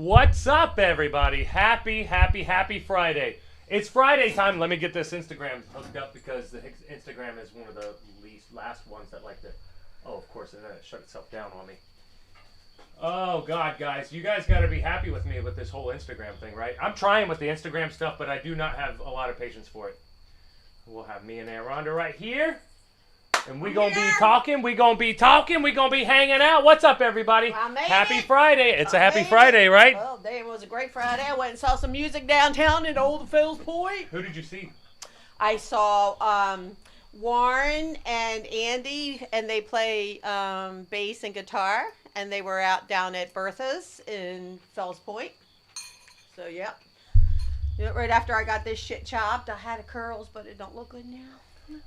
What's up, everybody? Happy Friday. It's Friday time. Let me get this Instagram hooked up because the Instagram is one of the last ones that like to... Oh, of course, and then it shut itself down on me. Oh, God, guys. You guys got to be happy with me with this whole Instagram thing, right? I'm trying with the Instagram stuff, but I do not have a lot of patience for it. We'll have me and Aunt Rhonda right here. And we gonna be talking, we gonna be hanging out. What's up, everybody? Happy Friday. It's a happy Friday, right? Well, it was a great Friday. I went and saw some music downtown at Old Fells Point. Who did you see? I saw Warren and Andy, and they play bass and guitar, and they were out down at Bertha's in Fells Point. So, yeah. Right after I got this shit chopped, I had curls, but it don't look good now.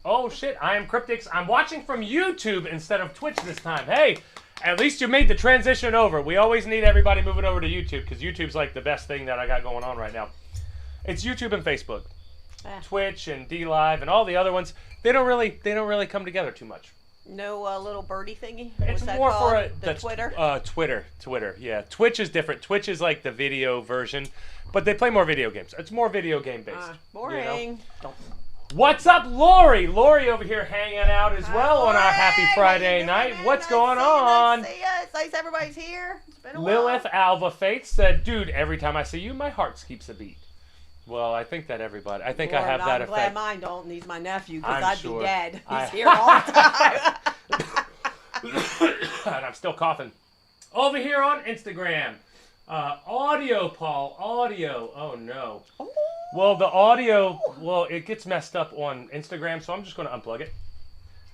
Oh shit, I am Cryptix. I'm watching from YouTube instead of Twitch this time. Hey, at least you made the transition over. We always need everybody moving over to YouTube because YouTube's like the best thing that I got going on right now. It's YouTube and Facebook. Twitch and DLive and all the other ones, they don't really come together too much. No little birdie thingy? It's more for Twitter? Twitter, yeah. Twitch is different. Twitch is like the video version, but they play more video games. It's more video game based. Boring. You know? What's up, Lori? Lori over here hanging out as well on our happy Friday night. What's going on? Nice to see you. It's nice everybody's here. It's been a Lilith while. Alva Faith said, dude, every time I see you, my heart skips a beat. Well, I think that everybody, I think Lord, I have that I'm glad effect. mine don't. He's my nephew because I'm I'd sure. be dead. He's here all the time. And I'm still coughing. Over here on Instagram, audio, Paul, audio. Oh, no. Ooh. Well, the audio, it gets messed up on Instagram, so I'm just going to unplug it.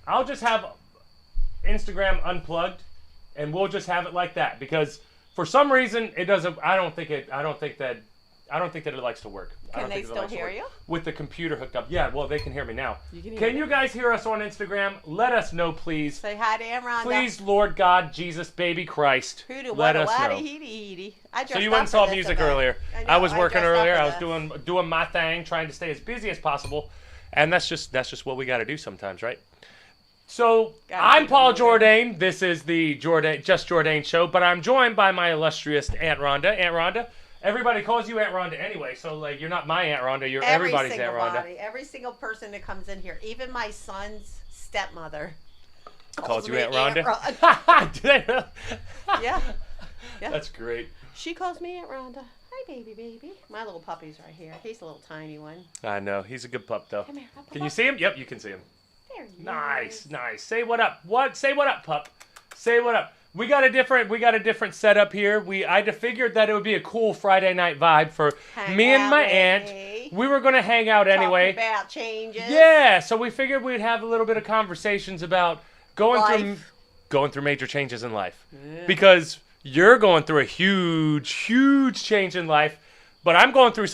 I'll just have Instagram unplugged, and we'll just have it like that because for some reason it doesn't. I don't think that it likes to work. Can they still hear you? With the computer hooked up? Yeah, well, they can hear me now. Can you guys hear us on Instagram? Let us know, please. Say hi to Aunt Rhonda. Please, Lord God, Jesus, baby Christ, let us know. So you went and saw music earlier. I was working earlier. I was doing my thing, trying to stay as busy as possible, and that's just what we got to do sometimes, right? So I'm Paul Jordane. This is the Just Jordane show, but I'm joined by my illustrious Aunt Rhonda. Aunt Rhonda. Everybody calls you Aunt Rhonda anyway, so like you're not my Aunt Rhonda, you're everybody's Aunt Rhonda. Every single person that comes in here, even my son's stepmother calls you Aunt Rhonda. Do they really? Yeah. That's great. She calls me Aunt Rhonda. Hi, baby. My little puppy's right here. He's a little tiny one. I know. He's a good pup, though. Come here. Can you see him? Yep, you can see him. There he Nice. is. Nice. Say what up. Say what up, pup. Say what up. We got a different setup here. I figured that it would be a cool Friday night vibe for me and my aunt. We were gonna hang out anyway. Talk about changes. Yeah, so we figured we'd have a little bit of conversations about going through major changes in life. Yeah. Because you're going through a huge change in life. But I'm going through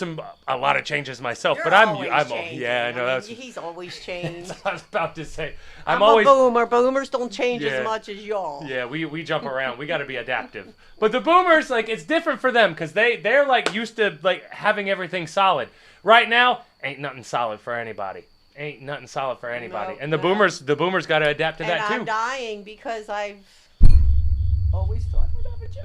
a lot of changes myself. You're but I'm changing. yeah, I know he's always changed. I was about to say. I'm always a boomer. Boomers don't change as much as y'all. Yeah, we jump around. We got to be adaptive. But the boomers, like, it's different for them because they're like used to like having everything solid. Right now, ain't nothing solid for anybody. Ain't nothing solid for anybody. Nope, and the boomers got to adapt to that too. And I'm dying because I've always thought I'd have a job.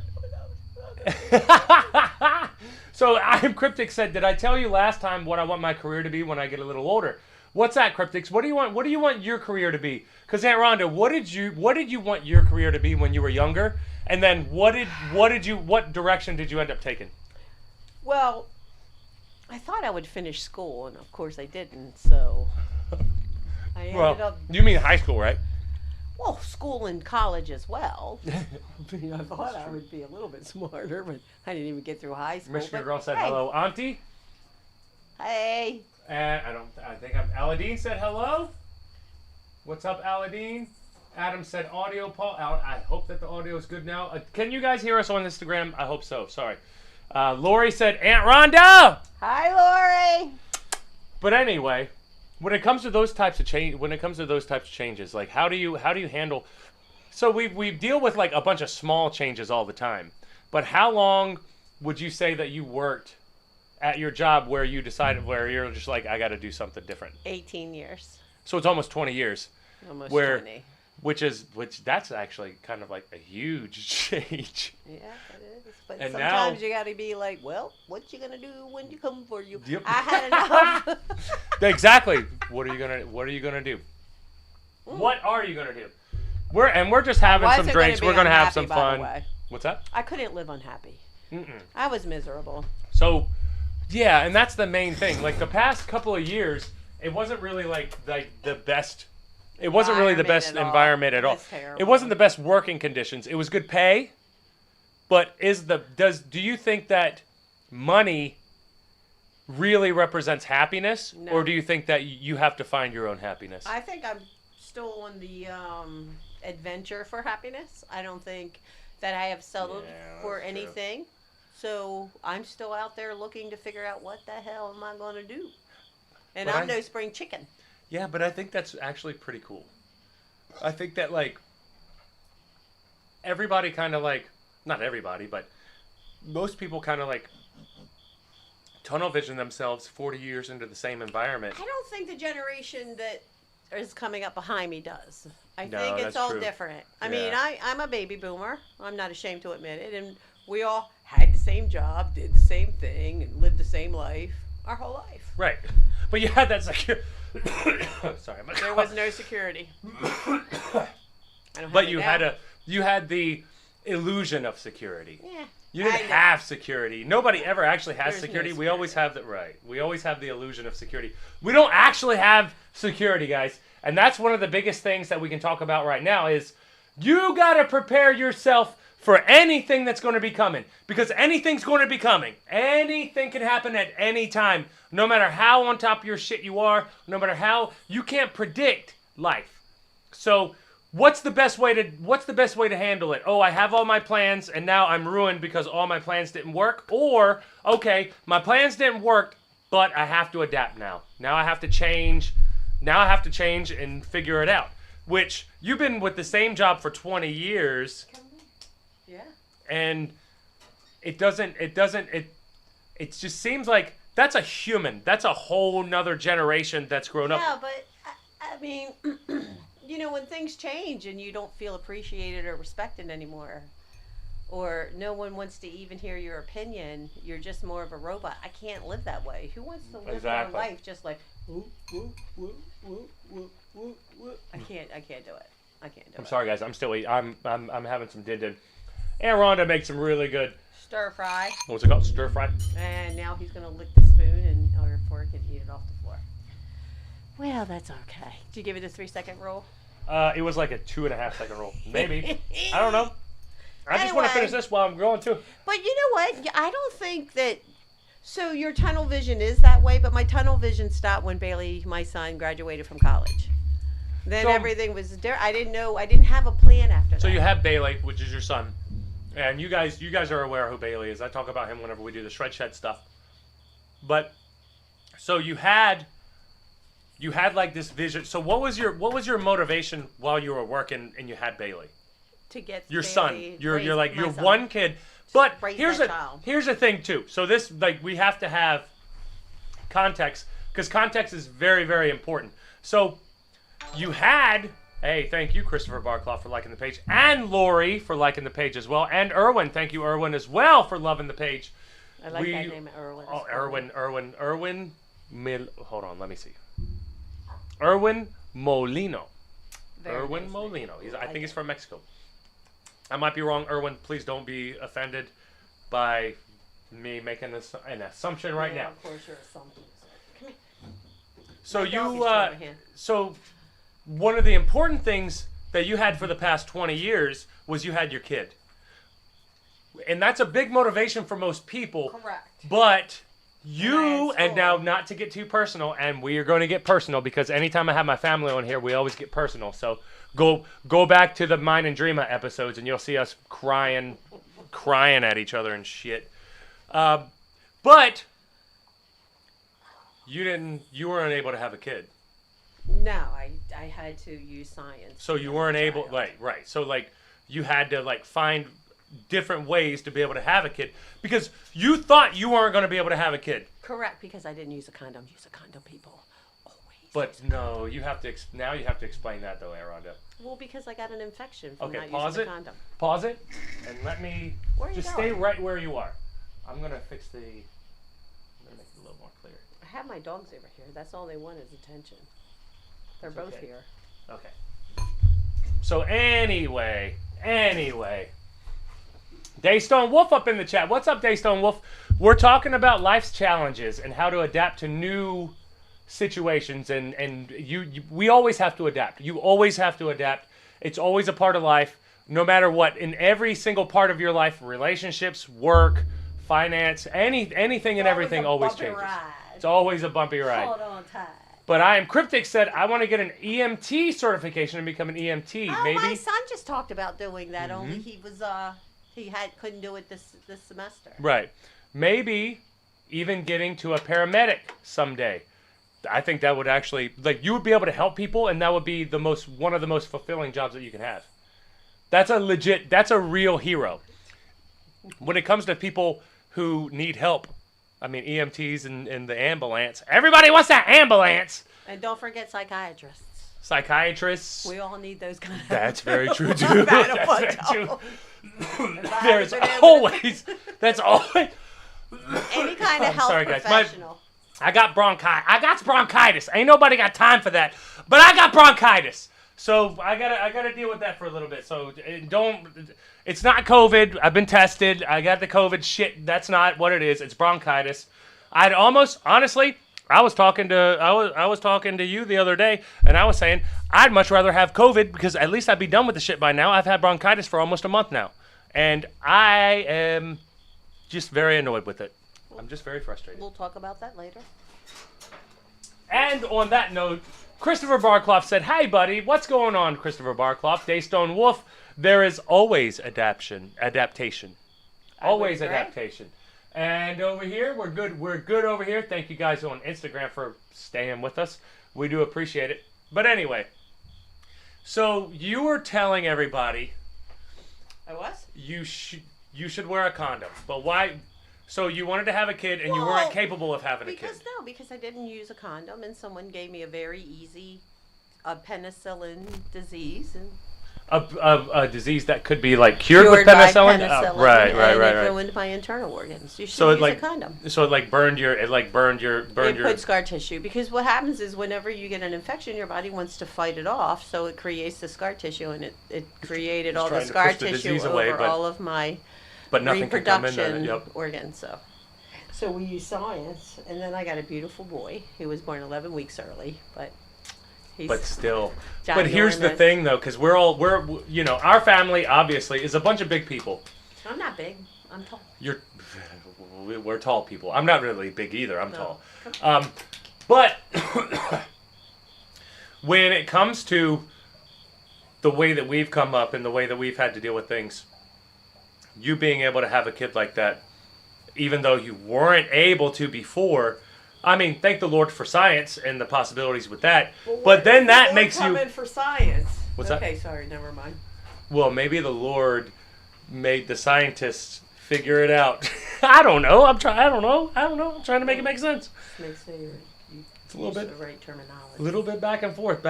So I'm Cryptix said, did I tell you last time what I want my career to be when I get a little older? What's that, Cryptix? What do you want? What do you want your career to be? Because Aunt Rhonda, what did you want your career to be when you were younger? And then what direction did you end up taking? Well, I thought I would finish school, and of course I didn't. So I ended up. You mean high school, right? Well, school and college as well. I thought I would be a little bit smarter, but I didn't even get through high school. Michigan girl said hello, Auntie. Hey. And I think Aladine said hello. What's up, Aladine? Adam said audio, Paul. I hope that the audio is good now. Can you guys hear us on Instagram? I hope so. Sorry. Lori said Aunt Rhonda. Hi, Lori. But anyway. When it comes to those types of changes, like how do you handle? So we deal with like a bunch of small changes all the time. But how long would you say that you worked at your job where you're just like I got to do something different? 18 years. So it's almost 20 years. Almost where 20. which that's actually kind of like a huge change. Yeah, it is. But And sometimes now- you got to be like, well, what you gonna do when you come for you? Yep. I had enough. Exactly. What are you gonna do? What are you gonna do? We're just having some Wasn't drinks. gonna We're be gonna have unhappy, some by the fun. way. What's that? I couldn't live unhappy. Mm-mm. I was miserable. So, yeah, and that's the main thing. Like the past couple of years, it wasn't really like the best. It wasn't really the best environment at all. It's terrible. It wasn't the best working conditions. It was good pay, but do you think that money really represents happiness, No. or do you think that you have to find your own happiness? I think I'm still on the adventure for happiness. I don't think that I have settled Yeah, for that's true. anything. So I'm still out there looking to figure out what the hell am I going to do. And But I'm I- no spring chicken. Yeah, but I think that's actually pretty cool. I think that like everybody kind of like, not everybody, but most people kind of like tunnel vision themselves 40 years into the same environment. I don't think the generation that is coming up behind me does. I No, think it's that's all true. different. I mean, Yeah. I'm a baby boomer. I'm not ashamed to admit it. And we all had the same job, did the same thing, and lived the same life our whole life. Right. But you had that security. Sorry, I'm There was no security. I don't But have you it had now. you had the illusion of security. Yeah. You didn't I know. have security. Nobody ever actually has There's no security. We security. always have the right. We always have the illusion of security. We don't actually have security, guys. And that's one of the biggest things that we can talk about right now is you got to prepare yourself for anything that's going to be coming, because anything's going to be coming. Anything can happen at any time, no matter how on top of your shit you are, no matter how you can't predict life. So what's the best way to handle it? Oh, I have all my plans and now I'm ruined because all my plans didn't work. Or, okay, my plans didn't work, but I have to adapt now. Now I have to change. Now I have to change and figure it out. Which you've been with the same job for 20 years Yeah. and it just seems like that's a human. That's a whole nother generation that's grown up. Yeah, but I mean, you know, when things change and you don't feel appreciated or respected anymore, or no one wants to even hear your opinion, you're just more of a robot. I can't live that way. Who wants to live their Exactly. life just like, woo, woo, woo, woo, woo, woo, woo. I can't do it. I can't do it. I'm sorry, guys. I'm still eating. I'm having some din. Aunt Rhonda makes some really good. Stir fry, What's it called? Stir fry. and now he's gonna lick the spoon or fork and eat it off the floor. Well, that's okay. Did you give it a 3-second rule? It was like a 2.5 second roll, maybe. I don't know. I just want to Anyway. finish this while I'm going too. But you know what? I don't think that. So your tunnel vision is that way, but my tunnel vision stopped when Bailey, my son, graduated from college. Then So- everything was there. I didn't know. I didn't have a plan after that. So you have Bailey, which is your son, and you guys are aware who Bailey is. I talk about him whenever we do the shred shed stuff. But so you had like this vision. So what was your motivation while you were working and you had Bailey? to get Your Bailey, son. You're raise like my you're son. one kid. But raise here's that child. here's the thing too. So this like we have to have context because context is very, very important. So you had hey, thank you, Christopher Barclaw, for liking the page, and Lori for liking the page as well, and Erwin, thank you, Erwin, as well for loving the page. I like that name, Erwin. Oh, Erwin. Hold on, let me see. Erwin Molino. Very Erwin nice Molino. name. I think he's it. from Mexico. I might be wrong, Erwin. Please don't be offended by me making an assumption right Yeah, now. Of course, you're something. Come here. So My dog is you, still over here. so one of the important things that you had for the past 20 years was you had your kid. And that's a big motivation for most people. Correct. But you, And and now not to get too personal, and we are going to get personal because anytime I have my family on here, we always get personal. So go back to the Mine and Dreama episodes, and you'll see us crying at each other and shit. But you weren't able to have a kid. No, I had to use science. So to you get weren't my able, child. right. So like you had to like find different ways to be able to have a kid because you thought you weren't going to be able to have a kid. Correct, because I didn't use a condom. Use a condom, people. Always But no, you have to. Now you have to explain that though, Aunt Rhonda. Well, because I got an infection from Okay, not pause using it. the condom. Pause it, and let me Where are you just going? stay right where you are. I'm gonna fix the. I'm gonna make it a little more clear. I have my dogs over here. That's all they want is attention. They're That's both okay. here. Okay. So anyway, Daystone Wolf up in the chat. What's up, Daystone Wolf? We're talking about life's challenges and how to adapt to new situations, and we always have to adapt. You always have to adapt. It's always a part of life, no matter what. In every single part of your life, relationships, work, finance, anything and everything always changes. Ride. It's always a bumpy ride. Hold on tight. But I am Cryptic said I want to get an EMT certification and become an EMT. Oh, Maybe. my son just talked about doing that. Only he was couldn't do it this semester. Right. Maybe even getting to a paramedic someday. I think that would actually, like, you would be able to help people, and that would be one of the most fulfilling jobs that you can have. That's a real hero. When it comes to people who need help, I mean, EMTs and the ambulance. Everybody wants that ambulance. And don't forget psychiatrists. Psychiatrists. We all need those kind of. That's very true too. That's very true. There's always. That's always. Any kind of health sorry, guys. professional. I got bronchitis. Ain't nobody got time for that. But I got bronchitis. So I gotta deal with that for a little bit. So it's not COVID. I've been tested. I got the COVID shit. That's not what it is. It's bronchitis. Honestly, I was talking to you the other day, and I was saying I'd much rather have COVID because at least I'd be done with the shit by now. I've had bronchitis for almost a month now, and I am just very annoyed with it. I'm just very frustrated. We'll talk about that later. And on that note, Christopher Barclough said, "Hi, buddy. What's going on, Christopher Barclough? Daystone Wolf. There is always adaptation. Always adaptation." And over here, we're good. We're good over here. Thank you guys on Instagram for staying with us. We do appreciate it. But anyway, so you were telling everybody I was? you should wear a condom. But why? So you wanted to have a kid and you Well, weren't capable of having a kid. Because I didn't use a condom, and someone gave me a very easy penicillin disease, and A disease that could be like cured with by penicillin. penicillin, Right. It ruined my internal organs. You should So use it like a condom. So it burned your It put scar tissue, because what happens is whenever you get an infection, your body wants to fight it off, so it creates the scar tissue, and it created all the trying to scar push the tissue disease over away, but- all of my but nothing can come in there. reproduction Yep. organs. So we used science, and then I got a beautiful boy who was born 11 weeks early, but he's But still. But here's the ginormous. thing though, because we're our family obviously is a bunch of big people. I'm not big. I'm tall. We're tall people. I'm not really big either. I'm No. tall. But when it comes to the way that we've come up and the way that we've had to deal with things, you being able to have a kid like that, even though you weren't able to before, I mean, thank the Lord for science and the possibilities with that. But then that makes you. in for science. What's that? Okay, sorry, never mind. Well, maybe the Lord made the scientists figure it out. I don't know. I don't know. I'm trying to make it make sense. Makes sure you It's a little use bit. the right terminology. A little bit back and forth.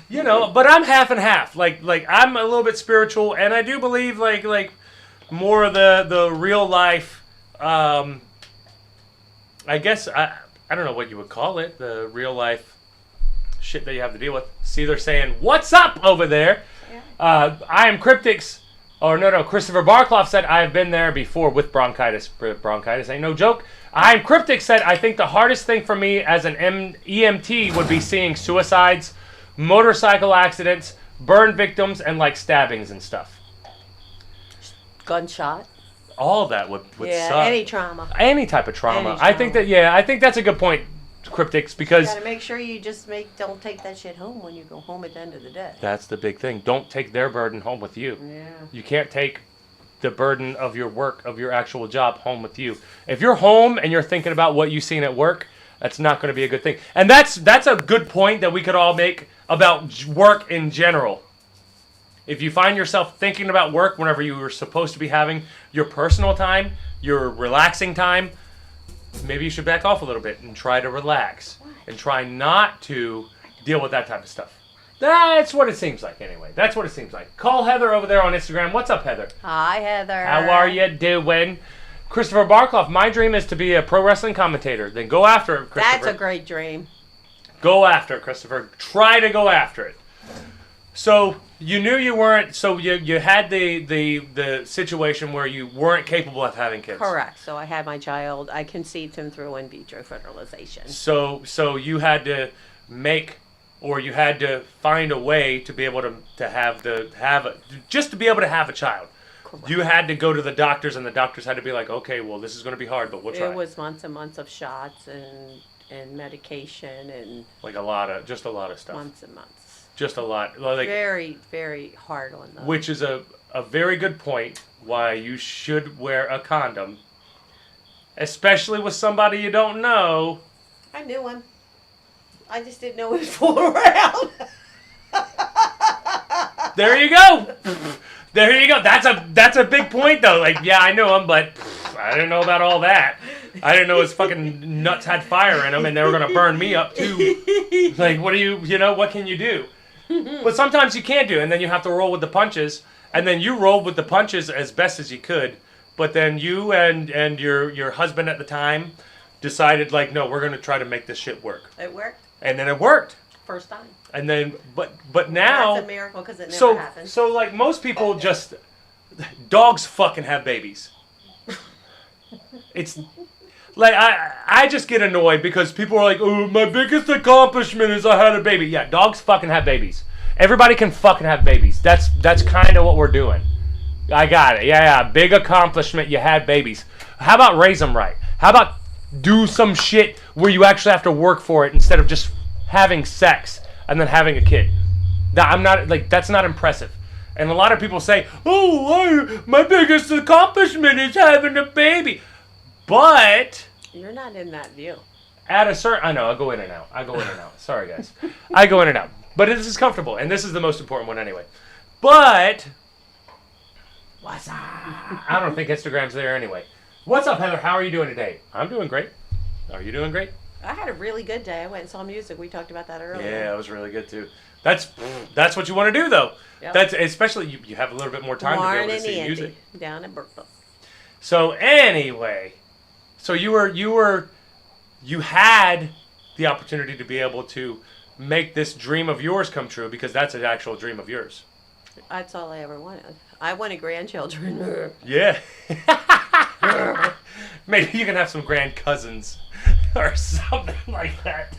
You know, but I'm half and half. Like I'm a little bit spiritual, and I do believe like more of the real life. I guess I don't know what you would call it. The real life shit that you have to deal with. See, they're saying, "What's up over there?" Yeah. I am Cryptics. Or no. Christopher Barclough said, "I've been there before with bronchitis." Bronchitis ain't no joke. I'm Cryptic said, "I think the hardest thing for me as an EMT would be seeing suicides, motorcycle accidents, burn victims, and like stabbings and stuff. Gunshot. All that would Yeah, suck. any trauma. Any type of trauma. Any I think that's a good point, Cryptics, You because gotta make sure you just don't take that shit home when you go home at the end of the day. that's the big thing. Don't take their burden home with you. Yeah. You can't take the burden of your work, of your actual job home with you. If you're home and you're thinking about what you've seen at work, that's not going to be a good thing. And that's a good point that we could all make about work in general. If you find yourself thinking about work whenever you were supposed to be having your personal time, your relaxing time, maybe you should back off a little bit and try to relax. And try not to deal with that type of stuff. That's what it seems like, anyway. That's what it seems like. Call Heather over there on Instagram. What's up, Heather? Hi, Heather. How are you doing? Christopher Barkloff, my dream is to be a pro wrestling commentator. Then go after it, Christopher. That's a great dream. Go after it, Christopher. Try to go after it. So you knew you weren't. So you had the situation where you weren't capable of having kids. Correct. So I had my child. I conceived him through in vitro fertilization. So you had to you had to find a way to be able to have just to be able to have a child. Correct. You had to go to the doctors, and the doctors had to be like, okay, well, this is going to be hard, but we'll try. It was months and months of shots and medication and like a lot of stuff. months and months. Just a lot. Like, very, very hard on them. Which is a very good point why you should wear a condom, especially with somebody you don't know. I knew him. I just didn't know he was fooling around. There you go. There you go. That's a big point, though. Like, yeah, I knew him, but I didn't know about all that. I didn't know his fucking nuts had fire in them, and they were gonna burn me up too. Like, what do what can you do? But sometimes you can't do, and then you have to roll with the punches. And then you rolled with the punches as best as you could. But then you and your husband at the time decided, like, no, we're gonna try to make this shit work. It worked. And then it worked. First time. And then, but now. That's a miracle because it never happened. So like most people just, dogs fucking have babies. It's like I just get annoyed because people are like, oh, my biggest accomplishment is I had a baby. Yeah, dogs fucking have babies. Everybody can fucking have babies. That's kind of what we're doing. I got it. Yeah. Big accomplishment. You had babies. How about raise them right? How about do some shit where you actually have to work for it instead of just having sex and then having a kid? That's not impressive. And a lot of people say, oh, my biggest accomplishment is having a baby. But you're not in that view. At a certain, I know, I go in and out. Sorry, guys. I go in and out. But this is comfortable, and this is the most important one anyway. But what's up? I don't think Instagram's there anyway. What's up, Heather? How are you doing today? I'm doing great. Are you doing great? I had a really good day. I went and saw music. We talked about that earlier. Yeah, it was really good too. That's what you want to do, though. Yep. That's especially you have a little bit more time to be able to see music down in Brooklyn. So anyway, so you had the opportunity to be able to make this dream of yours come true because that's an actual dream of yours. That's all I ever wanted. I wanted grandchildren. Yeah. Maybe you can have some grand cousins or something like that.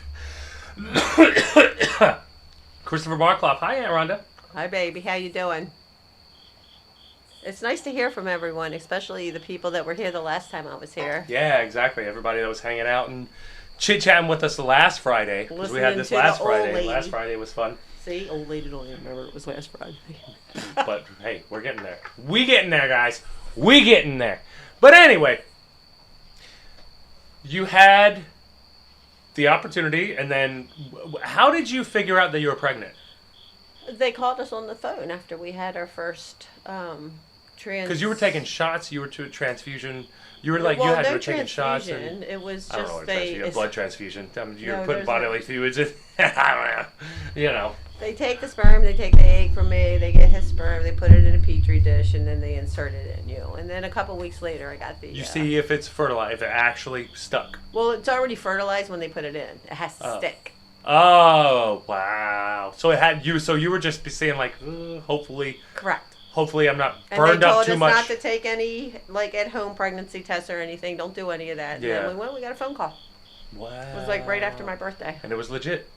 Christopher Barkloff. Hi, Aunt Rhonda. Hi, baby. How you doing? It's nice to hear from everyone, especially the people that were here the last time I was here. Yeah, exactly. Everybody that was hanging out and chit-chatting with us last Friday. Because we had this last Friday. Last Friday was fun. See, old lady don't even remember it was last Friday. But, hey, we're getting there. We getting there, guys. We getting there. But anyway, you had the opportunity, and then how did you figure out that you were pregnant? They called us on the phone after we had our first because you were taking shots, you were to a transfusion. You were like, you were taking shots. And, it was just I don't know what a blood transfusion. You were putting bodily fluids in. I don't know. You know. They take the sperm, they take the egg from me, they get his sperm, they put it in a petri dish, and then they insert it in you. And then a couple weeks later, I got the. You see if it's fertilized, if it actually stuck. Well, it's already fertilized when they put it in. It has to stick. Oh wow! So it had you. So you were just saying like, hopefully. Correct. Hopefully, I'm not burned up too much. And they told us not to take any at-home pregnancy tests or anything. Don't do any of that. Yeah. And then we got a phone call. Wow. It was like right after my birthday. And it was legit.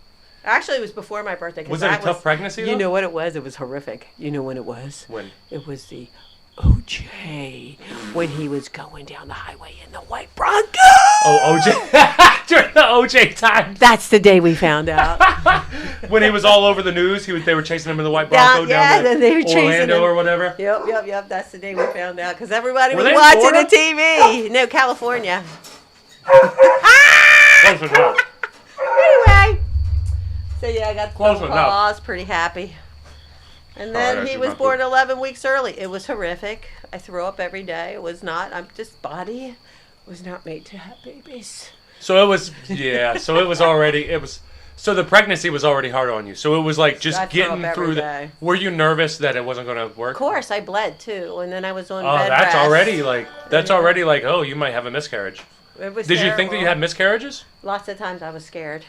Actually, it was before my birthday. Was it a tough pregnancy, though? You know what it was? It was horrific. You know when it was? When? It was the OJ. When he was going down the highway in the white Bronco. Oh, OJ. During the OJ time. That's the day we found out. When he was all over the news, they were chasing him in the white Bronco down to they were chasing Orlando him. Or whatever. Yep. That's the day we found out because everybody was watching the TV. No, California. Close enough. Anyway. So yeah, I got the Close phone enough. call. I was pretty happy. And then he was born 11 weeks early. It was horrific. I threw up every day. It was not. This body was not made to have babies. So it was. Yeah. So it was already. It was. So the pregnancy was already hard on you. So it was like just I throw getting up through every the. day. Were you nervous that it wasn't going to work? Of course, I bled too, and then I was on Oh, bed that's rest. already like, oh, you might have a miscarriage. It was Did you think that you terrible. had miscarriages? Lots of times I was scared.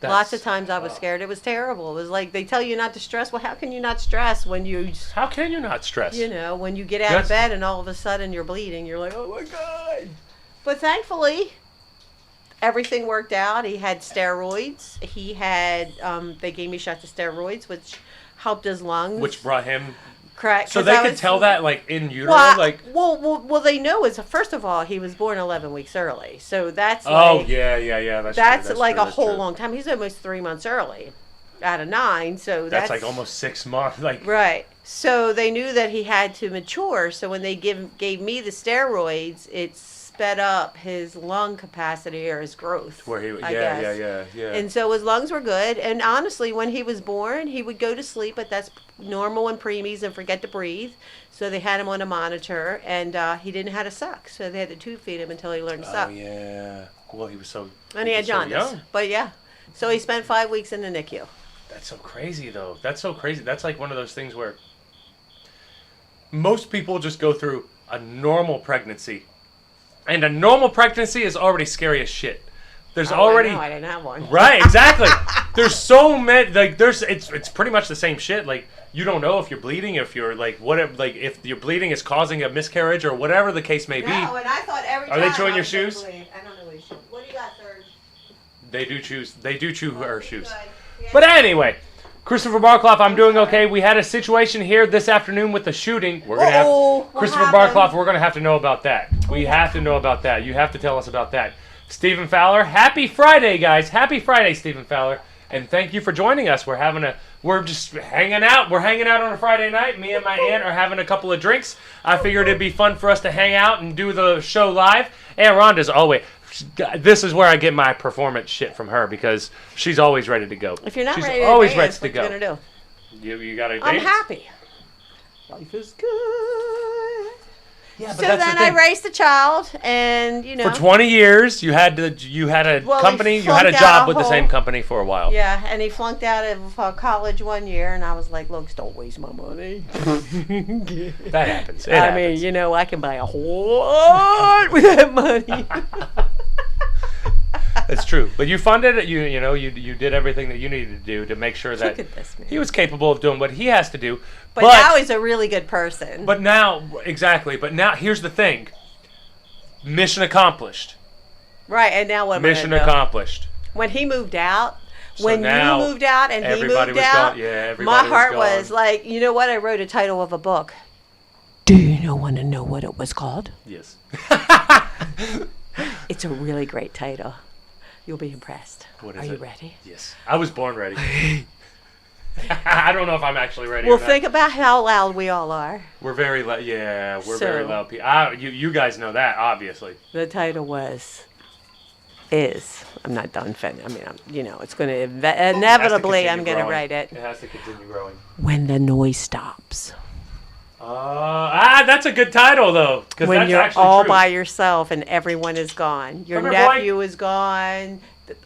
That's- Lots of times I was scared. It was terrible. It was like they tell you not to stress. Well, how can you not stress when you, How can you not stress? when you get out Yes. of bed and all of a sudden you're bleeding? You're like, oh my God. But thankfully, everything worked out. He had steroids. He had, they gave me shots of steroids, which helped his lungs. Which brought him. Correct. So 'cause they I could was- tell that like in utero, Well, like. well, they know is first of all he was born 11 weeks early, so that's Oh like, yeah. that's true, like true, a that's whole true. long time. He's almost 3 months early, out of 9. So That's like almost 6 months. Like. right. So they knew that he had to mature. So when they gave me the steroids, it sped up his lung capacity or his growth. Where he. I Yeah. guess. Yeah. And so his lungs were good. And honestly, when he was born, he would go to sleep, but that's normal in preemies and forget to breathe. So they had him on a monitor, and he didn't know how to suck. So they had to tube feed him until he learned to suck. Oh yeah. Well, he was so. And he had was so jaundice. young. But yeah. So he spent 5 weeks in the NICU. That's so crazy, though. That's so crazy. That's like one of those things where most people just go through a normal pregnancy, and a normal pregnancy is already scary as shit. There's already I didn't have one. right, exactly. There's so many it's pretty much the same shit. Like you don't know if you're bleeding, if you're like whatever, like if your bleeding is causing a miscarriage or whatever the case may be. No, and I thought every Are time they chewing I your was gonna shoes? bleed. I don't know what he's chewing. What do you got, Serge? They do chew her shoes. Good. Yeah. But anyway, Christopher Barclough, I'm doing okay. We had a situation here this afternoon with the shooting. We're gonna Uh-oh, have what Christopher happened? Barclough. We're gonna have to know about that. We have to know about that. You have to tell us about that. Stephen Fowler, happy Friday, guys! Happy Friday, Stephen Fowler, and thank you for joining us. We're just hanging out. We're hanging out on a Friday night. Me and my aunt are having a couple of drinks. I figured it'd be fun for us to hang out and do the show live. Aunt Rhonda's always. This is where I get my performance shit from her because she's always ready to go. If you're not she's ready to always dance, ready to what go. you gonna do? You gotta dance. I'm happy. Life is good. Yeah, So then I raised a child, and For 20 years, you had a Well, company, he you had a flunked out job a with the whole- same company for a while. yeah, and he flunked out of college 1 year, and I was like, "Look, don't waste my money." That happens. It I happens. mean, I can buy a whole lot with that money. It's true. But you funded it. You did everything that you needed to do to make sure that Look at this man. he was capable of doing what he has to do. But now he's a really good person. But now, exactly. But now, here's the thing. Mission accomplished. right, and now what am I Mission gonna do? accomplished. When he moved out, So when you now moved out and he everybody moved was out, gone. Yeah, my everybody heart was gone. was like, you know what? I wrote a title of a book. Do you want to know what it was called? Yes. It's a really great title. You'll be impressed. What is Are you it? ready? Yes. I was born ready. I don't know if I'm actually ready. Well, or not. think about how loud we all are. We're very loud. Yeah, we're So- very loud people. You guys know that, obviously. The title is. I'm not done. It's going to inevitably. I'm going to write it. It has to continue growing. When the noise stops. That's a good title though, because When that's you're actually all true. by yourself and everyone is gone. Your Come here, boy. nephew is gone.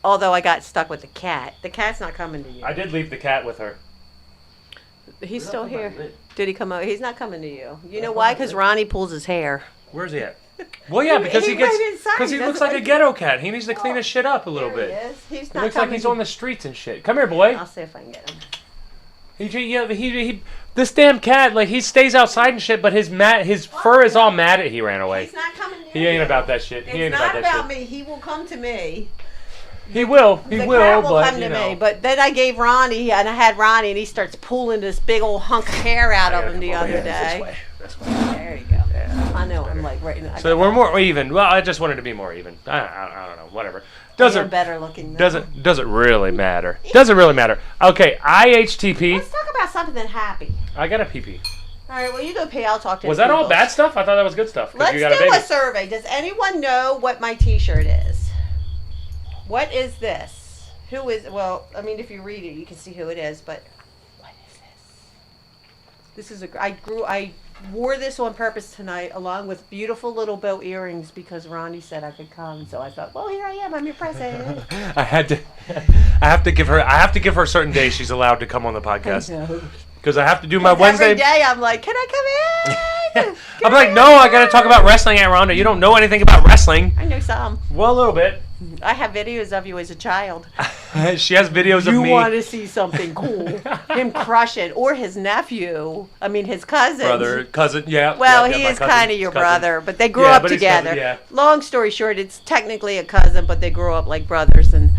Although I got stuck with the cat. The cat's not coming to you. I did leave the cat with her. He's still here. Did he come over? He's not coming to you. You know why? Because Ronnie pulls his hair. Where's he at? Well, yeah, because he He went gets inside. because he He looks doesn't like a like- ghetto cat. He needs to clean his shit up a little There bit. he is. He's It not looks like coming he's to- on the streets and shit. Come here, boy. I'll see if I can get him. This damn cat, like he stays outside and shit, but his fur is all mad at. He ran away. He's not coming to He ain't you. about that shit. It's He ain't not about that about shit. me. He will come to me. He will. He The will. cat will But come you to know. me. But then I gave Ronnie, and I had Ronnie, and he starts pulling this big old hunk of hair out I of gotta him the come over other here. day. This way. This way. There you go. Yeah. I know. I'm like right now. So we're more even. Well, I just wanted to be more even. I don't know. Whatever. You're Doesn't better looking. Though. doesn't really matter. Doesn't really matter. Okay. IHTP. Let's talk about something happy. I got a PP. All right. Well, you go pee. I'll talk to. Was the that all people. bad stuff? I thought that was good stuff. 'cause Let's you got a do baby. a survey. Does anyone know what my T-shirt is? What is this? Who is? Well, I mean, if you read it, you can see who it is. But what is this? This is I wore this on purpose tonight, along with beautiful little bow earrings, because Ronnie said I could come. So I thought, well, here I am. I'm your present. I have to give her certain days she's allowed to come on the podcast. Because I have to do my Wednesday. Every day I'm like, can I come in? I'm like, no, I got to talk about wrestling, Aunt Rhonda. You don't know anything about wrestling. I know some. Well, a little bit. I have videos of you as a child. She has videos of me. You want to see something cool. Him crush it. Or his nephew. I mean, his cousin. Cousin, yeah. Well, yeah, he my is cousin, kind of your cousin. brother, but they grew up but he's together. cousin, yeah. Long story short, it's technically a cousin, but they grew up like brothers, and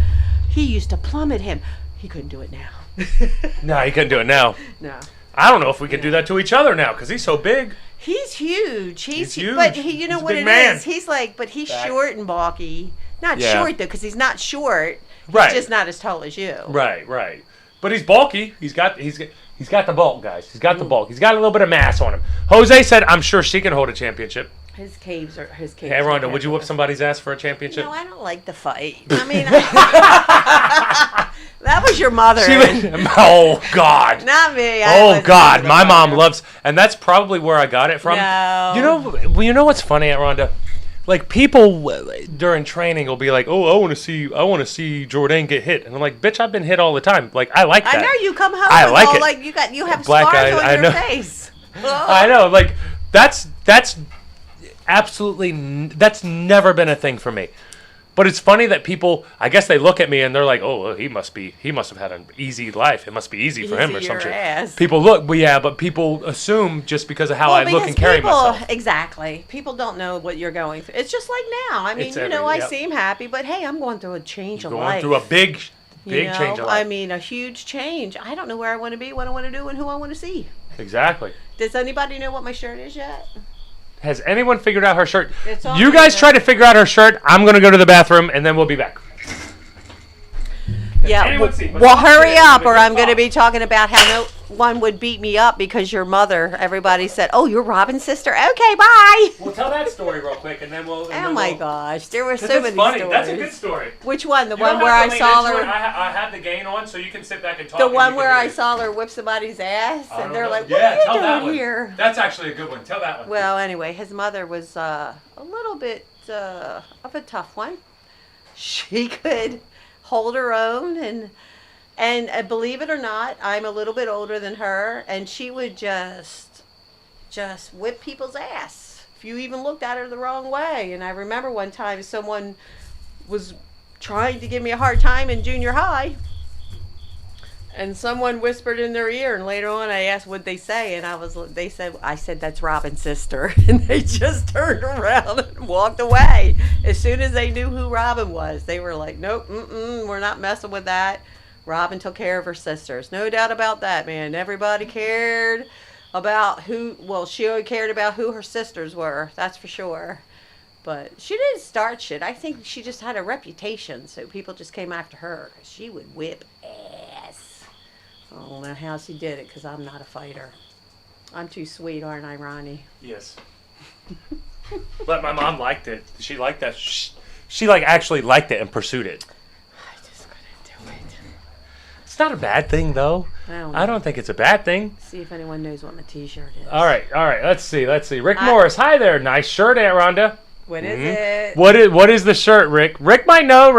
he used to plummet him. He couldn't do it now. No, he couldn't do it now. No. I don't know if we could do that to each other now, because he's so big. He's huge. He's huge. But you know He's a what big it man. is? He's like, but he's Back. short and bulky. Not Yeah. short though, because he's not short. He's Right. just not as tall as you. Right. But he's bulky. He's got the bulk, guys. He's got the bulk. He's got a little bit of mass on him. Jose said, "I'm sure she can hold a championship." His caves. Hey, Rhonda, would you whip somebody's ass for a championship? No, I don't like the fight. I mean, that was your mother. Oh God. Not me. Oh God, my mom loves, and that's probably where I got it from. No. You know what's funny, Aunt Rhonda? Like people during training will be like, "Oh, I want to see Jordane get hit," and I'm like, "Bitch, I've been hit all the time." Like I like that. I know you come home. I with like all, it. like you have Black scars eyes, on I your know. face. I know, like that's absolutely that's never been a thing for me. But it's funny that people, I guess they look at me and they're like, "Oh, he must have had an easy life. It must be easy for him or Easy some your shit." ass. People look, but people assume just because of how I look and carry myself. Exactly. People don't know what you're going through. It's just like now. I mean, It's I yep. seem happy, but hey, I'm going through a change of Going life. through a big you know? change of life. I mean, a huge change. I don't know where I want to be, what I want to do, and who I want to see. Exactly. Does anybody know what my shirt is yet? Has anyone figured out her shirt? It's on You there. guys try to figure out her shirt. I'm going to go to the bathroom, and then we'll be back. Yeah, anyone see? well, hurry up, or I'm going to be talking about how no one would beat me up because your mother, everybody said, "Oh, you're Robin's sister? Okay, bye." We'll tell that story real quick, and then we'll... Oh, my gosh. There were so That's many funny. stories. That's a good story. Which one? The You one don't where have I to lean saw into it. her... I had the gain on, so you can sit back and talk. The and one you where can I hear it. saw her whip somebody's ass, I don't and they're know. like, "What Yeah, are tell you that doing one. here?" That's actually a good one. Tell that one. Well, anyway, his mother was a little bit of a tough one. She could hold her own, and believe it or not, I'm a little bit older than her, and she would just whip people's ass if you even looked at her the wrong way. And I remember one time someone was trying to give me a hard time in junior high, and someone whispered in their ear, and later on I asked what they say, and I said that's Robin's sister, and they just turned around and walked away. As soon as they knew who Robin was, they were like, "Nope, we're not messing with that." Robin took care of her sisters, no doubt about that, man. Everybody cared about she cared about who her sisters were, that's for sure. But she didn't start shit. I think she just had a reputation, so people just came after her, 'cause she would whip ass. I don't know how she did it, because I'm not a fighter. I'm too sweet, aren't I, Ronnie? Yes. But my mom liked it. She liked that. She like actually liked it and pursued it. I just couldn't do it. It's not a bad thing, though. I don't think it's a bad thing. See if anyone knows what my t-shirt is. All right. Let's see. Rick Morris, hi there. Nice shirt, Aunt Rhonda. What is it? What is the shirt, Rick? Rick might know.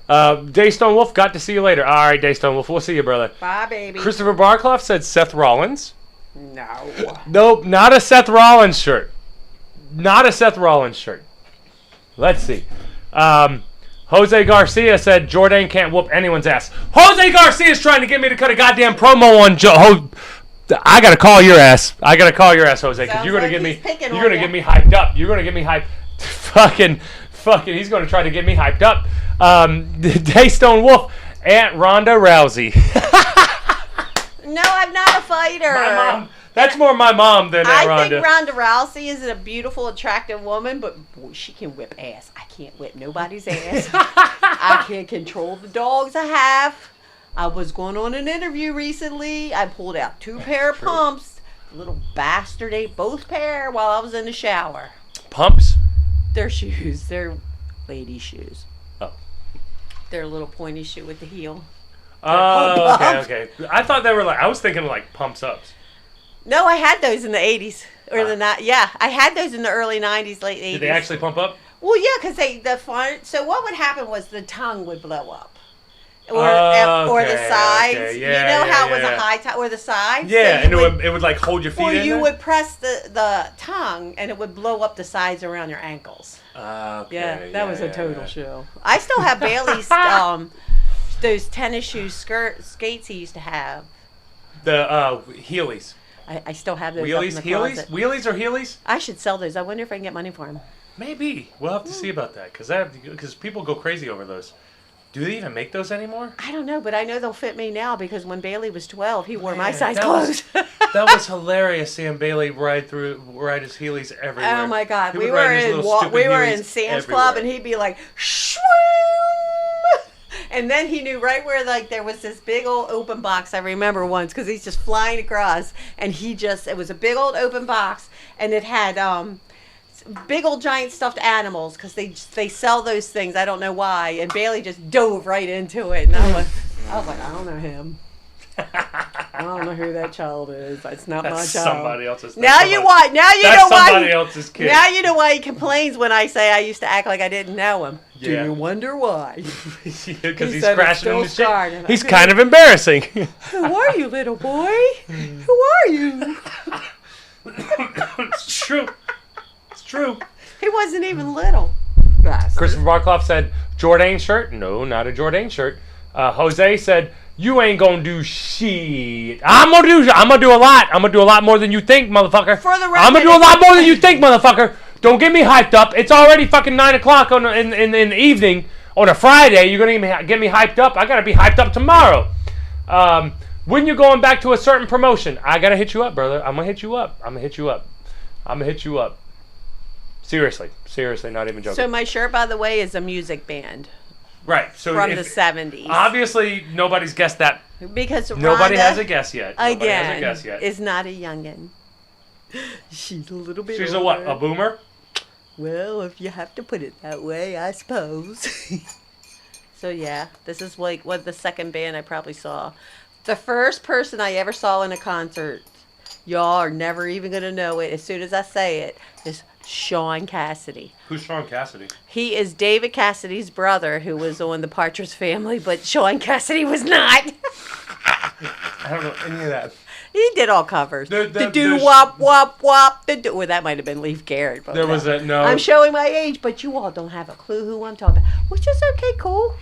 Daystone Wolf, got to see you later. All right, Daystone Wolf, we'll see you, brother. Bye, baby. Christopher Barclough said Seth Rollins. No. Nope, not a Seth Rollins shirt. Not a Seth Rollins shirt. Let's see. Jose Garcia said Jordane can't whoop anyone's ass. Jose Garcia is trying to get me to cut a goddamn promo on I gotta call your ass. Jose, because you're gonna get me hyped up. You're gonna get me hyped. Fucking. He's gonna try to get me hyped up. Daystone Wolf, Aunt Rhonda Rousey. No, I'm not a fighter. My mom. That's more my mom than Aunt Rhonda. I think Ronda Rousey is a beautiful, attractive woman, but boy, she can whip ass. I can't whip nobody's ass. I can't control the dogs I have. I was going on an interview recently. I pulled out 2 pair of pumps. Little bastard ate both pair while I was in the shower. Pumps? They're shoes. They're lady shoes. Oh. They're a little pointy shoe with the heel. Oh, okay. I thought they were I was thinking like pumps ups. No, I had those in the 80s. Or yeah, I had those in the early 90s, late 80s. Did they actually pump up? Well, yeah, because so what would happen was the tongue would blow up. Or the sides. Okay. Yeah, you know how it was a high top, or the sides? Yeah, so and it would like hold your feet in. Or you would press the tongue and it would blow up the sides around your ankles. Okay. Yeah, that was a total show. I still have Bailey's those tennis shoe skates he used to have. The Heelys. I still have those. Wheelies, up in the closet. Wheelies or Heelys? I should sell those. I wonder if I can get money for them. Maybe. We'll have to see about that because people go crazy over those. Do they even make those anymore? I don't know, but I know they'll fit me now because when Bailey was 12, he wore my size clothes. That was hilarious seeing Bailey ride his Heelys everywhere. Oh my God, we were in Sam's Club and he'd be like, shoo! And then he knew right where there was this big old open box. I remember once because he's just flying across, and it was a big old open box, and it had big old giant stuffed animals because they sell those things. I don't know why. And Bailey just dove right into it, and I was like, I don't know him. I don't know who that child is. That's not my child. Somebody else's. Now you know why. Somebody else's kid. Now you know why he complains when I say I used to act like I didn't know him. Yeah. Do you wonder why? Because he's crashing into shit. He's kind of embarrassing. Who are you, little boy? Who are you? It's true. It's true. He wasn't even little. Christopher Barclough said, Jordane shirt? No, not a Jordane shirt. Jose said, you ain't gonna do shit. I'm gonna do a lot. I'm gonna do a lot more than you think, motherfucker. For the record, I'm gonna do a lot more than you think, motherfucker. Don't get me hyped up. It's already fucking 9 o'clock in the evening on a Friday. You're gonna get me hyped up. I gotta be hyped up tomorrow. When you're going back to a certain promotion, I gotta hit you up, brother. I'm gonna hit you up. Seriously, not even joking. So my shirt, by the way, is a music band. Right. So from the 70s. Obviously, nobody's guessed that. Because Rhonda, nobody has a guess yet. Is not a youngin'. She's a little bit She's older. A what? A boomer? Well, if you have to put it that way, I suppose. So yeah, this is what the second band I probably saw. The first person I ever saw in a concert, y'all are never even going to know it as soon as I say it, is Sean Cassidy. Who's Sean Cassidy? He is David Cassidy's brother who was on the Partridge Family, but Sean Cassidy was not. I don't know any of that. He did all covers. The do wop wop wop. Well, that might have been Leif Garrett. But there was no. I'm showing my age, but you all don't have a clue who I'm talking about, which is okay, cool.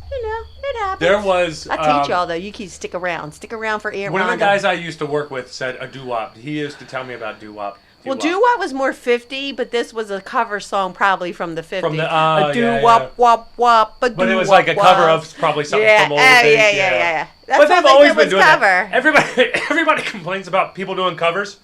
You know, it happens. There was. I teach y'all though. You keep stick around for Aunt Rhonda. One of the guys I used to work with said a doo wop. He used to tell me about doo wop. Well, doo wop was more 50, but this was a cover song probably from the 50s. From the a doo wop wop wop. But it was like a cover of probably something from old days. Yeah. That's but they've always been doing cover. that. Everybody complains about people doing covers.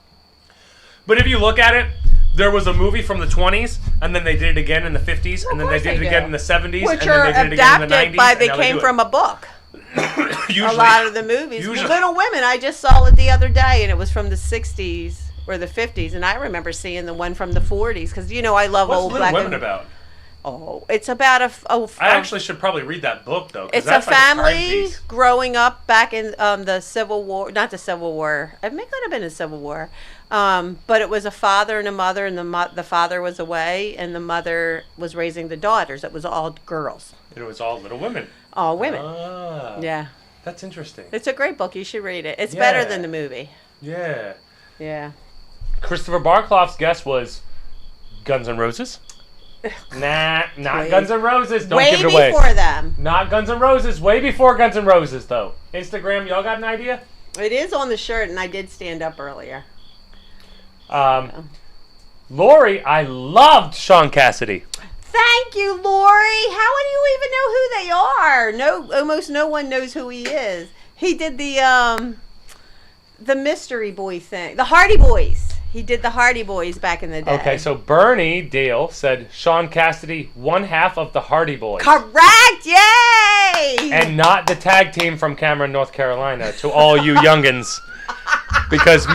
But if you look at it, there was a movie from the 20s, and then they did it again in the 50s, and then they did it again in the 70s, which and are then they did it again in the 90s. By they came from a book. Usually, a lot of the movies. Little Women, I just saw it the other day, and it was from the 60s or the 50s, and I remember seeing the one from the 40s, because, you know, I love old black. What's Little Women about? Oh, it's about I actually should probably read that book, though. It's a family growing up back in the Civil War. Not the Civil War. It could have been a Civil War. But it was a father and a mother, and the father was away, and the mother was raising the daughters. It was all girls. It was all little women. All women. Ah, yeah. That's interesting. It's a great book. You should read it. It's better than the movie. Yeah. Yeah. Christopher Barclough's guess was Guns N' Roses. Nah, not Guns N' Roses. Don't give it away. Way before them. Not Guns N' Roses. Way before Guns N' Roses, though. Instagram, y'all got an idea? It is on the shirt, and I did stand up earlier. Lori, I loved Sean Cassidy. Thank you, Lori. How do you even know who they are? Almost no one knows who he is. He did the Mystery Boy thing, the Hardy Boys. He did the Hardy Boys back in the day. Okay, so Bernie Dale said Sean Cassidy, one half of the Hardy Boys. Correct! Yay! And not the tag team from Cameron, North Carolina, to all you youngins. Because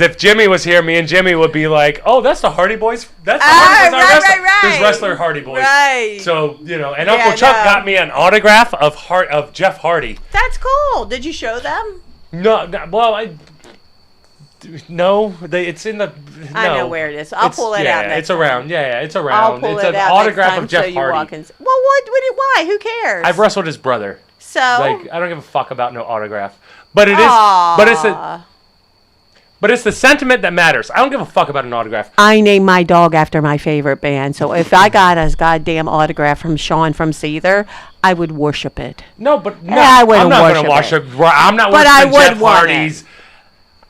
if Jimmy was here, me and Jimmy would be like, oh, that's the Hardy Boys? That's the Hardy Boys. Right. There's wrestler Hardy Boys. Right. So, you know, and Uncle Chuck got me an autograph of Jeff Hardy. That's cool. Did you show them? No, well, No, it's in the. No. I know where it is. I'll pull it out next it's around. time. Yeah, it's around. I'll pull it's it an out autograph next time of Jeff so you Hardy. walk in. Well, why? Who cares? I've wrestled his brother. So Like, I don't give a fuck about no autograph. But it is. But it's the sentiment that matters. I don't give a fuck about an autograph. I named my dog after my favorite band, so if I got a goddamn autograph from Sean from Seether, I would worship it. No, but no, I wouldn't I'm not going to worship worship. I'm not But I worshiping would Jeff want Hardy's.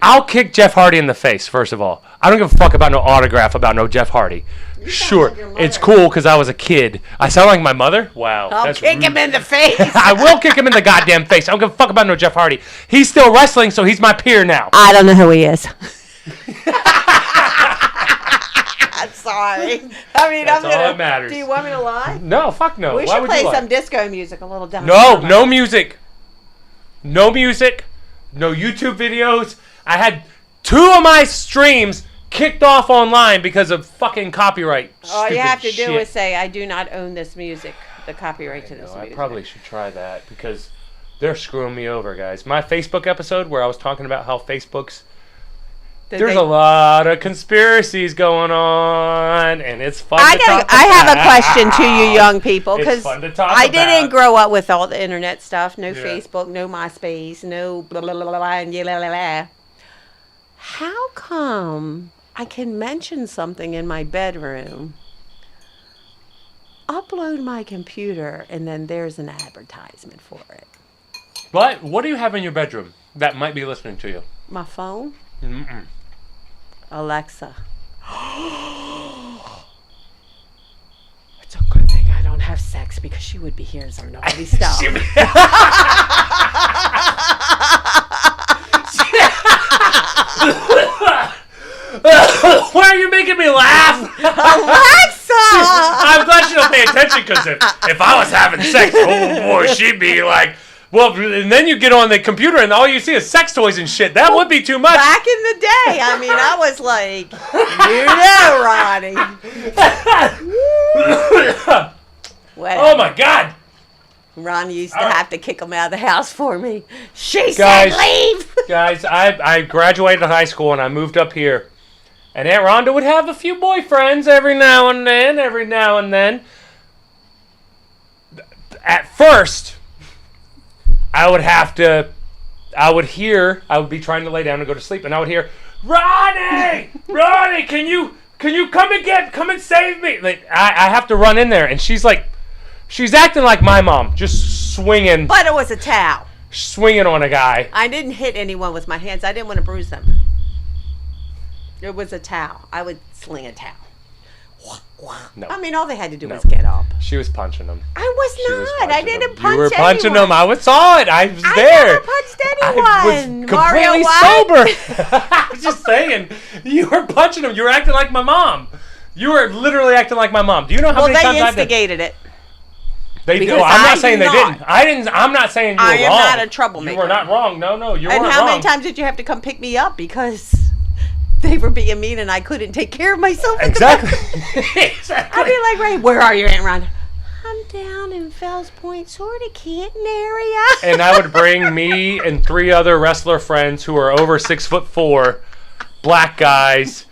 I'll kick Jeff Hardy in the face, first of all. I don't give a fuck about no autograph about no Jeff Hardy. Sure, like your it's mother. cool because I was a kid. I sound like my mother? Wow. I'll that's kick rude. him in the face. I will kick him in the goddamn face. I don't give a fuck about no Jeff Hardy. He's still wrestling, so he's my peer now. I don't know who he is. I'm sorry. I mean, That's all that matters. Do you want me to lie? No, fuck no. We Why should would play you lie? some disco music, a little down. No music. No music. No YouTube videos. I had 2 of my streams kicked off online because of fucking copyright. All you Stupid have to do shit. is say, "I do not own this music." The copyright to this I music. probably should try that because they're screwing me over, guys. My Facebook episode where I was talking about how Facebook's there's a lot of conspiracies going on, and it's fun to talk I have a about. question to you young people, It's because fun to talk I didn't about. grow up with all the internet stuff. No Yeah. Facebook, no MySpace, no blah, blah, blah, blah, blah, and yeah, blah, blah, blah. How come I can mention something in my bedroom, upload my computer, and then there's an advertisement for it? But what do you have in your bedroom that might be listening to you? My phone? Mm-mm. Alexa. It's a good thing I don't have sex because she would be hearing some naughty stuff. Why are you making me laugh? Alexa! I'm glad she don't pay attention because if I was having sex, oh boy, she'd be like, well, and then you get on the computer and all you see is sex toys and shit. That would be too much. Back in the day, I mean, I was like, Ronnie. Well, Oh my God. Ron used to have to kick him out of the house for me. She Guys. said leave. Guys, I graduated high school and I moved up here. And Aunt Rhonda would have a few boyfriends every now and then. At first, I would be trying to lay down and go to sleep, and I would hear, Ronnie, can you come and save me? Like I have to run in there, and she's acting like my mom, just swinging But it was a towel. on a guy. I didn't hit anyone with my hands. I didn't want to bruise them. It was a towel. I would sling a towel. No. I mean, all they had to do was get up. She was punching him. I was not. I didn't punch You were punching anyone. him. I saw it. I was I there. never punched anyone. I was completely sober. I was just saying. You were punching him. You were acting like my mom. You were literally acting like my mom. Do you know how Well, many times they I've been? instigated it. They do. Because I'm I not saying do they not. didn't. I didn't. I'm not saying you were I am wrong. not a troublemaker. You were not wrong. No, you And weren't how wrong. many times did you have to come pick me up because they were being mean and I couldn't take care of myself? Exactly. I'd be like, Ray, where are you, Aunt Rhonda? I'm down in Fells Point, sort of Canton area. And I would bring me and 3 other wrestler friends who are over 6'4", black guys.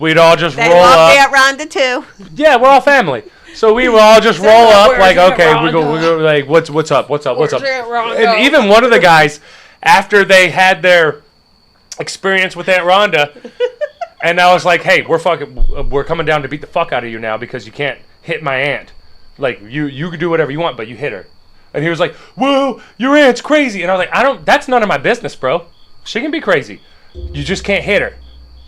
We'd all just They roll loved up. Aunt Rhonda too. Yeah, we're all family. So we would all just roll up Where's like, Aunt okay, we go Rhonda? like, what's up? Where's Aunt Rhonda? And even one of the guys, after they had their experience with Aunt Rhonda, and I was like, hey, we're coming down to beat the fuck out of you now because you can't hit my aunt. Like, you can do whatever you want, but you hit her. And he was like, whoa, your aunt's crazy. And I was like, that's none of my business, bro. She can be crazy. You just can't hit her.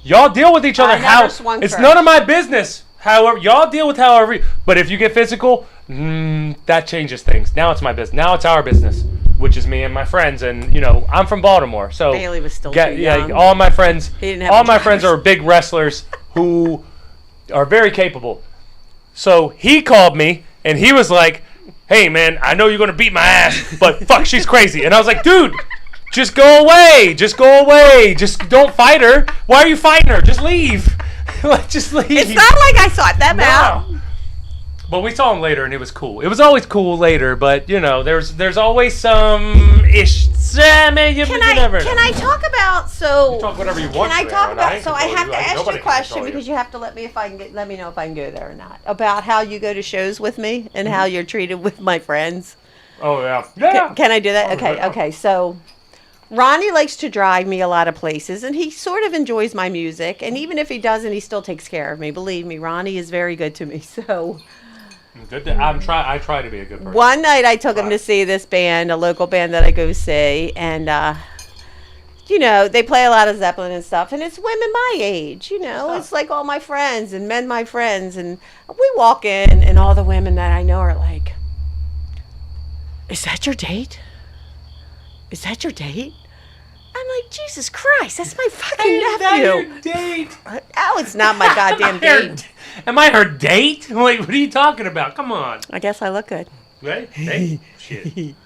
Y'all deal with each other I never how swung it's first. none of my business. However, y'all deal with however. But if you get physical, that changes things. Now it's my business. Now it's our business, which is me and my friends. And I'm from Baltimore, so Bailey was still too young. all my friends, He didn't have all a my driver's friends are big wrestlers who are very capable. So he called me and he was like, "Hey man, I know you're gonna beat my ass, but fuck, she's crazy." And I was like, "Dude, just go away. Just go away. Just don't fight her. Why are you fighting her? Just leave. Like, just leave." It's not like I sought them out. But we saw him later, and it was cool. It was always cool later, but there's always some man, you never know. Can I talk about You talk whatever you want. Can I talk about? So I have to ask you a nobody can question control you. because you have to let me let me know if I can go there or not. About how you go to shows with me and how you're treated with my friends. Oh yeah. Yeah. Can I do that? Oh, Okay. yeah. Okay. So Ronnie likes to drive me a lot of places, and he sort of enjoys my music. And even if he doesn't, he still takes care of me. Believe me, Ronnie is very good to me. So. Good. I try to be a good person. One night I took him to see this band, a local band that I go see, and you know, they play a lot of Zeppelin and stuff, and it's women my age, you know, it's like all my friends and men my friends, and we walk in, and all the women that I know are like, "Is that your date? Is that your date?" I'm like, Jesus Christ, that's my fucking nephew. That your date? Oh, it's not my goddamn date. Am I her date? Wait, what are you talking about? Come on. I guess I look good. Right? Hey, shit.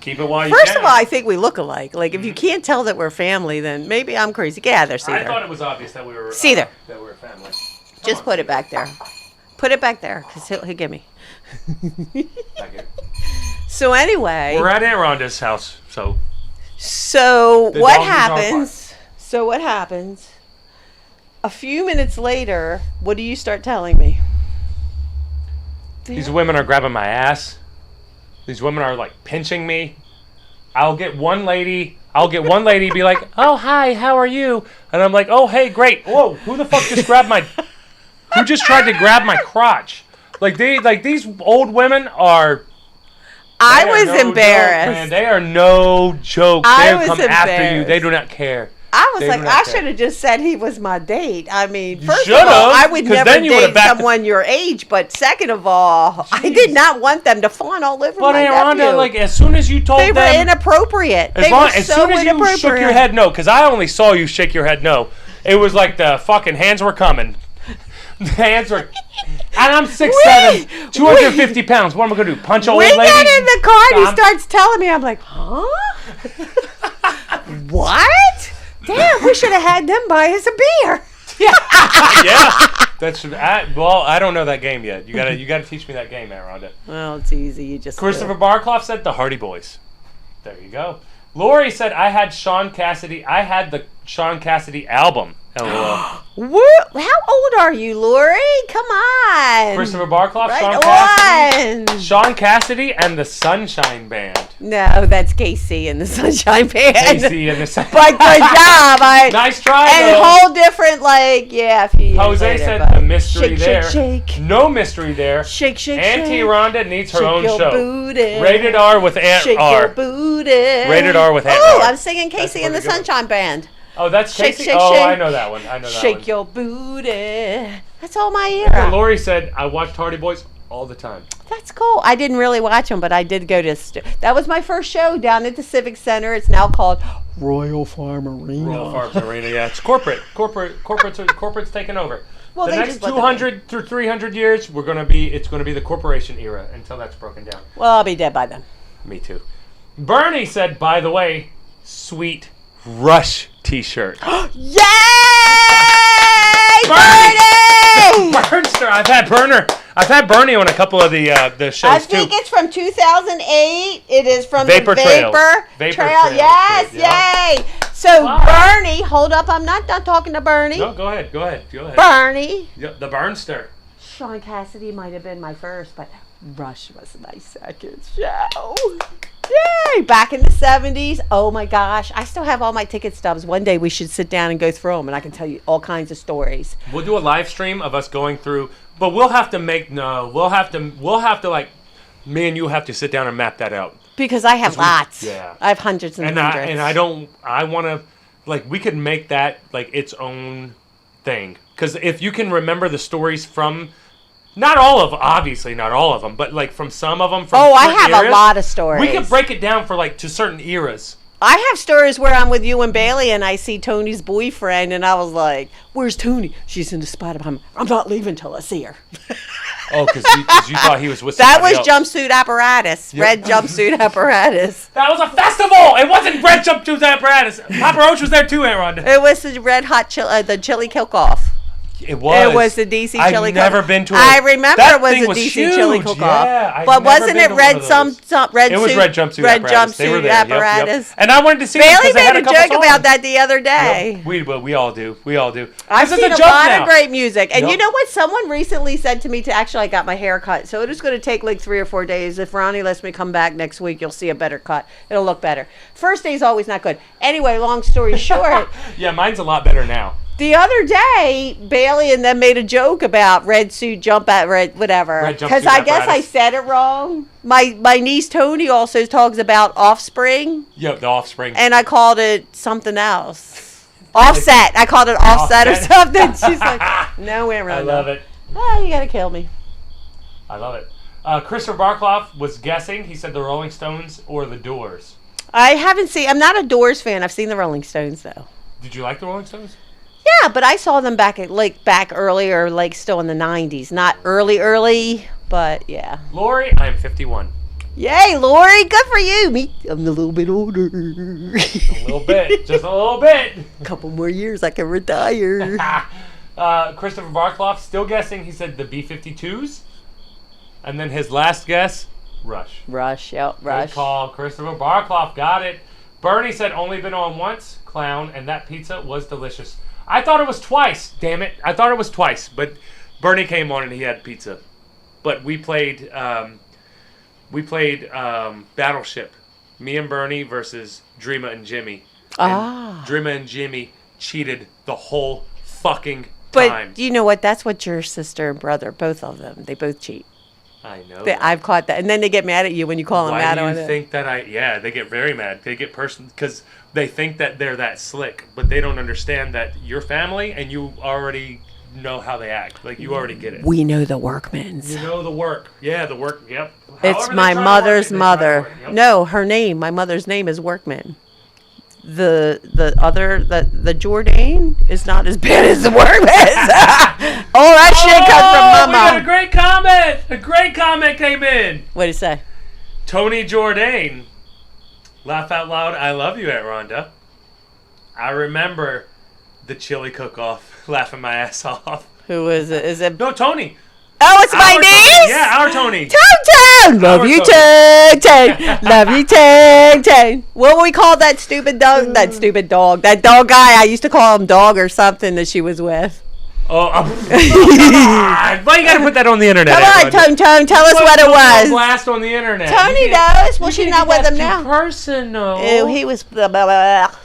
Keep it while you First can. of all, I think we look alike. Like, if you can't tell that we're family, then maybe I'm crazy. Get out there, Cedar. I thought it was obvious that we were Cedar. That we were family. Just put it back there. Put it back there, because he'll give me. Thank you. So anyway. We're at Aunt Rhonda's house, so. So The what dog is our happens? So what happens? A few minutes later, what do you start telling me? These women are grabbing my ass. These women are like pinching me. I'll get one lady be like, "Oh, hi, how are you?" And I'm like, "Oh, hey, great." Whoa, who the fuck just grabbed my who just tried to grab my crotch? These old women are I was no embarrassed. Joke, man. They are no joke. They'll come after you. They do not care. I was They like, do not I care. should have just said he was my date. I mean, You first of should've, all, I would 'cause never then you would've date backed- someone your age. But second of all, I did not want them to fawn all over But my Aunt nephew. Rhonda, like as soon as you told They them, were inappropriate. as They were as so soon as you inappropriate. shook your head no, because I only saw you shake your head no. It was like the fucking hands were coming. The hands were, and I'm 6'7", 250 pounds. What am I gonna do? Punch an old We lady? get in the car and he I'm- starts telling me, I'm like, huh? What? Damn, we should have had them buy us a beer. Yeah, that's. I don't know that game yet. You gotta teach me that game, Aunt Rhonda. Well, it's easy. You just Christopher Barclough said the Hardy Boys. There you go. Lori said I had Sean Cassidy. I had the Sean Cassidy album. LOL. What? How old are you, Lori? Come on. Christopher Barclough, Right Sean on. Cassidy, Sean Cassidy, and the Sunshine Band. No, that's Casey and the Sunshine Band. Casey and the Sunshine. But good job. Nice try, And though. whole different, like, yeah. A few years Jose later, said but the mystery shake, there. Shake, shake. No mystery there. Shake, shake, Auntie shake. Rhonda needs her Shake own your show. booty. Rated R with Aunt Shake R. your booty. Rated R with Aunt Oh, R. I'm singing Casey and the pretty good. Sunshine Band. Oh, that's Shake, Casey? shake, Oh, shake. I know that one. I know that Shake one. your booty. That's all my And era. Lori said, I watched Hardy Boys all the time. That's cool. I didn't really watch them, but I did go to. That was my first show down at the Civic Center. It's now called Royal Farm Arena. Royal Farms Arena, yeah. It's corporate's taking over. Well, The they next just let them 200 through 300 years, it's going to be the corporation era until that's broken down. Well, I'll be dead by then. Me too. Bernie said, by the way, sweet Rush t-shirt. Yay! Bernie! Bernie! Burnster. I've had Bernie on a couple of the shows I too. think it's from 2008. It is from Vapor the Trails. Vapor Vapor Trail. Trails, Yes, yeah. yay! So Wow. Bernie, hold up. I'm not done talking to Bernie. No, go ahead. Bernie. Yeah, the Burnster. Sean Cassidy might have been my first, but Rush was my second show. Yay! Back in the 70s. Oh my gosh. I still have all my ticket stubs. One day we should sit down and go through them and I can tell you all kinds of stories. We'll do a live stream of us going through, but we'll have to like, me and you have to sit down and map that out. Because I have lots. Yeah. I have hundreds and hundreds. I want to, like, we could make that like its own thing. Because if you can remember the stories from, obviously not all of them, but like from some of them. From I certain have a eras, lot of stories. We could break it down for like to certain eras. I have stories where I'm with you and Bailey and I see Tony's boyfriend and I was like, where's Tony? She's in the spot of him. I'm not leaving till I see her. Oh, because you thought he was with That somebody was else. jumpsuit apparatus. Yep. Red jumpsuit apparatus. That was a festival. It wasn't Red Jumpsuit apparatus. Papa Roach was there too, Aunt Rhonda. It was the red hot the chili cook-off. It was. It was the DC chili cook-off. I've never been to I remember that it was thing a DC chili huge. cook-off. Yeah, but wasn't it red red red It was red jumpsuit red apparatus. They were jumpsuit there. apparatus. Yep. And I wanted to see Bailey them because they had made a a couple joke songs. about that the other day. We all do. We all do. I've This is seen a joke lot now. of great music. And Yep. you know what? Someone recently said to me, actually, I got my hair cut. So it is going to take like 3 or 4 days. If Ronnie lets me come back next week, you'll see a better cut. It'll look better. First day's always not good. Anyway, long story short. Yeah, mine's a lot better now. The other day, Bailey and them made a joke about red suit jump at red whatever. Red jumpsuit Because I guess I apparatus. said it wrong. My niece Tony also talks about Offspring, Yep, the Offspring. and I called it something else. Offset. I called it offset or something. She's like, no, Aunt Rhonda. I love it. Oh, you gotta kill me. I love it. Christopher Barkloff was guessing. He said the Rolling Stones or the Doors. I haven't seen. I'm not a Doors fan. I've seen the Rolling Stones though. Did you like the Rolling Stones? Yeah, but I saw them back earlier, like still in the '90s. Not early, but yeah. Lori, I am 51. Yay, Lori! Good for you. Me, I'm a little bit older. A little bit, just a little bit. Couple more years, I can retire. Christopher Barkloff still guessing. He said the B-52s, and then his last guess, Rush. Rush, yep, Rush. Good call, Christopher Barkloff. Got it. Bernie said only been on once, clown, and that pizza was delicious. I thought it was twice. Damn it, I thought it was twice. But Bernie came on and he had pizza. But we played Battleship. Me and Bernie versus Dreama and Jimmy. And Dreama and Jimmy cheated the whole fucking time. But you know what? That's what your sister and brother, both of them, they both cheat. I know. I've caught that, and then they get mad at you when you call them out on it. Why do you think that Yeah, they get very mad. They get because they think that they're that slick, but they don't understand that you're family and you already know how they act. Like you already get it. We know the workmans. You know the work. Yeah, the work. Yep. It's However my they try to work mother's it, they try to mother. work it. Yep. No, her name. My mother's name is Workman. The Jordane is not as bad as the Workman. All that shit comes from We got a Mama. great comment. A great comment came in. What did it say? Tony Jordane. Laugh out loud. I love you, Aunt Rhonda. I remember the chili cook-off. Laughing my ass off. Who is it? Is it? No, Tony. Oh, it's my Our niece. Tony. Yeah, our Tony. Tone. Love you, Tony. Tone. Love you, Tone. What would we call that stupid dog? That stupid dog. That dog guy. I used to call him Dog or something that she was with. Oh, come on. Why you gotta put that on the internet? Come on, everyone? Tone. Tell us what it was. Blast on the internet. Tony knows. Well, she's not with him now. Personal. Ew, he was. Blah, blah, blah.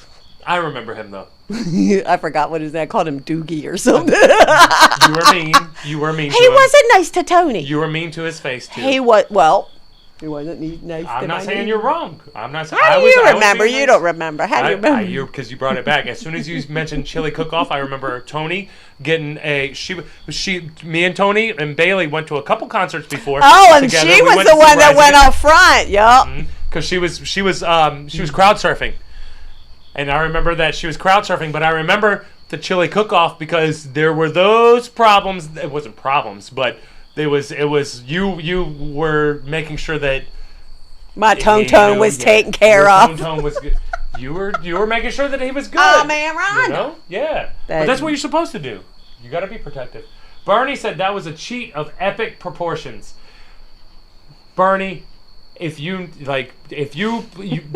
I remember him though. I forgot what his name. I called him Doogie or something. You were mean. You were mean. He to him. wasn't nice to Tony. You were mean to his face too. He was. Well, he wasn't nice to I'm not my saying niece. you're wrong. I'm not saying. How do you remember? You don't remember. How do you remember? Because you brought it back. As soon as you mentioned chili cook-off, I remember Tony getting a. Me and Tony and Bailey went to a couple concerts before. Oh, and together. she We was went the to see one that Rise went Against- out front. Yup. Because she was crowd surfing, and I remember that she was crowd surfing. But I remember the chili cook-off because there were those problems. It wasn't problems, but it was you were making sure that My Tone was taken care your of. Tone was good. You were making sure that he was good. Oh, man, Rhonda. You know? Yeah. But that's what you're supposed to do. You got to be protective. Bernie said that was a cheat of epic proportions. Bernie, if you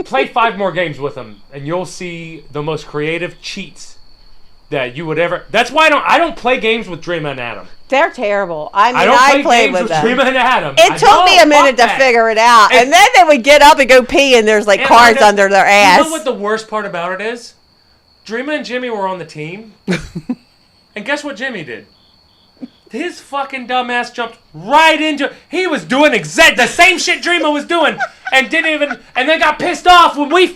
play 5 more games with him, and you'll see the most creative cheats that you would ever. That's why I don't play games with Dreama and Adam. They're terrible. I mean, I don't play played games with with them. Dreama and Adam. It took me a minute to figure it out. And then they would get up and go pee, and there's like cards under their ass. You know what the worst part about it is? Dreama and Jimmy were on the team. And guess what Jimmy did? His fucking dumbass jumped right into. He was doing the same shit Dreama was doing, and then got pissed off when we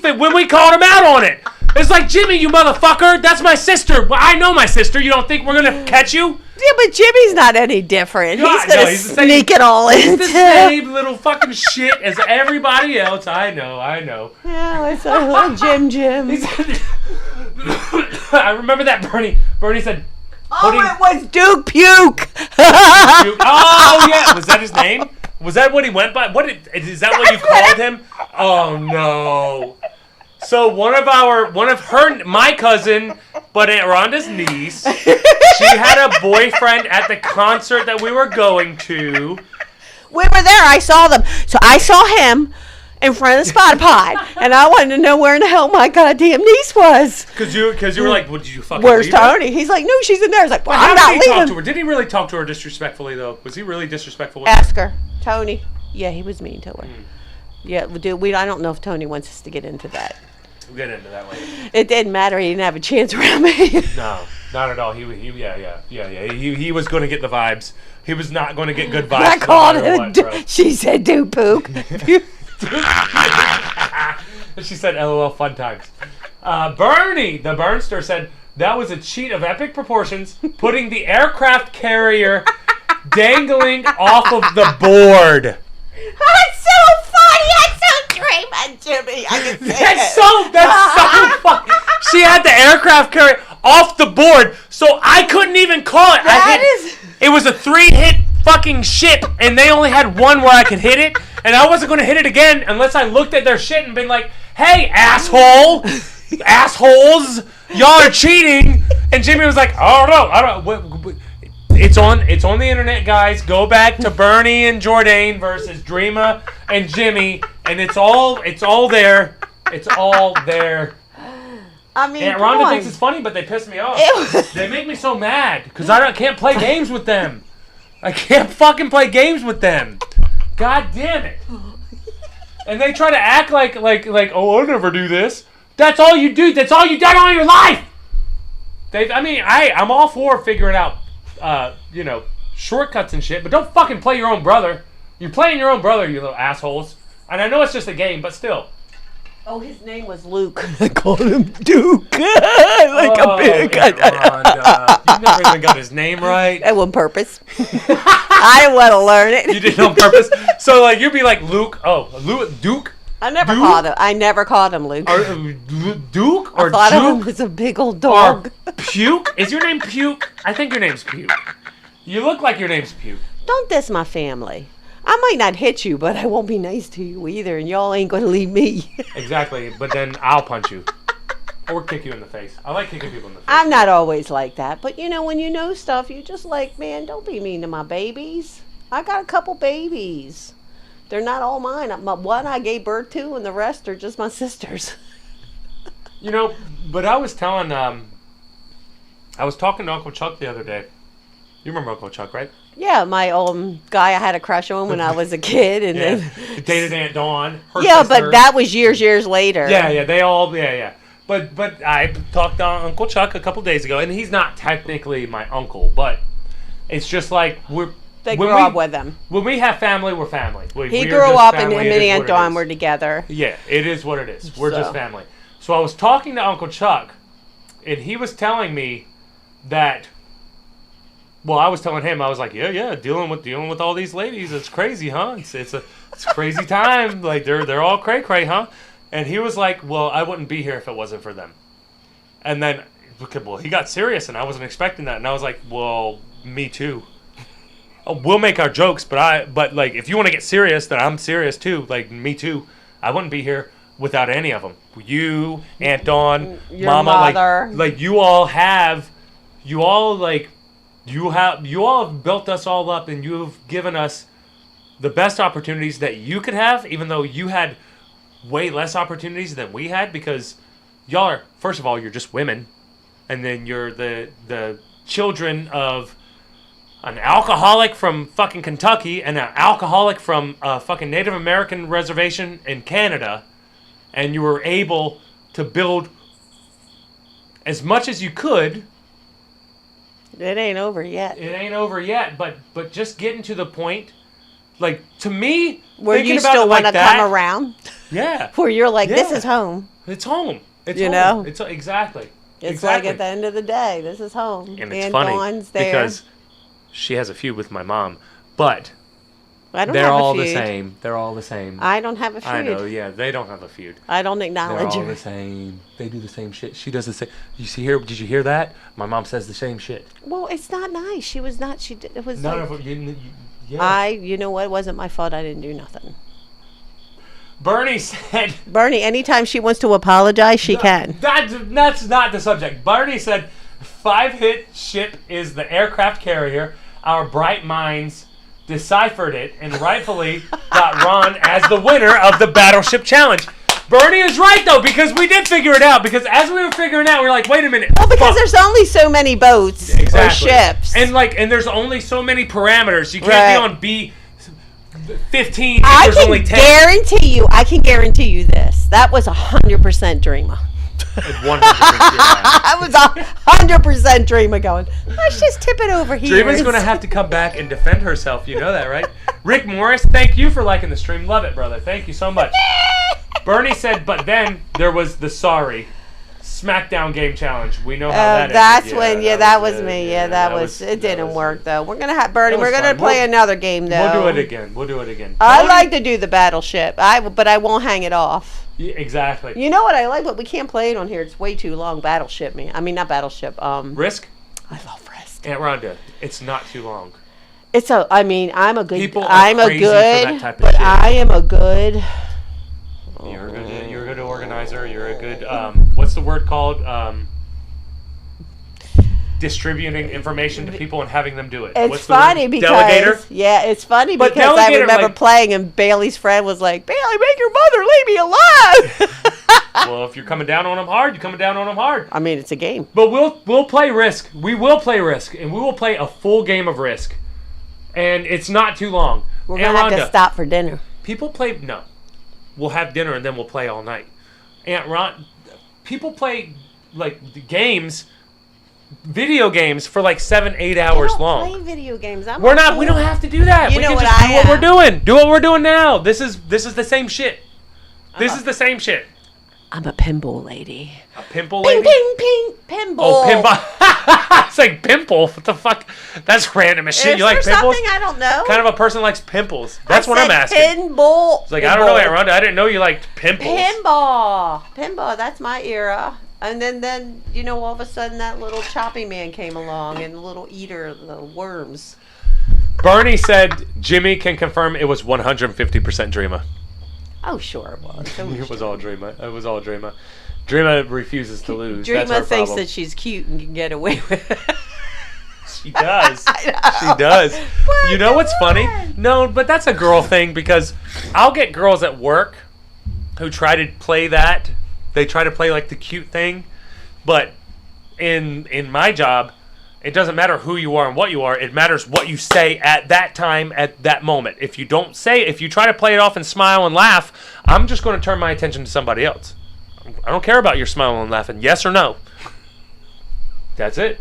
called him out on it. It's like, Jimmy, you motherfucker, that's my sister. I know my sister. You don't think we're gonna catch you? Yeah, but Jimmy's not any different. No, He's gonna he's the same- sneak it all in. He's the same little fucking shit as everybody else. I know. Yeah, it's a little Jim. He said, I remember that Bernie said, Oh, it was Duke Puke. oh yeah, was that his name? Was that what he went by? Is that what you called him? Oh no. So my cousin, but Aunt Rhonda's niece, she had a boyfriend at the concert that we were going to. We were there. I saw them. So I saw him in front of the Spot Pod, and I wanted to know where in the hell my goddamn niece was. Because you were like, well, did you fucking Where's leave Tony? her? He's like, no, she's in there. I was like, well, How I'm did not he talk leaving. to her? Did he really talk to her disrespectfully, though? Was he really disrespectful with Ask her. Tony. Yeah, he was mean to her. Yeah, dude, I don't know if Tony wants us to get into that. We'll get into that later. It didn't matter. He didn't have a chance around me. No, not at all. He He was going to get the vibes. He was not going to get good vibes. I called it. She said, "Do pook." She said, "LOL, fun times." Bernie, the Burnster, said that was a cheat of epic proportions, putting the aircraft carrier dangling off of the board. That's so funny. That's so dreamy, Jimmy. I can say That's so funny. She had the aircraft carrier off the board, so I couldn't even call it. It was a 3-hit fucking ship, and they only had one where I could hit it, and I wasn't going to hit it again unless I looked at their shit and been like, hey, assholes, y'all are cheating. And Jimmy was like, I don't know. It's on the internet, guys. Go back to Bernie and Jordane versus Dreama and Jimmy, and it's all there. It's all there. I mean, Aunt Rhonda thinks it's funny, but they piss me off. They make me so mad because I can't play games with them. I can't fucking play games with them. God damn it. And they try to act like, oh, I'll never do this. That's all you do. That's all you've done all your life. I'm all for figuring out, shortcuts and shit, but don't fucking play your own brother. You're playing your own brother, you little assholes. And I know it's just a game, but still. Oh, his name was Luke. I called him Duke. A big. You never even got his name right. That was on purpose. I didn't want to learn it. You did it on purpose. So you'd be like Luke. Oh, Duke. I never called him Luke. Duke or I thought Duke? him was a big old dog. Or Puke? Is your name Puke? I think your name's Puke. You look like your name's Puke. Don't diss my family. I might not hit you, but I won't be nice to you either, and y'all ain't gonna leave me. Exactly, but then I'll punch you. Or kick you in the face. I like kicking people in the face. I'm not always like that, but when you know stuff, you just like, man, don't be mean to my babies. I got a couple babies. They're not all mine. One I gave birth to, and the rest are just my sisters. But I was telling, I was talking to Uncle Chuck the other day. You remember Uncle Chuck, right? Yeah, my guy I had a crush on when I was a kid, and then dated Aunt Dawn. Yeah, sister. But that was years later. Yeah, they all, yeah. But I talked to Uncle Chuck a couple days ago, and he's not technically my uncle, but it's just like They grew up with him. When we have family, we're family. He grew up, and him and Aunt Dawn were together. Yeah, it is what it is. We're just family. So I was talking to Uncle Chuck, and he was telling me that. Well, I was telling him, I was like, yeah, dealing with all these ladies, it's crazy, huh? It's a crazy time. Like they're all cray, huh? And he was like, well, I wouldn't be here if it wasn't for them. And then, he got serious, and I wasn't expecting that. And I was like, well, me too. We'll make our jokes, but if you want to get serious, then I'm serious too. Like, me too. I wouldn't be here without any of them. You, Aunt Dawn, your Mama, mother. You all have built us all up, and you've given us the best opportunities that you could have, even though you had way less opportunities than we had, because y'all are, first of all, you're just women, and then you're the children of an alcoholic from fucking Kentucky and an alcoholic from a fucking Native American reservation in Canada, and you were able to build as much as you could. It ain't over yet. But just getting to the point, to me, where you still want to come around. Yeah. Where you're like, this is home. It's home. It's home. Know? It's exactly. It's like at the end of the day, this is home. And it's funny Dawn's there. because she has a feud with my mom, but they're all the same. They're all the same. I don't have a feud. I know, yeah, they don't have a feud. I don't acknowledge They're all the same. They do the same shit. She does the same. Did you hear that? My mom says the same shit. Well, it's not nice. She was not. It was none like, of them. Yeah. you know what? It wasn't my fault. I didn't do nothing. Bernie said... Bernie, anytime she wants to apologize, she can. That's not the subject. Bernie said, 5-hit ship is the aircraft carrier. Our bright minds deciphered it and rightfully got Ron as the winner of the Battleship Challenge. Bernie is right, though, because we did figure it out. Because as we were figuring out, we were like, wait a minute. Well, because there's only so many boats or ships. And there's only so many parameters. You can't be on B15 if there's only 10. I can guarantee you this. That was 100% Dreamer. 100%. I was 100% Dreamer going, let's just tip it over here. Dreamer's going to have to come back and defend herself. You know that, right? Rick Morris, thank you for liking the stream. Love it, brother. Thank you so much. Bernie said, but then there was the SmackDown game challenge. We know how that that's ended. when, that was me. It didn't work, though. We're going to have, Bernie, we're going to play another game, though. We'll do it again. I like to do the Battleship, but I won't hang it off. Yeah, exactly. You know what I like, but we can't play it on here. It's way too long. Battleship, man. I mean, not Battleship. Risk? I love Risk. Aunt Rhonda, it's not too long. I'm a good... People are I'm a crazy good... for that type of but shit. I am a good... You're a good organizer. You're a good... what's the word called? Distributing information to people and having them do it. It's funny because... Delegator? Yeah, it's funny because I remember playing and Bailey's friend was like, Bailey, make your mother leave me alone! Well, if you're coming down on them hard, you're coming down on them hard. I mean, it's a game. But we'll play Risk. We will play Risk, and we will play a full game of Risk. And it's not too long. We're going to have to stop for dinner. People play... No. We'll have dinner, and then we'll play all night. Aunt Ron... People play, games... Video games for 7-8 hours long. I don't play video games. We don't have to do that. We can just do what we're doing. Do what we're doing now. This is the same shit. This is the same shit. I'm a pinball lady. A pimple lady? Ping, ping, ping, pinball. Oh, pinball. It's like pimple. What the fuck? That's random as shit. You like pimples? Something I don't know. Kind of a person likes pimples. That's what I'm asking. Pinball. It's like, I don't know, Aunt Rhonda. I didn't know you liked pimples. Pinball. That's my era. And then all of a sudden that little chopping man came along and the little eater, the worms. Bernie said Jimmy can confirm it was 150% Dreamer. Oh, sure it was. It was all Dreamer. It was all Dreamer. Dreamer refuses to lose. Dreamer thinks that she's cute and can get away with it. She does. She does. But you know what's funny? No, but that's a girl thing because I'll get girls at work who try to play that. They try to play the cute thing, but in my job, it doesn't matter who you are and what you are. It matters what you say at that time, at that moment. If you try to play it off and smile and laugh, I'm just going to turn my attention to somebody else. I don't care about your smiling and laughing. Yes or no. That's it.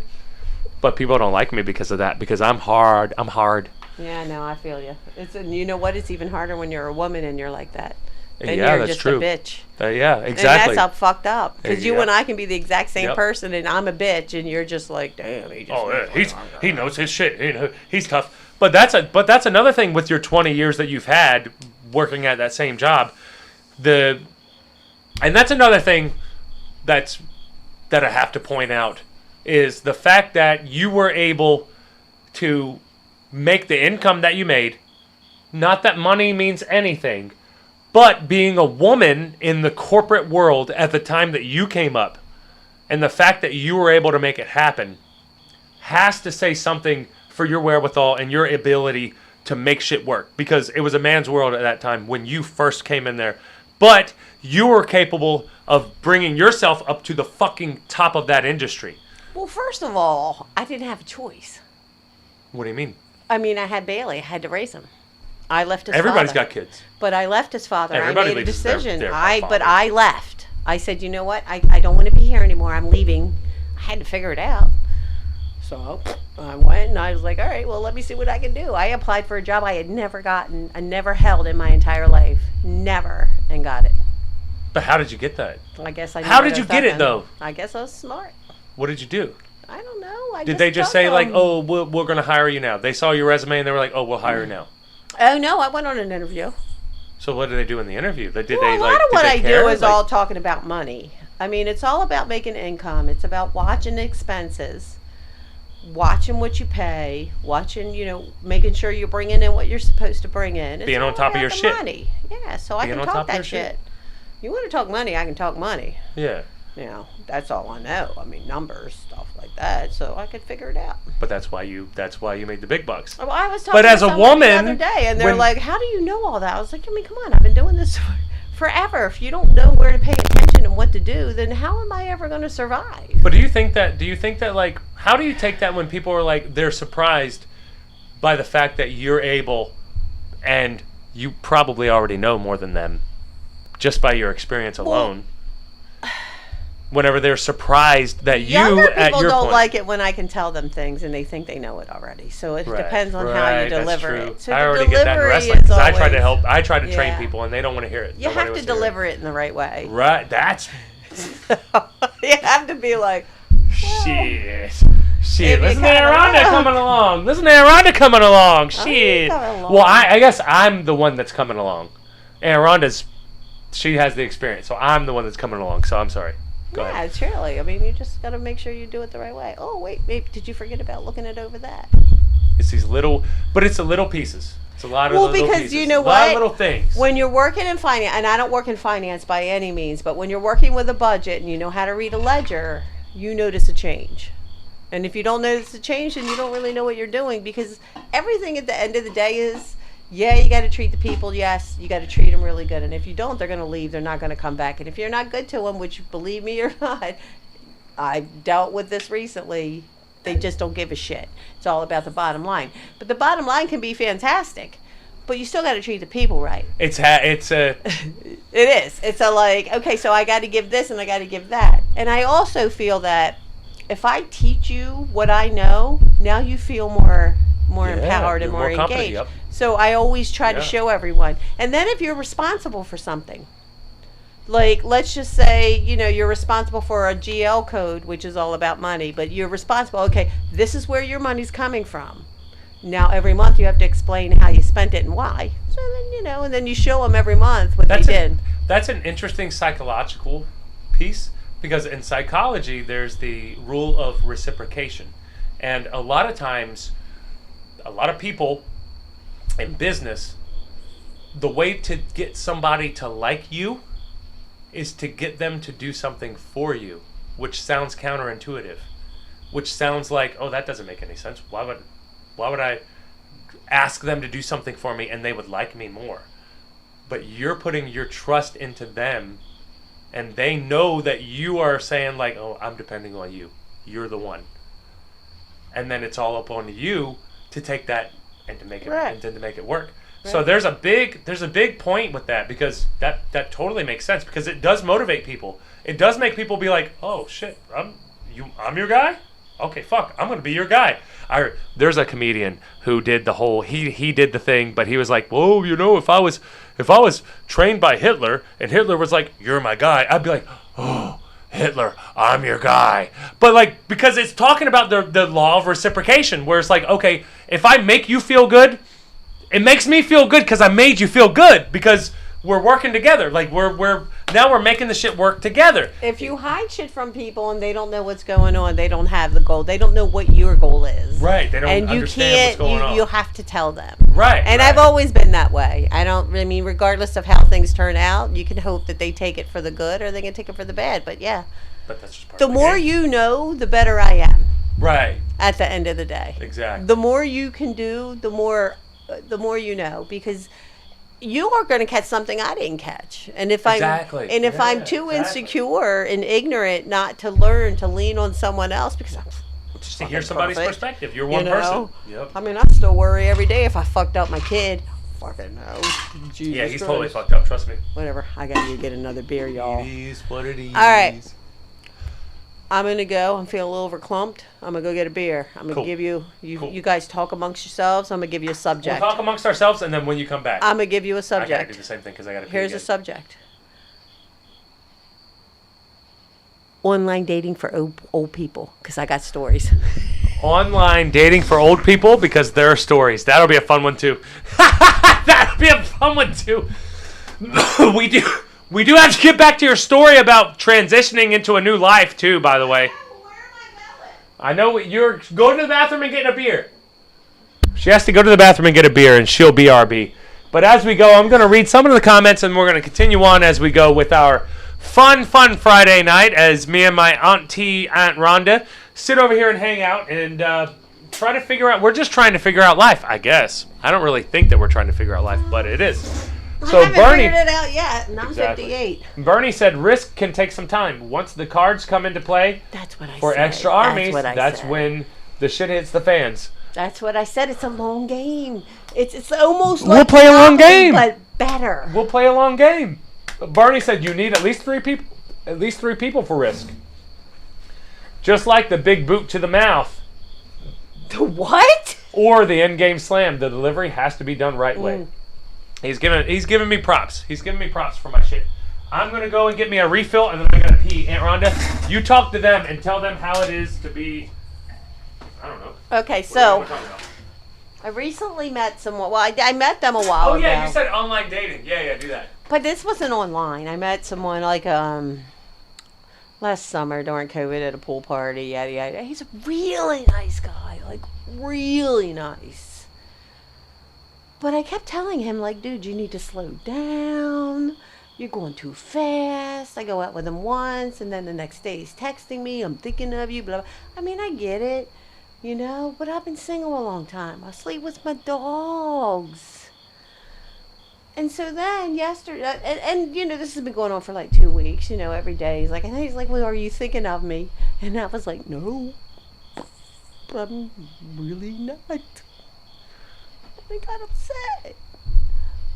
But people don't like me because of that, because I'm hard. I'm hard. Yeah, no, I feel you. You know what? It's even harder when you're a woman and you're like that. And yeah, you're that's just true. a bitch. Yeah, exactly. And that's how fucked up. Because you Yeah. and I can be the exact same person, and I'm a bitch, and you're just like, damn. He knows his shit. He's tough. But that's another thing with your 20 years that you've had working at that same job. And that's another thing that I have to point out is the fact that you were able to make the income that you made. Not that money means anything. But being a woman in the corporate world at the time that you came up, and the fact that you were able to make it happen, has to say something for your wherewithal and your ability to make shit work. Because it was a man's world at that time when you first came in there. But you were capable of bringing yourself up to the fucking top of that industry. Well, first of all, I didn't have a choice. What do you mean? I mean, I had Bailey. I had to raise him. I left his Everybody's father. got kids. But I left his father. Everybody I made a leaves their decision. father. But I left. I said, you know what? I don't want to be here anymore. I'm leaving. I had to figure it out. So I went and I was like, all right, well, let me see what I can do. I applied for a job I had never gotten, I never held in my entire life. Never. And got it. But how did you get that? I guess I knew How what did I you was get it, talking. though? I guess I was smart. What did you do? I don't know. Did they just say, oh, we're going to hire you now? They saw your resume and they were like, oh, we'll hire you now. Oh, no, I went on an interview. So what did they do in the interview? A lot of what I do is all talking about money. I mean, it's all about making income. It's about watching expenses. watching what you pay, watching, making sure you're bringing in what you're supposed to bring in. It's being on all top of about your the shit. money. Yeah, so I Being can on top talk of your that shit. shit. You want to talk money, I can talk money. Yeah. That's all I know. I mean, numbers, stuff like that. So I could figure it out. But that's why you made the big bucks. Well, I was talking But as to a someone the woman, other day, and they're when- like, "How do you know all that?" I was like, come on, I've been doing this forever. If you don't know where to pay attention and what to do, then how am I ever going to survive? But do you think that like, how do you take that when people are like, they're surprised by the fact that you're able, and you probably already know more than them just by your experience alone? Whenever they're surprised that you, Younger at people your don't point, like it when I can tell them things and they think they know it already. So it depends on how you deliver it. So I the already get that in delivery wrestling is because I try to always- help. I try to train Yeah. people and they don't want to hear it. You have to deliver it in the right way. Right. That's You have to be like, shit. If you Listen to kinda Aunt Rhonda know. coming along. Listen to Aunt Rhonda coming along. Shit. coming along. Well, I guess I'm the one that's coming along. Aunt Rhonda's, she has the experience, so I'm the one that's coming along. So I'm sorry. Go yeah, ahead. surely. I mean, you just got to make sure you do it the right way. Oh, wait, maybe did you forget about looking it over that? It's these little, but it's the little pieces. It's a lot of Well, little because pieces. you know a lot of what? little things. When you're working in finance, and I don't work in finance by any means, but when you're working with a budget and you know how to read a ledger, you notice a change. And if you don't notice a change, then you don't really know what you're doing, because everything at the end of the day is, yeah, you got to treat the people. Yes, you got to treat them really good. And if you don't, they're going to leave. They're not going to come back. And if you're not good to them, which believe me or not, I've dealt with this recently. They just don't give a shit. It's all about the bottom line. But the bottom line can be fantastic, but you still got to treat the people right. It's a It is. It's a like, okay, so I got to give this and I got to give that. And I also feel that if I teach you what I know, now you feel more empowered and you're more confident, engaged. yep. So I always try to Yeah. show everyone. And then if you're responsible for something, like let's just say, you're responsible for a GL code, which is all about money, but you're responsible, okay, this is where your money's coming from. Now every month you have to explain how you spent it and why. So then, and then you show them every month what they did. That's an interesting psychological piece, because in psychology there's the rule of reciprocation. And a lot of times, a lot of people in business, the way to get somebody to like you is to get them to do something for you, which sounds counterintuitive, which sounds like, oh, that doesn't make any sense. Why would I ask them to do something for me and they would like me more? But you're putting your trust into them, and they know that you are saying like, oh, I'm depending on you. You're the one. And then it's all up on you to take that and to make it Right. and then to make it work. Right. So there's a big point with that, because that totally makes sense, because it does motivate people. It does make people be like, oh shit, I'm your guy? Okay, fuck, I'm gonna be your guy. There's a comedian who did the whole he did the thing, but he was like, whoa, if I was trained by Hitler and Hitler was like, you're my guy, I'd be like, oh, Hitler, I'm your guy. But like, because it's talking about the law of reciprocation, where it's like, okay, if I make you feel good, it makes me feel good because I made you feel good, because we're working together. Like we're making the shit work together. If you hide shit from people and they don't know what's going on, they don't have the goal. They don't know what your goal is. Right. They don't and you understand what's going on. You have to tell them. Right. And right. I've always been that way. Regardless of how things turn out, you can hope that they take it for the good or they can take it for the bad. But yeah, But that's just part the of more game. you know, the better I am. Right. At the end of the day. Exactly. The more you can do, the more you know, because you are going to catch something I didn't catch. And if I'm I'm too insecure and ignorant not to learn to lean on someone else, because I'm just to hear somebody's perfect, perspective. You're one person. Yep. I mean, I still worry every day if I fucked up my kid. Fucking no. Jesus Yeah, he's Christ. totally fucked up. Trust me. Whatever. I got to get another beer, y'all. It is what it is. All right. I'm going to go. I'm feeling a little overclumped. I'm going to go get a beer. I'm going to give you, you guys talk amongst yourselves. I'm going to give you a subject. We'll talk amongst ourselves, and then when you come back, I'm going to give you a I subject. gotta do the same thing because I gotta. Here's a subject. Online dating for old people, because I got stories. Online dating for old people, because there are stories. That'll be a fun one too. That'll be a fun one too. We do have to get back to your story about transitioning into a new life too, by the way. Where am I going? I know you're going to the bathroom and getting a beer. She has to go to the bathroom and get a beer, and she'll BRB. But as we go, I'm going to read some of the comments, and we're going to continue on as we go with our fun Friday night as me and my auntie, Aunt Rhonda, sit over here and hang out and try to figure out. We're just trying to figure out life, I guess. I don't really think that we're trying to figure out life, but it is. So I haven't figured it out yet, and I'm 58. Bernie said risk can take some time. Once the cards come into play That's what I for said. extra armies, that's said. when the shit hits the fans. That's what I said. It's a long game. It's almost We'll like play a long Monopoly, game. but better. We'll play a long game. Bernie said you need at least three people for risk. Just like the big boot to the mouth. The what? Or the end game slam. The delivery has to be done right way. He's giving me props. He's giving me props for my shit. I'm gonna go and get me a refill, and then I'm gonna pee. Aunt Rhonda, you talk to them and tell them how it is to be. I don't know. Okay, so I recently met someone. Well, I met them a while ago. Oh yeah, you said online dating. Yeah, do that. But this wasn't online. I met someone like last summer during COVID at a pool party. Yada yada. He's a really nice guy, like really nice. But I kept telling him, like, dude, you need to slow down. You're going too fast. I go out with him once, and then the next day he's texting me. I'm thinking of you. Blah, blah. I mean, I get it, you know. But I've been single a long time. I sleep with my dogs. And so then yesterday, and you know, this has been going on for like 2 weeks. You know, every day he's like, and he's like, well, are you thinking of me? And I was like, no, I'm really not. I got upset.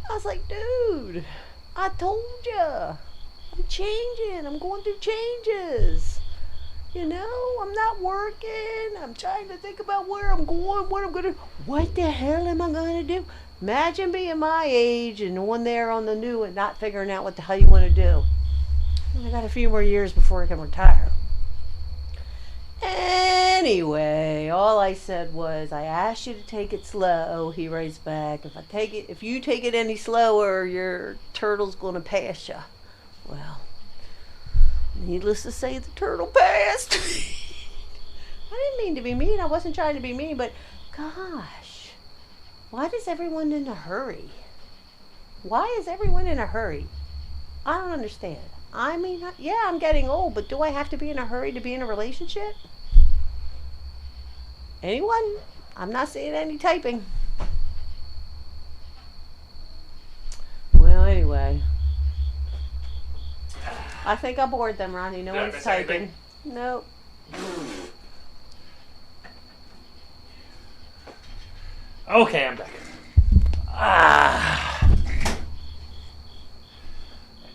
I was like, dude, I told you, I'm changing. I'm going through changes. You know, I'm not working. I'm trying to think about where I'm going, what I'm going to, what the hell am I going to do? Imagine being my age and one there on the new and not figuring out what the hell you want to do. I got a few more years before I can retire. Anyway, all I said was, I asked you to take it slow. He writes back, if you take it any slower, your turtle's gonna pass you. Well, needless to say, the turtle passed. I didn't mean to be mean. I wasn't trying to be mean, but gosh, why is everyone in a hurry? Why is everyone in a hurry? I don't understand. I mean, yeah, I'm getting old, but do I have to be in a hurry to be in a relationship? Anyone? I'm not seeing any typing. Well, anyway. I think I bored them, Ronnie. No one's typing. Nope. Okay, I'm back.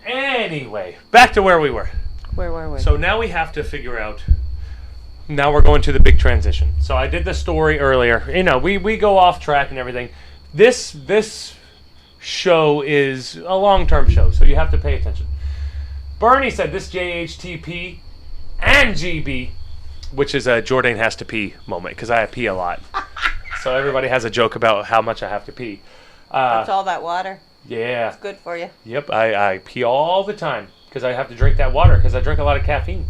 Anyway, back to where we were. Where were we? So now we have to figure out. Now we're going to the big transition. So I did the story earlier. You know, we go off track and everything. This show is a long-term show, so you have to pay attention. Bernie said this JHTP and GB, which is a Jordane has to pee moment, because I pee a lot. So everybody has a joke about how much I have to pee. That's all that water. Yeah. It's good for you. Yep, I pee all the time because I have to drink that water because I drink a lot of caffeine.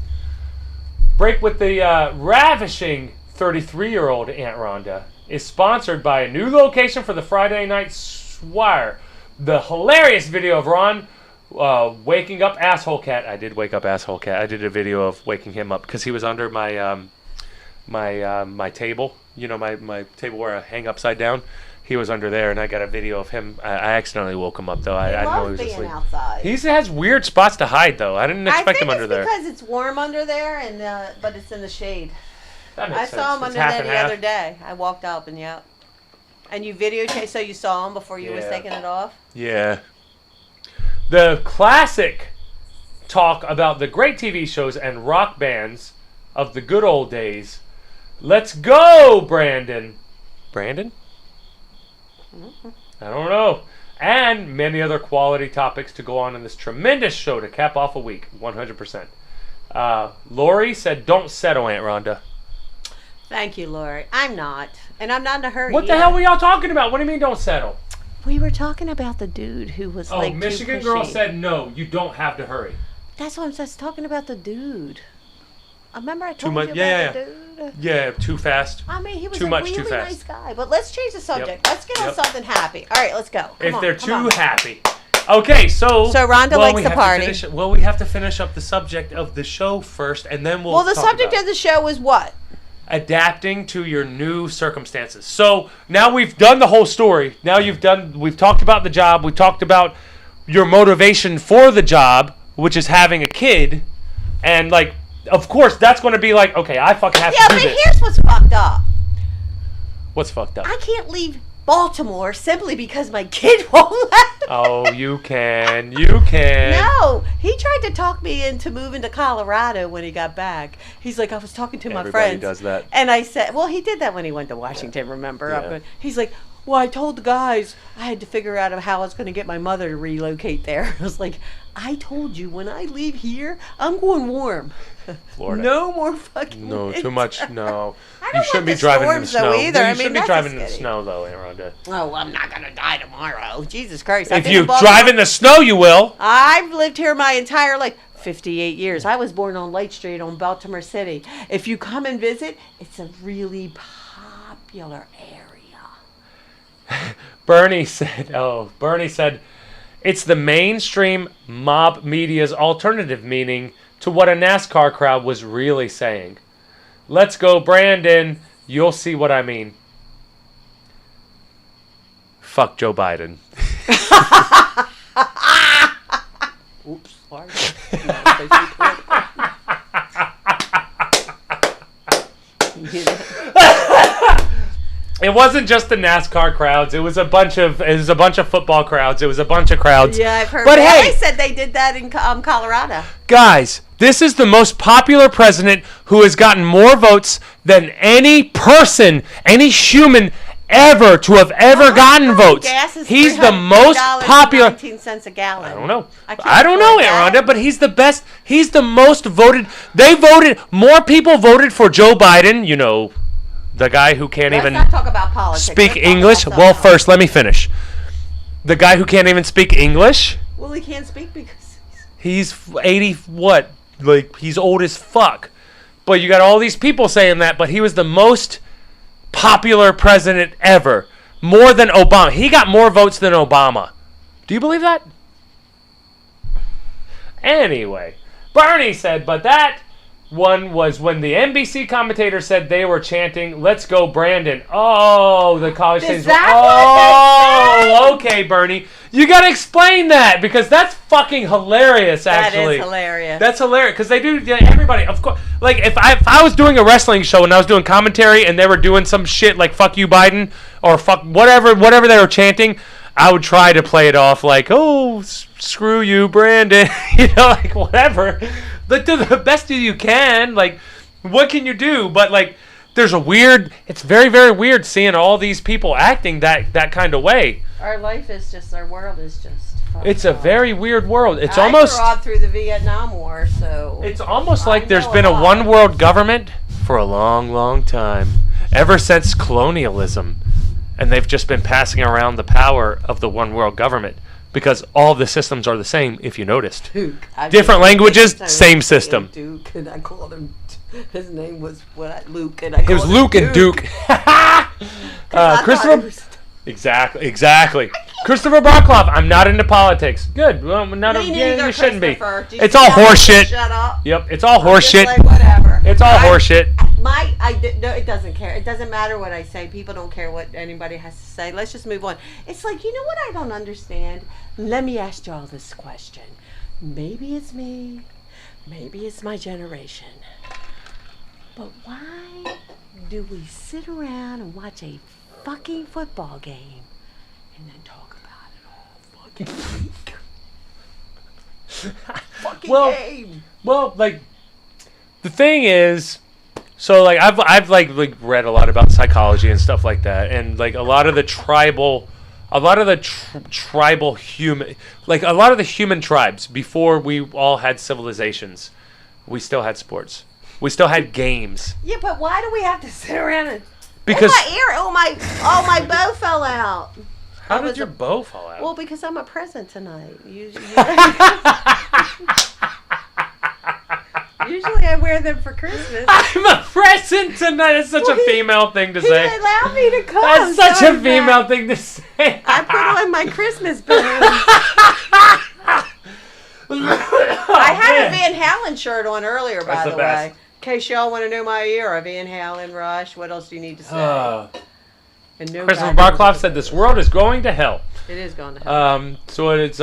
Break with the ravishing 33-year-old Aunt Rhonda is sponsored by a new location for the Friday Night Swire. The hilarious video of Ron waking up Asshole Cat. I did wake up Asshole Cat. I did a video of waking him up because he was under my my table. You know, my table where I hang upside down. He was under there, and I got a video of him. I accidentally woke him up, though. I didn't know he was asleep. Outside. He has weird spots to hide, though. I didn't expect him under there. I think it's because it's warm under there, and but it's in the shade. That makes I sense. saw him It's under half there and the half. other day. I walked up, and yeah. And you videotaped, so you saw him before you was taking it off? Yeah. The classic talk about the great TV shows and rock bands of the good old days. Let's go, Brandon. Brandon? I don't know. And many other quality topics to go on in this tremendous show to cap off a week. 100%. Lori said, don't settle, Aunt Rhonda. Thank you, Lori. I'm not. And I'm not in a hurry. What the hell were y'all talking about? What do you mean don't settle? We were talking about the dude who was like too Michigan pushy. girl said no, you don't have to hurry. That's what I'm just talking about, the dude. I remember I told much- you yeah, about yeah, the dude. Yeah, too fast. I mean, he was Too a much, really too fast. nice guy. But let's change the subject. Let's get on Yep. something happy. All right, let's go. If they're too happy. Okay, so Rhonda likes the party. We have to finish up the subject of the show first, and then we'll. Well, the talk subject about of the show was what? adapting to your new circumstances. So now we've done the whole story. Now we've talked about the job. We've talked about your motivation for the job, which is having a kid, and like, of course, that's going to be like, okay, I fucking have to do this. Yeah, but here's what's fucked up. What's fucked up? I can't leave Baltimore simply because my kid won't let me. Oh, you can. You can. No, he tried to talk me into moving to Colorado when he got back. He's like, I was talking to my Everybody friends. does that. And I said, well, he did that when he went to Washington, remember? Yeah. He's like, well, I told the guys I had to figure out how I was going to get my mother to relocate there. I was like, I told you when I leave here, I'm going warm. Florida. No more fucking No, winter. too much. No. I don't You shouldn't want be the driving in the storms, though, snow. either. No, I you mean, shouldn't be that's driving in the scary. snow, though, Aunt Rhonda. Oh, I'm not going to die tomorrow. Jesus Christ. I've If been you in Baltimore- drive in the snow, you will. I've lived here my entire life. 58 years. I was born on Light Street on Baltimore City. If you come and visit, it's a really popular area. Bernie said, it's the mainstream mob media's alternative meaning to what a NASCAR crowd was really saying. Let's go, Brandon. You'll see what I mean. Fuck Joe Biden. Oops, sorry. It wasn't just the NASCAR crowds. It was a bunch of football crowds. It was a bunch of crowds. Yeah, I've heard. But that. hey, They said they did that in Colorado. guys, this is the most popular president who has gotten more votes than any person, any human ever to have ever gotten votes. Gas is He's the most popular. 19 cents a gallon. I don't know. can't I don't know, afford that. Aunt Rhonda, but he's the best. He's the most voted. More people voted for Joe Biden, you know, the guy who can't Let's even not talk about politics. speak Let's talk English. about Well, something first, let me finish. The guy who can't even speak English, else. Well, he can't speak because he's 80, what? Like, he's old as fuck. But you got all these people saying that, but he was the most popular president ever. More than Obama. He got more votes than Obama. Do you believe that? Anyway, Bernie said, but that one was when the NBC commentator said they were chanting, "Let's go, Brandon." Oh, the college Is students. that what they Oh, okay, Bernie. You gotta explain that because that's fucking hilarious. Actually, that is hilarious. that's hilarious because they do. Yeah, everybody, of course. Like if I was doing a wrestling show and I was doing commentary and they were doing some shit like "fuck you, Biden" or "fuck whatever they were chanting," I would try to play it off like, "Oh, screw you, Brandon," you know, like whatever. But do the best you can. Like, what can you do? But like, it's very, very weird seeing all these people acting that kind of way. Our life is just, our world is just. It's a very weird world. It's I almost. grew up through the Vietnam War, so. It's almost I like there's know been a lot. one world government for a long, long time, ever since colonialism, and they've just been passing around the power of the one world government. Because all the systems are the same, if you noticed. Duke. Different languages, same system. Duke, and I called him. His name was Luke, and It was Luke and Duke. Christopher. Exactly. Christopher Barkloff. I'm not into politics. Good. Well, you shouldn't be. It's all horseshit. Shut up. Yep. It's all Just horseshit. like whatever. It's all horseshit. No, it doesn't care. It doesn't matter what I say. People don't care what anybody has to say. Let's just move on. It's like, you know what I don't understand? Let me ask y'all this question. Maybe it's me. Maybe it's my generation. But why do we sit around and watch a fucking football game and then talk about it all fucking week? Fucking game. Well, like, the thing is, so like I've read a lot about psychology and stuff like that, and like a lot of the tribal human, like a lot of the human tribes before we all had civilizations, we still had sports, we still had games. Yeah, but why do we have to sit around and? Because my bow fell out. how did your bow fall out? Well, because I'm a present tonight. Usually I wear them for Christmas. I'm a present tonight. It's such a female thing to say. He allowed me to come. That's such a female thing to say. I put on my Christmas boots. I had a Van Halen shirt on earlier, by the way. In case y'all want to know my era, Van Halen, Rush. What else do you need to say? Christopher Barkloff said this world is going to hell. It is going to hell. So it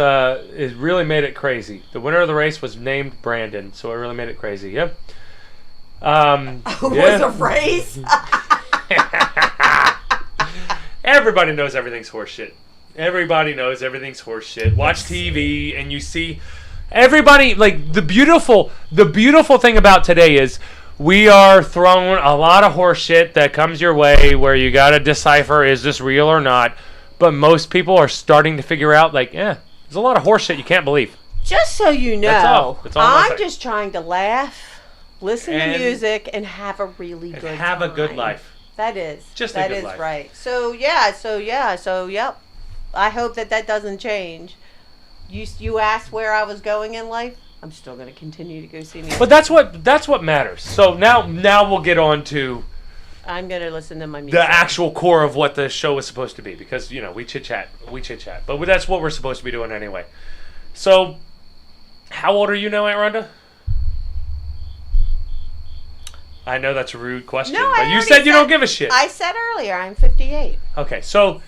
really made it crazy. The winner of the race was named Brandon, so it really made it crazy. Yep. Was a race? Everybody knows everything's horseshit. Everybody knows everything's horseshit. Watch TV and you see everybody, like, the beautiful thing about today is we are throwing a lot of horseshit that comes your way where you got to decipher, is this real or not? But most people are starting to figure out, like, there's a lot of horseshit you can't believe. Just so you know, That's all I'm just trying to laugh, listen to music, and have a really good have a good life. That is. Just a good life. That is right. So, yep. I hope that doesn't change. You asked where I was going in life. I'm still going to continue to go see music. But that's what matters. So now we'll get on to I'm going to listen to my music. The actual core of what the show is supposed to be, because we chit chat. But that's what we're supposed to be doing anyway. So, how old are you now, Aunt Rhonda? I know that's a rude question, but you said you don't give a shit. I said earlier I'm 58. Okay, so,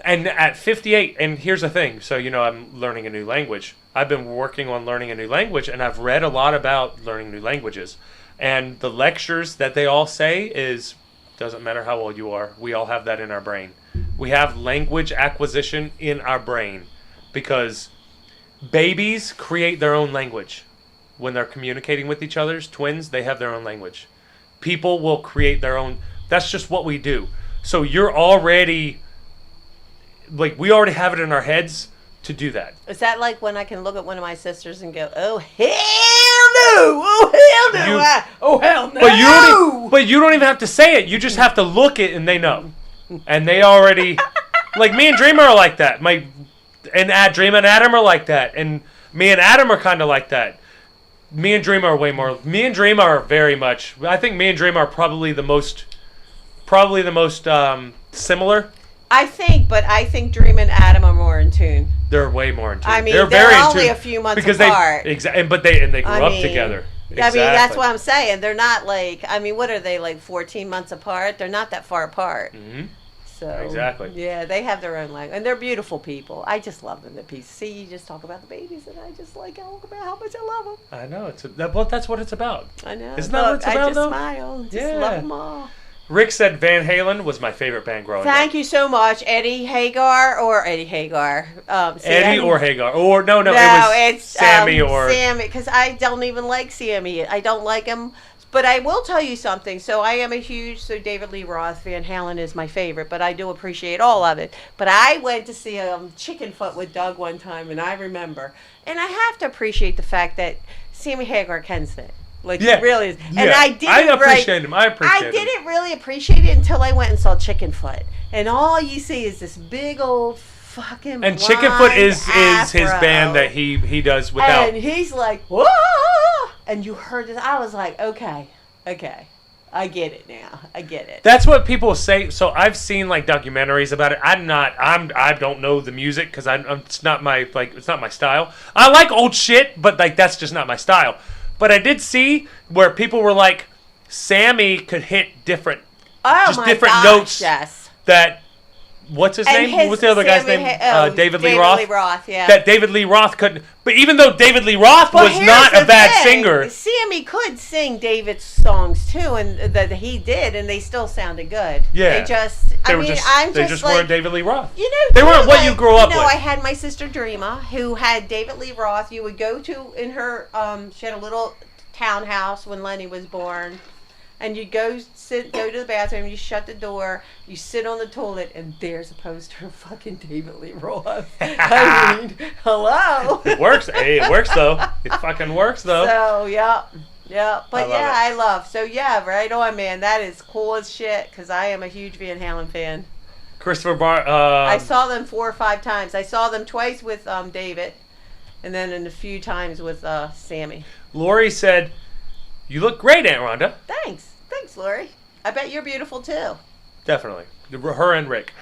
and at 58, and here's the thing. So, I'm learning a new language. I've been working on learning a new language, and I've read a lot about learning new languages. And the lectures that they all say is, doesn't matter how old you are, we all have that in our brain. We have language acquisition in our brain because babies create their own language. When they're communicating with each other, twins, they have their own language. People will create their own. That's just what we do. So you're already, we already have it in our heads to do that. Is that like when I can look at one of my sisters and go, oh, hell no! Oh, hell no! Oh, hell no! But you don't even have to say it. You just have to look it and they know. And they already, me and Dreamer are like that. Dream and Adam are like that. And me and Adam are kind of like that. Me and Dream are way more. Me and Dream are very much. I think me and Dream are probably the most similar. I think Dream and Adam are more in tune. They're way more in tune. I mean, they're very only a few months apart. They grew up together. Exactly. I mean, that's what I'm saying. They're not what are they, 14 months apart? They're not that far apart. Mm-hmm. So exactly. Yeah, they have their own language, and they're beautiful people. I just love them to pieces. See, you just talk about the babies, and I just talk about how much I love them. I know that's what it's about. I know. Isn't that what it's about? I just smile. Just love them all. Rick said Van Halen was my favorite band growing up. Thank you so much, Eddie Hagar. Eddie or Hagar. Or no, it's Sammy Sammy, because I don't even like Sammy. I don't like him. But I will tell you something. So I am David Lee Roth, Van Halen is my favorite, but I do appreciate all of it. But I went to see Chicken Foot with Doug one time, and I remember. And I have to appreciate the fact that Sammy Hagar can sing. He really is. And I appreciate him. I didn't really appreciate it until I went and saw Chicken Foot. And all you see is this big old fucking And Chicken Foot is his band that he does without. And he's like, whoa! And you heard this. I was like, okay. I get it now. I get it. That's what people say. So I've seen documentaries about it. I don't know the music because it's not my style. I like old shit, but that's just not my style. But I did see where people were like, Sammy could hit different notes. Yes. That, what's his name? What's the other guy's name? David Lee Roth. That David Lee Roth couldn't. But even though David Lee Roth was not a bad singer, Sammy could sing David's songs too, and that he did, and they still sounded good. Yeah. They just weren't David Lee Roth. They weren't what you grew up with. I had my sister Dreama, who had David Lee Roth. You would go to in her. She had a little townhouse when Lenny was born. And you go to the bathroom, you shut the door, you sit on the toilet, and there's a poster of fucking David Lee Roth. I mean, hello. It works. Hey, it works though. It fucking works though. So yeah. But I love. So yeah, right on, man. That is cool as shit. Because I am a huge Van Halen fan. Christopher Bar. I saw them 4 or 5 times. I saw them twice with David, and then a few times with Sammy. Lori said, "You look great, Aunt Rhonda." Thanks, Lori. I bet you're beautiful too. Definitely. Her and Rick.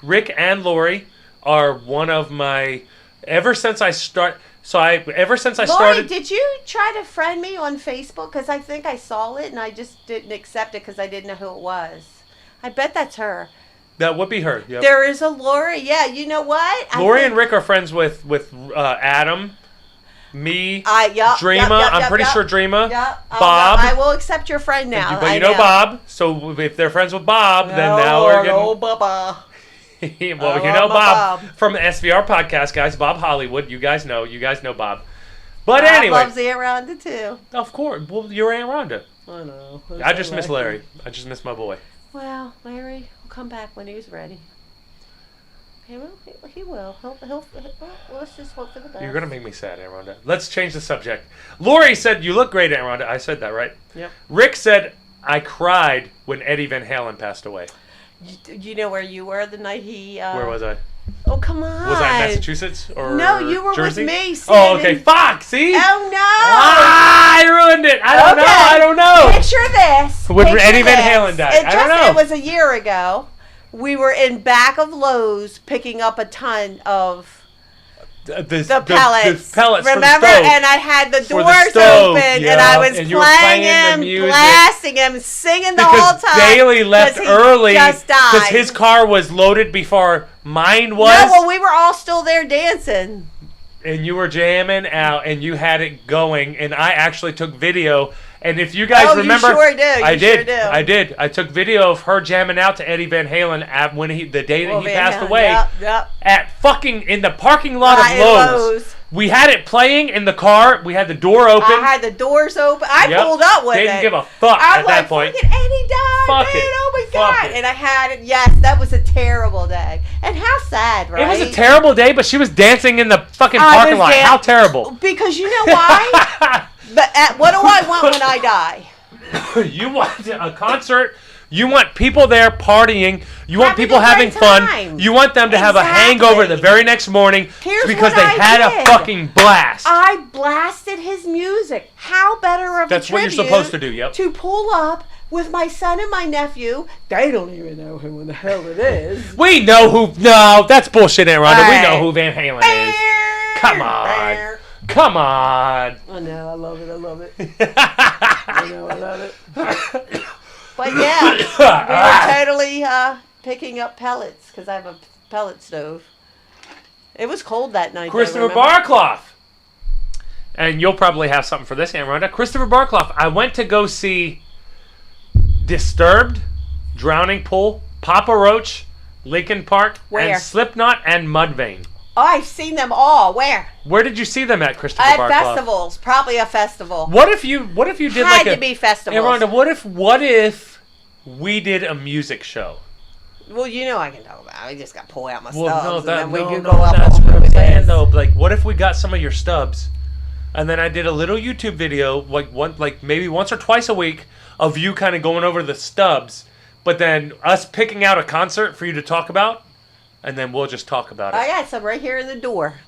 Rick and Lori are one of my... Ever since I started... Lori, did you try to friend me on Facebook? Because I think I saw it and I just didn't accept it because I didn't know who it was. I bet that's her. That would be her. Yep. There is a Lori. Yeah, you know what? Lori and Rick are friends with Adam, me, Dreama. I'm pretty sure Dreama. Bob. I will accept your friend now. But you know Bob. So if they're friends with Bob, then now we're getting... Oh, Baba. Well, you know Bob from the SVR podcast, guys. Bob Hollywood. You guys know Bob. But Bob anyway. loves Aunt Rhonda too. Of course. Well, you're Aunt Rhonda. I know. I just miss Larry. I just miss my boy. Well, Larry will come back when he's ready. He will. Let's just hope for the best. You're going to make me sad, Aunt Rhonda. Let's change the subject. Lori said, "You look great, Aunt Rhonda." I said that, right? Yep. Rick said, "I cried when Eddie Van Halen passed away." You know where you were the night he... Where was I? Oh, come on. Was I in Massachusetts or No, you were Jersey? with me. Oh, okay. Fuck, see? Oh, no. I ruined it. I don't know. Picture this. When Eddie Van Halen died. I don't know. It was a year ago. We were in back of Lowe's picking up a ton of... The pellets. For Remember? the stove. And I had the doors stove, open, yeah. and I was and playing him, blasting him, singing the whole time. Because Bailey left early because his car was loaded before mine was. No, well, we were all still there dancing. And you were jamming out, and you had it going, and I actually took video. And if you guys remember, you sure do. I did. I took video of her jamming out to Eddie Van Halen the day that he passed away. Yep. At fucking in the parking lot of Lowe's. We had it playing in the car. We had the door open. I had the doors open. I pulled up with it. Didn't give a fuck at that point. Fucking Eddie died, fuck man. it. Oh my God. And I had it. Yes, that was a terrible day. And how sad, right? It was a terrible day, but she was dancing in the fucking parking lot. How terrible. Because you know why? But what do I want when I die? You want a concert. You want people there partying. You want people having fun. You want them to have a hangover the very next morning because they had a fucking blast. I blasted his music. How better of a tribute? That's what you're supposed to do, yep. To pull up with my son and my nephew. They don't even know who in the hell it is. We know who. No, that's bullshit, Aunt Rhonda. We know who Van Halen is. Come on. Come on. I know, I love it. I know, I love it. But yeah, we were totally picking up pellets because I have a pellet stove. It was cold that night. Christopher Barclough. And you'll probably have something for this, Aunt Rhonda. Christopher Barclough. I went to go see Disturbed, Drowning Pool, Papa Roach, Linkin Park, and Slipknot and Mudvayne. Oh, I've seen them all. Where? Where did you see them at, Christopher Barclough? At festivals. Probably a festival. What if you did Had to be festivals. Hey, Rhonda, what if we did a music show? Well, you know I can talk about it. I just got to pull out my stubs and then we can go up. That's what I'm saying, though. Like, what if we got some of your stubs, and then I did a little YouTube video, like maybe once or twice a week, of you kind of going over the stubs, but then us picking out a concert for you to talk about. And then we'll just talk about it. I got some right here in the door.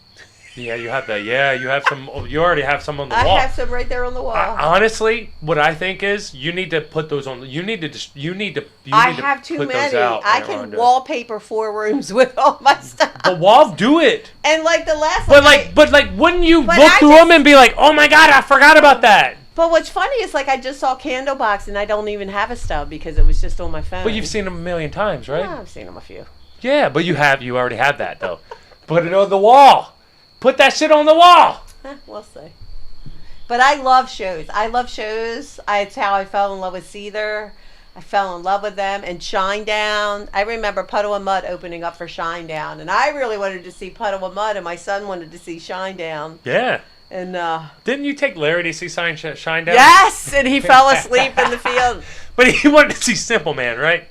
Yeah, you have that. Yeah, you have some. You already have some on the wall. I have some right there on the wall. Honestly, what I think is you need to put those on. You need to. I have too many. I can wallpaper 4 rooms with all my stuff. But do it. And like the last. But wouldn't you look through them and be like, oh my God, I forgot about that. But what's funny is like I just saw Candlebox and I don't even have a stub because it was just on my phone. But you've seen them a million times, right? Yeah, I've seen them a few. Yeah, but you already have that though. Put it on the wall. Put that shit on the wall. We'll see. But I love shows. It's how I fell in love with Seether. I fell in love with them and Shinedown. I remember Puddle of Mud opening up for Shinedown, and I really wanted to see Puddle of Mud, and my son wanted to see Shinedown. Yeah. And didn't you take Larry to see Shinedown? Yes, and he fell asleep in the field. But he wanted to see Simple Man, right?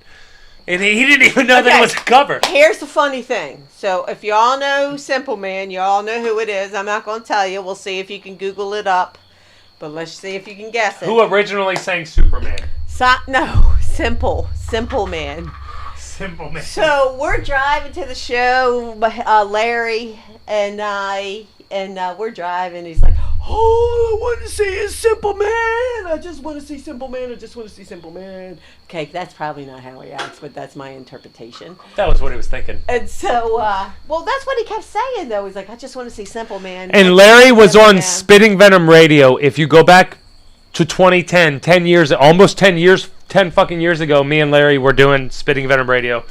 And he didn't even know that it was a cover. Here's the funny thing. So if y'all know Simple Man, y'all know who it is. I'm not going to tell you. We'll see if you can Google it up. But let's see if you can guess it. Who originally sang Superman? No, Simple Man. Simple Man. So we're driving to the show, Larry and I, and we're driving. He's like, All I want to see is Simple Man. I just want to see Simple Man. I just want to see Simple Man. Okay, that's probably not how he acts, but that's my interpretation. That was what he was thinking. And so, well, that's what he kept saying, though. He's like, I just want to see Simple Man. And Larry was on Spitting Venom Radio. If you go back to 2010, 10 years, almost 10 years, 10 fucking years ago, me and Larry were doing Spitting Venom Radio.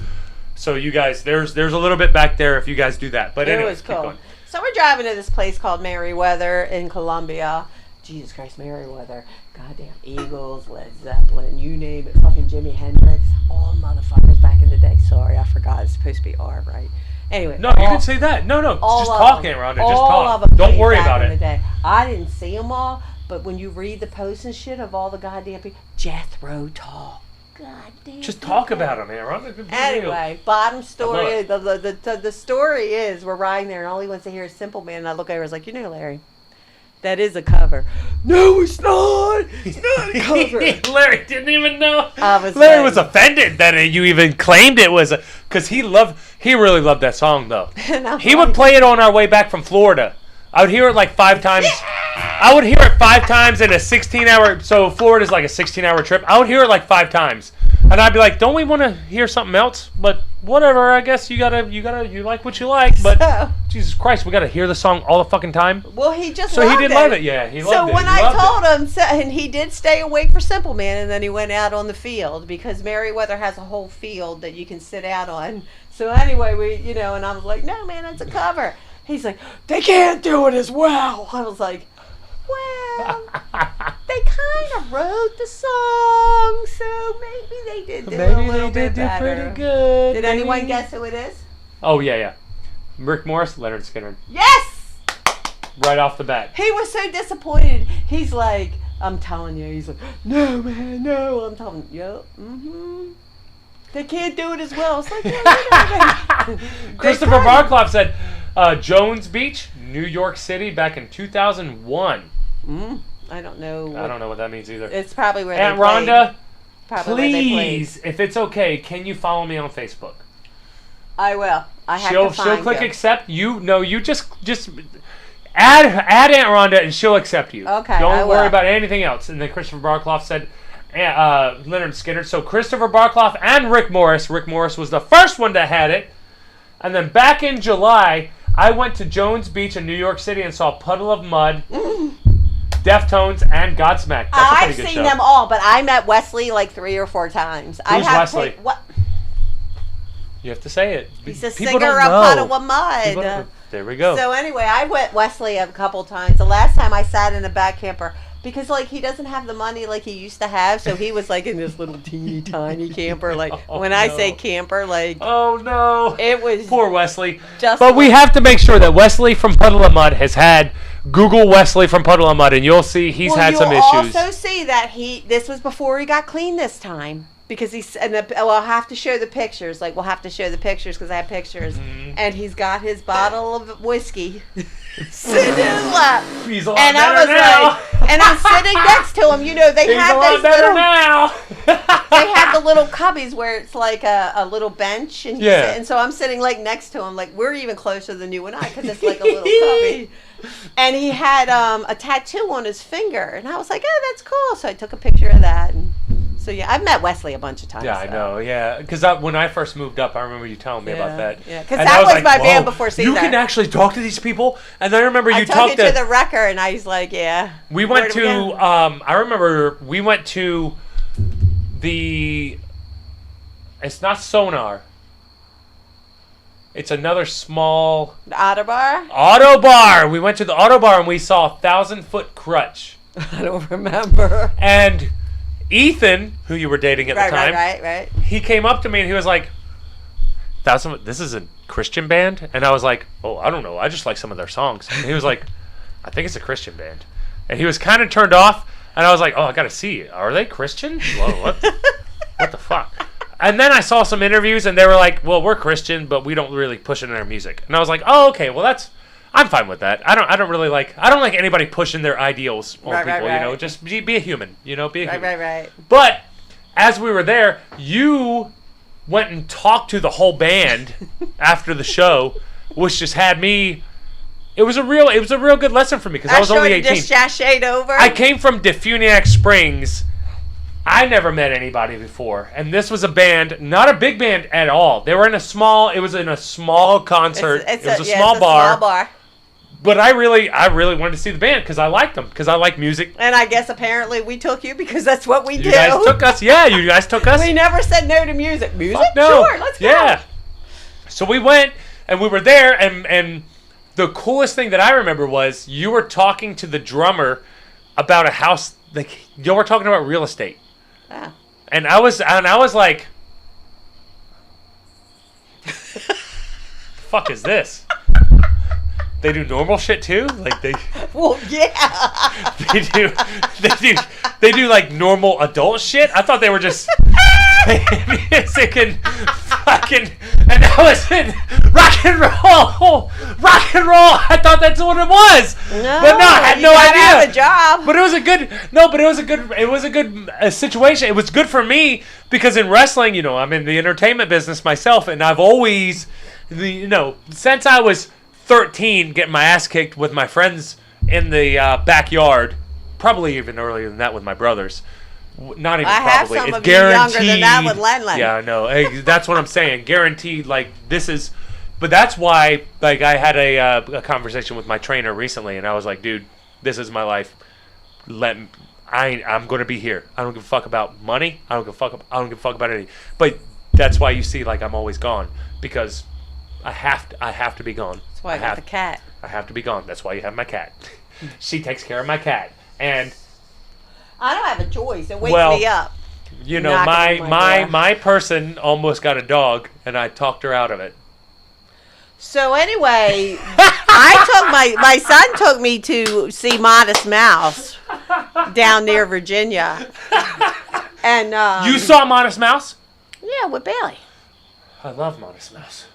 So you guys, there's a little bit back there if you guys do that. But anyway, it was cool. So we're driving to this place called Merriweather in Columbia. Jesus Christ, Merriweather. Goddamn Eagles, Led Zeppelin, you name it. Fucking Jimi Hendrix. All motherfuckers back in the day. Sorry, I forgot. It's supposed to be R, right? Anyway. No, you can say that. No, just talk, Aunt Rhonda. Just talk. Don't worry about it. I didn't see them all, but when you read the posts and shit of all the goddamn people, Jethro Tull. God damn. Just talk about him, man. Anyway, bottom story. The story is we're riding there, and all he wants to hear is Simple Man. And I look over, I was like, Larry, that is a cover. No, it's not. It's not a cover. Larry didn't even know. Larry was offended that you even claimed it was because he really loved that song though. He would play it on our way back from Florida. I would hear it like 5 times. I would hear it 5 times in a 16-hour. So Florida's like a 16-hour trip. I would hear it like 5 times, and I'd be like, "Don't we want to hear something else?" But whatever. I guess you like what you like. But so, Jesus Christ, we gotta hear the song all the fucking time. Well, he just so he did love it. Yeah, he loved it. So when I told him, and he did stay awake for Simple Man, and then he went out on the field because Merriweather has a whole field that you can sit out on. So anyway, we and I was like, "No, man, that's a cover." He's like, they can't do it as well. I was like, well, they kind of wrote the song, so maybe they did do a little bit better. Pretty good. Did anyone guess who it is? Oh, yeah. Rick Morris, Leonard Skinner. Yes! Right off the bat. He was so disappointed. He's like, I'm telling you. He's like, no, man, no. I'm telling you. Yep. Mm-hmm. They can't do it as well. It's like, yeah, Christopher Barclough said, Jones Beach, New York City, back in 2001. I don't know. I don't know what that means either. It's probably where Aunt they played. Rhonda, Probably please, if it's okay, can you follow me on Facebook? I will. I have to find she'll click accept. You just add Aunt Rhonda and she'll accept you. Okay. Don't worry about anything else. And then Christopher Barclough said Leonard Skinner. So Christopher Barclough and Rick Morris. Rick Morris was the first one that had it. And then back in July, I went to Jones Beach in New York City and saw Puddle of Mud, Deftones, and Godsmack. That's a pretty good show. I've seen them all, but I met Wesley like 3 or 4 times. Who's Wesley? What? You have to say it. He's a singer of Puddle of Mud. There we go. So anyway, I went Wesley a couple times. The last time I sat in a back camper, because like he doesn't have the money like he used to have, so he was like in this little teeny tiny camper. Like I say camper, like oh no, it was poor Wesley. But we have to make sure that Wesley from Puddle of Mud has had Google Wesley from Puddle of Mud, and you'll see he's had some issues. You'll also see that this was before he got clean this time. Because I'll have to show the pictures. Like, we'll have to show the pictures because I have pictures. Mm-hmm. And he's got his bottle of whiskey sitting in his lap. He's a lot better now. And I'm sitting next to him. They had those little. Now. They had the little cubbies where it's like a little bench, and and so I'm sitting like next to him. Like we're even closer than you and I because it's like a little cubby. And he had a tattoo on his finger, and I was like, "Oh, that's cool." So I took a picture of that. So yeah, I've met Wesley a bunch of times. Yeah, I know. Yeah, because when I first moved up, I remember you telling me about that. Yeah, because that was my band before Caesar. You can actually talk to these people, and I remember you talked to the wrecker, and I was like, yeah. We went to. I remember we went to the. It's not Sonar. It's another small. The Auto Bar. Auto Bar. We went to the Auto Bar and we saw 1,000 Foot Crutch. I don't remember. And Ethan, who you were dating at the time, right. He came up to me and he was like, "This is a Christian band?" And I was like, "Oh, I don't know. I just like some of their songs." And he was like, "I think it's a Christian band." And he was kind of turned off. And I was like, "Oh, I got to see. Are they Christian? Whoa, what the fuck?" And then I saw some interviews and they were like, "Well, we're Christian, but we don't really push it in our music." And I was like, "Oh, okay. Well, I'm fine with that. I don't like anybody pushing their ideals on people, you know. Just be a human, you know, be a human." Right. But as we were there, you went and talked to the whole band after the show, which just had me it was a real good lesson for me because I was only 18. Just sashayed over. I came from Defuniak Springs. I never met anybody before, and this was a band, not a big band at all. They were in a small. It was in a small concert. It was a small bar. But I really wanted to see the band because I liked them, because I like music. And I guess apparently we took you because that's what we do. You guys took us. Yeah, you guys took us. We never said no to music. Music? Fuck no. Sure, let's go. Yeah. So we went, and we were there, and the coolest thing that I remember was you were talking to the drummer about a house. Like, you were talking about real estate. Oh. And I was like, fuck is this? They do normal shit too? Like they Well, yeah. they do like normal adult shit? I thought they were just music and fucking, and that was it. Rock and roll. Rock and roll. I thought that's what it was. No, but no, I had no idea. Have a job. But it was a good situation. It was good for me because in wrestling, you know, I'm in the entertainment business myself, and I've always, since I was 13, getting my ass kicked with my friends in the backyard, probably even earlier than that with my brothers. Not even I probably. have some It's of you guaranteed. younger than that with Len. Yeah, I know. Hey, that's what I'm saying. Guaranteed. Like this is, but that's why. Like I had a conversation with my trainer recently, and I was like, dude, this is my life. I'm going to be here. I don't give a fuck about money. I don't give a fuck about anything. But that's why you see, like, I'm always gone because I have to be gone. That's why I got the cat. I have to be gone. That's why you have my cat. She takes care of my cat, and I don't have a choice. It wakes me up. You know, my person almost got a dog, and I talked her out of it. So anyway, my son took me to see Modest Mouse down near Virginia, and you saw Modest Mouse? Yeah, with Bailey. I love Modest Mouse.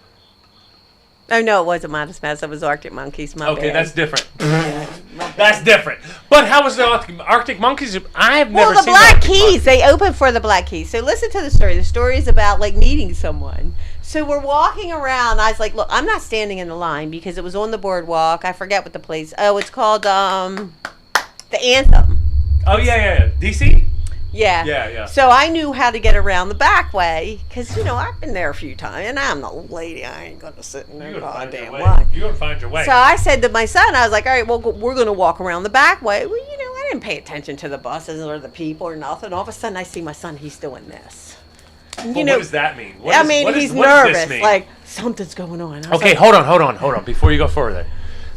Oh no, it wasn't Modest Mouse. It was Arctic Monkeys. Okay, that's different. That's different. But how was the Arctic Monkeys? I have never seen the Black Keys. They opened for the Black Keys. So listen to the story. The story is about like meeting someone. So we're walking around. I was like, look, I'm not standing in the line because it was on the boardwalk. I forget what the place. Oh, it's called the Anthem. Oh yeah. DC. Yeah. Yeah. So I knew how to get around the back way because, I've been there a few times and I'm an old lady. I ain't going to sit in there goddamn line. You're going to find your way. So I said to my son, I was like, all right, well, we're going to walk around the back way. Well, I didn't pay attention to the buses or the people or nothing. All of a sudden I see my son, he's doing this. And, what does that mean? He's nervous. Like, something's going on. Okay, hold on. Before you go further.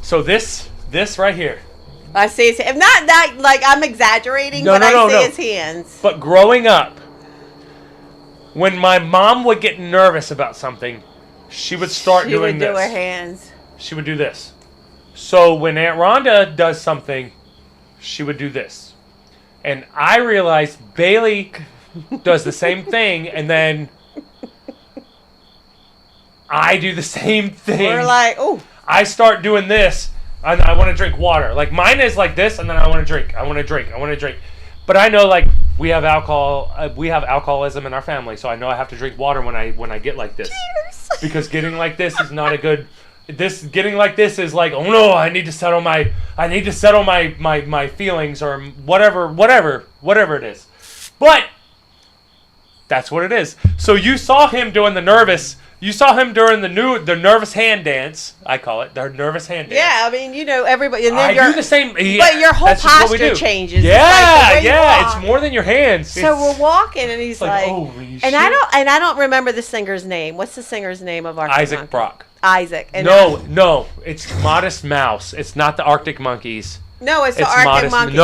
So this right here. I see his hands. Not like I'm exaggerating, I see his hands. But growing up, when my mom would get nervous about something, she would start doing this. She would do her hands. She would do this. So when Aunt Rhonda does something, she would do this. And I realized Bailey does the same thing, and then I do the same thing. We're like, oh. I start doing this. I want to drink water. Like mine is like this, and then I want to drink. I want to drink. But I know like we have alcohol. We have alcoholism in our family, so I know I have to drink water when I get like this. Cheers. Because getting like this is not a good. Getting like this is like, oh no, I need to settle my feelings or whatever it is. But that's what it is. So you saw him doing the nervous. You saw him during the nervous hand dance. I call it the nervous hand dance. Yeah, I mean, everybody. And then I do the same. But your whole posture changes. Yeah, it's more than your hands. So we're walking, and he's like, holy shit. and I don't remember the singer's name. What's the singer's name of Arctic Isaac Monkeys? Brock. Isaac. And no, it's Modest Mouse. It's not the Arctic Monkeys. No, it's the Arctic Monkeys.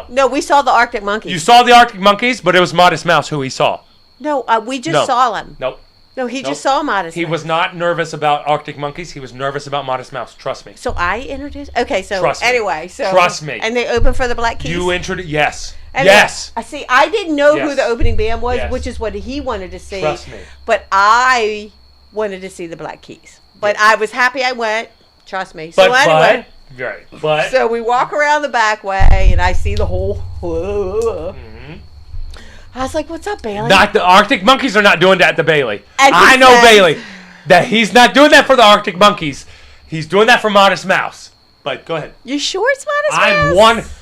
No, we saw the Arctic Monkeys. You saw the Arctic Monkeys, but it was Modest Mouse who he saw. No, we just saw him. Nope. No, he just saw Modest Mouse. He was not nervous about Arctic Monkeys. He was nervous about Modest Mouse. Trust me. So I introduced. Okay, so Trust me. anyway, Trust me. And they opened for the Black Keys. You introduced. Yes. And yes. I see. I didn't know who the opening band was, Yes. which is what he wanted to see. Trust me. But I wanted to see the Black Keys. But I was happy I went. Trust me. So anyway. But. So we walk around the back way, and I see the whole. I was like, "What's up, Bailey?" Not the Arctic Monkeys are not doing that to Bailey. And I know Bailey that he's not doing that for the Arctic Monkeys. He's doing that for Modest Mouse. But go ahead. You sure it's Modest Mouse?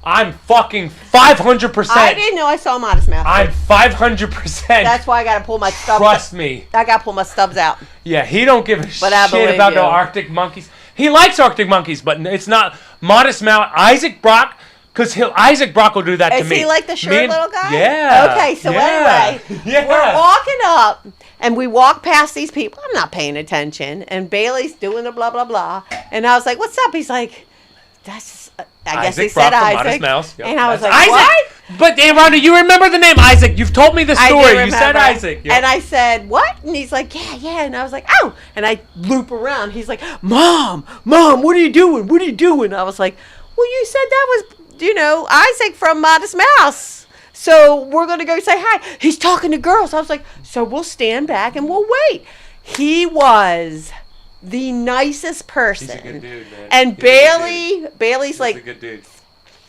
I'm fucking 500%. I didn't know I saw Modest Mouse. I'm 500%. That's why I gotta pull my stubs. Trust me. I gotta pull my stubs out. Yeah, he don't give a I shit believe about you. no Arctic monkeys. He likes Arctic monkeys, but it's not Modest Mouse. Isaac Brock, because Isaac Brock will do that to me. Is he like the short little guy? Yeah. Okay, so yeah. anyway, we're walking up, and we walk past these people. I'm not paying attention, and Bailey's doing the blah, blah, blah. And I was like, what's up? He's like, that's... I guess he said Brock from Isaac. Modest Mouse. Yep. And I was like, Isaac. what? But, Aunt Rhonda, you remember the name Isaac. You've told me the I do story. You remember. said Isaac. Yep. And I said, what? And he's like, yeah. And I was like, oh. And I loop around. He's like, Mom, what are you doing? What are you doing? I was like, well, you said that was, Isaac from Modest Mouse. So we're going to go say hi. He's talking to girls. I was like, so we'll stand back and we'll wait. He was the nicest person. He's a good dude, man. And Bailey's like a good dude.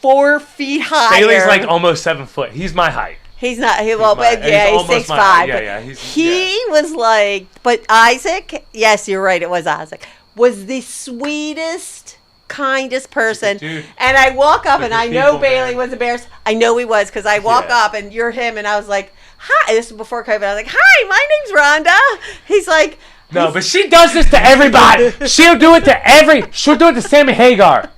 4 feet higher. Bailey's like almost 7 foot. He's my height. He's not. He's almost 6'5". my- yeah, He was like, but Isaac. Yes, you're right. It was Isaac. Was the sweetest, kindest person. Dude. And I walk up, They're and I good know people, Bailey man. was embarrassed. I know he was because I walk Yeah. up, and you're him, and I was like, hi. This was before COVID. I was like, hi, my name's Rhonda. He's like. No, but she does this to everybody. She'll do it to Sammy Hagar.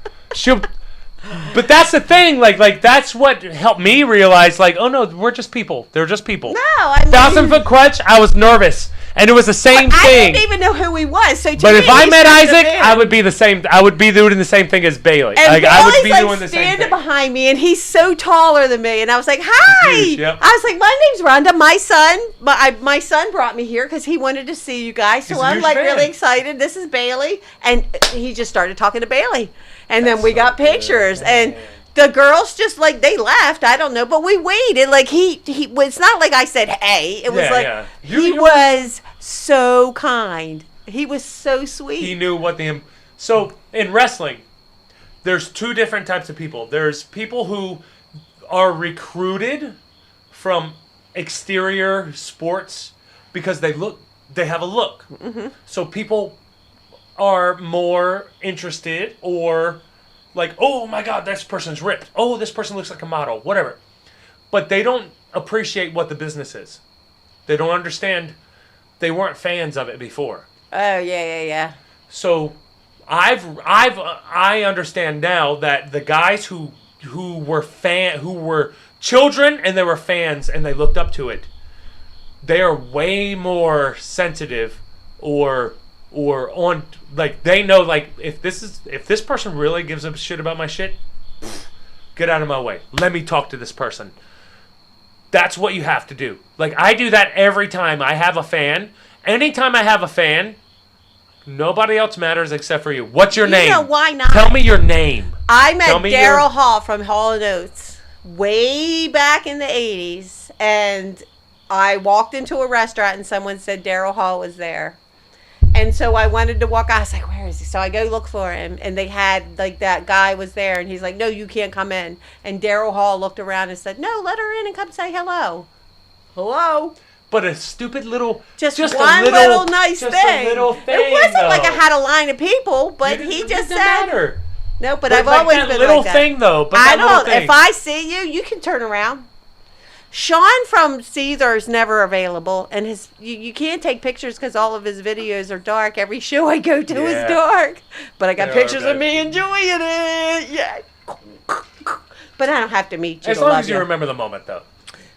But that's the thing, like that's what helped me realize, like, oh no, we're just people. They're just people. No, I mean, 1,000-foot crutch, I was nervous. And it was the same I thing. didn't even know who he was. So But if I met Isaac, I I would be the same. I would be doing the same thing as Bailey. And Like, I would be Bailey's doing the same standing thing. behind me, and he's so taller than me. And I was like, "Hi!" Huge, yep. I was like, "My name's Rhonda. My son brought me here because he wanted to see you guys. He's So a I'm huge like fan. really excited. This is Bailey, and he just started talking to Bailey, and That's then we so got good, pictures man. and. The girls just like they left. I don't know, but we waited. Like he it's not like I said, "Hey." It was Yeah, like yeah. he was so kind. He was so sweet. He knew what the. So in wrestling, there's two different types of people. There's people who are recruited from exterior sports because they have a look. Mm-hmm. So people are more interested or like, oh my God, this person's ripped. Oh, this person looks like a model, whatever. But they don't appreciate what the business is. They don't understand. They weren't fans of it before. Oh yeah. So I understand now that the guys who were children and they were fans and they looked up to it, they are way more sensitive or on, like, they know, like, if this person really gives a shit about my shit, get out of my way. Let me talk to this person. That's what you have to do. Like, I do that every time I have a fan. Anytime I have a fan, nobody else matters except for you. What's your name? You know why not? Tell me your name. I met Tell me Daryl Hall from Hall & Oates way back in the 80s, and I walked into a restaurant and someone said Daryl Hall was there. And so I wanted to walk out. I was like, where is he? So I go look for him. And they had, like, that guy was there. And he's like, no, you can't come in. And Daryl Hall looked around and said, no, let her in and come say hello. Hello? But a stupid little... Just a one little nice just thing. a little thing, It wasn't though. like I had a line of people, but he It just doesn't said... matter. No, but But I've like always that been little like that. thing, though. But I that little don't. thing. If I see you, you can turn around. Sean from Caesar is never available, and you can't take pictures because all of his videos are dark. Every show I go to Yeah. is dark, but I got They are pictures of bad. me enjoying it. Yeah, but I don't have to meet you. As to long love as you remember the moment, though.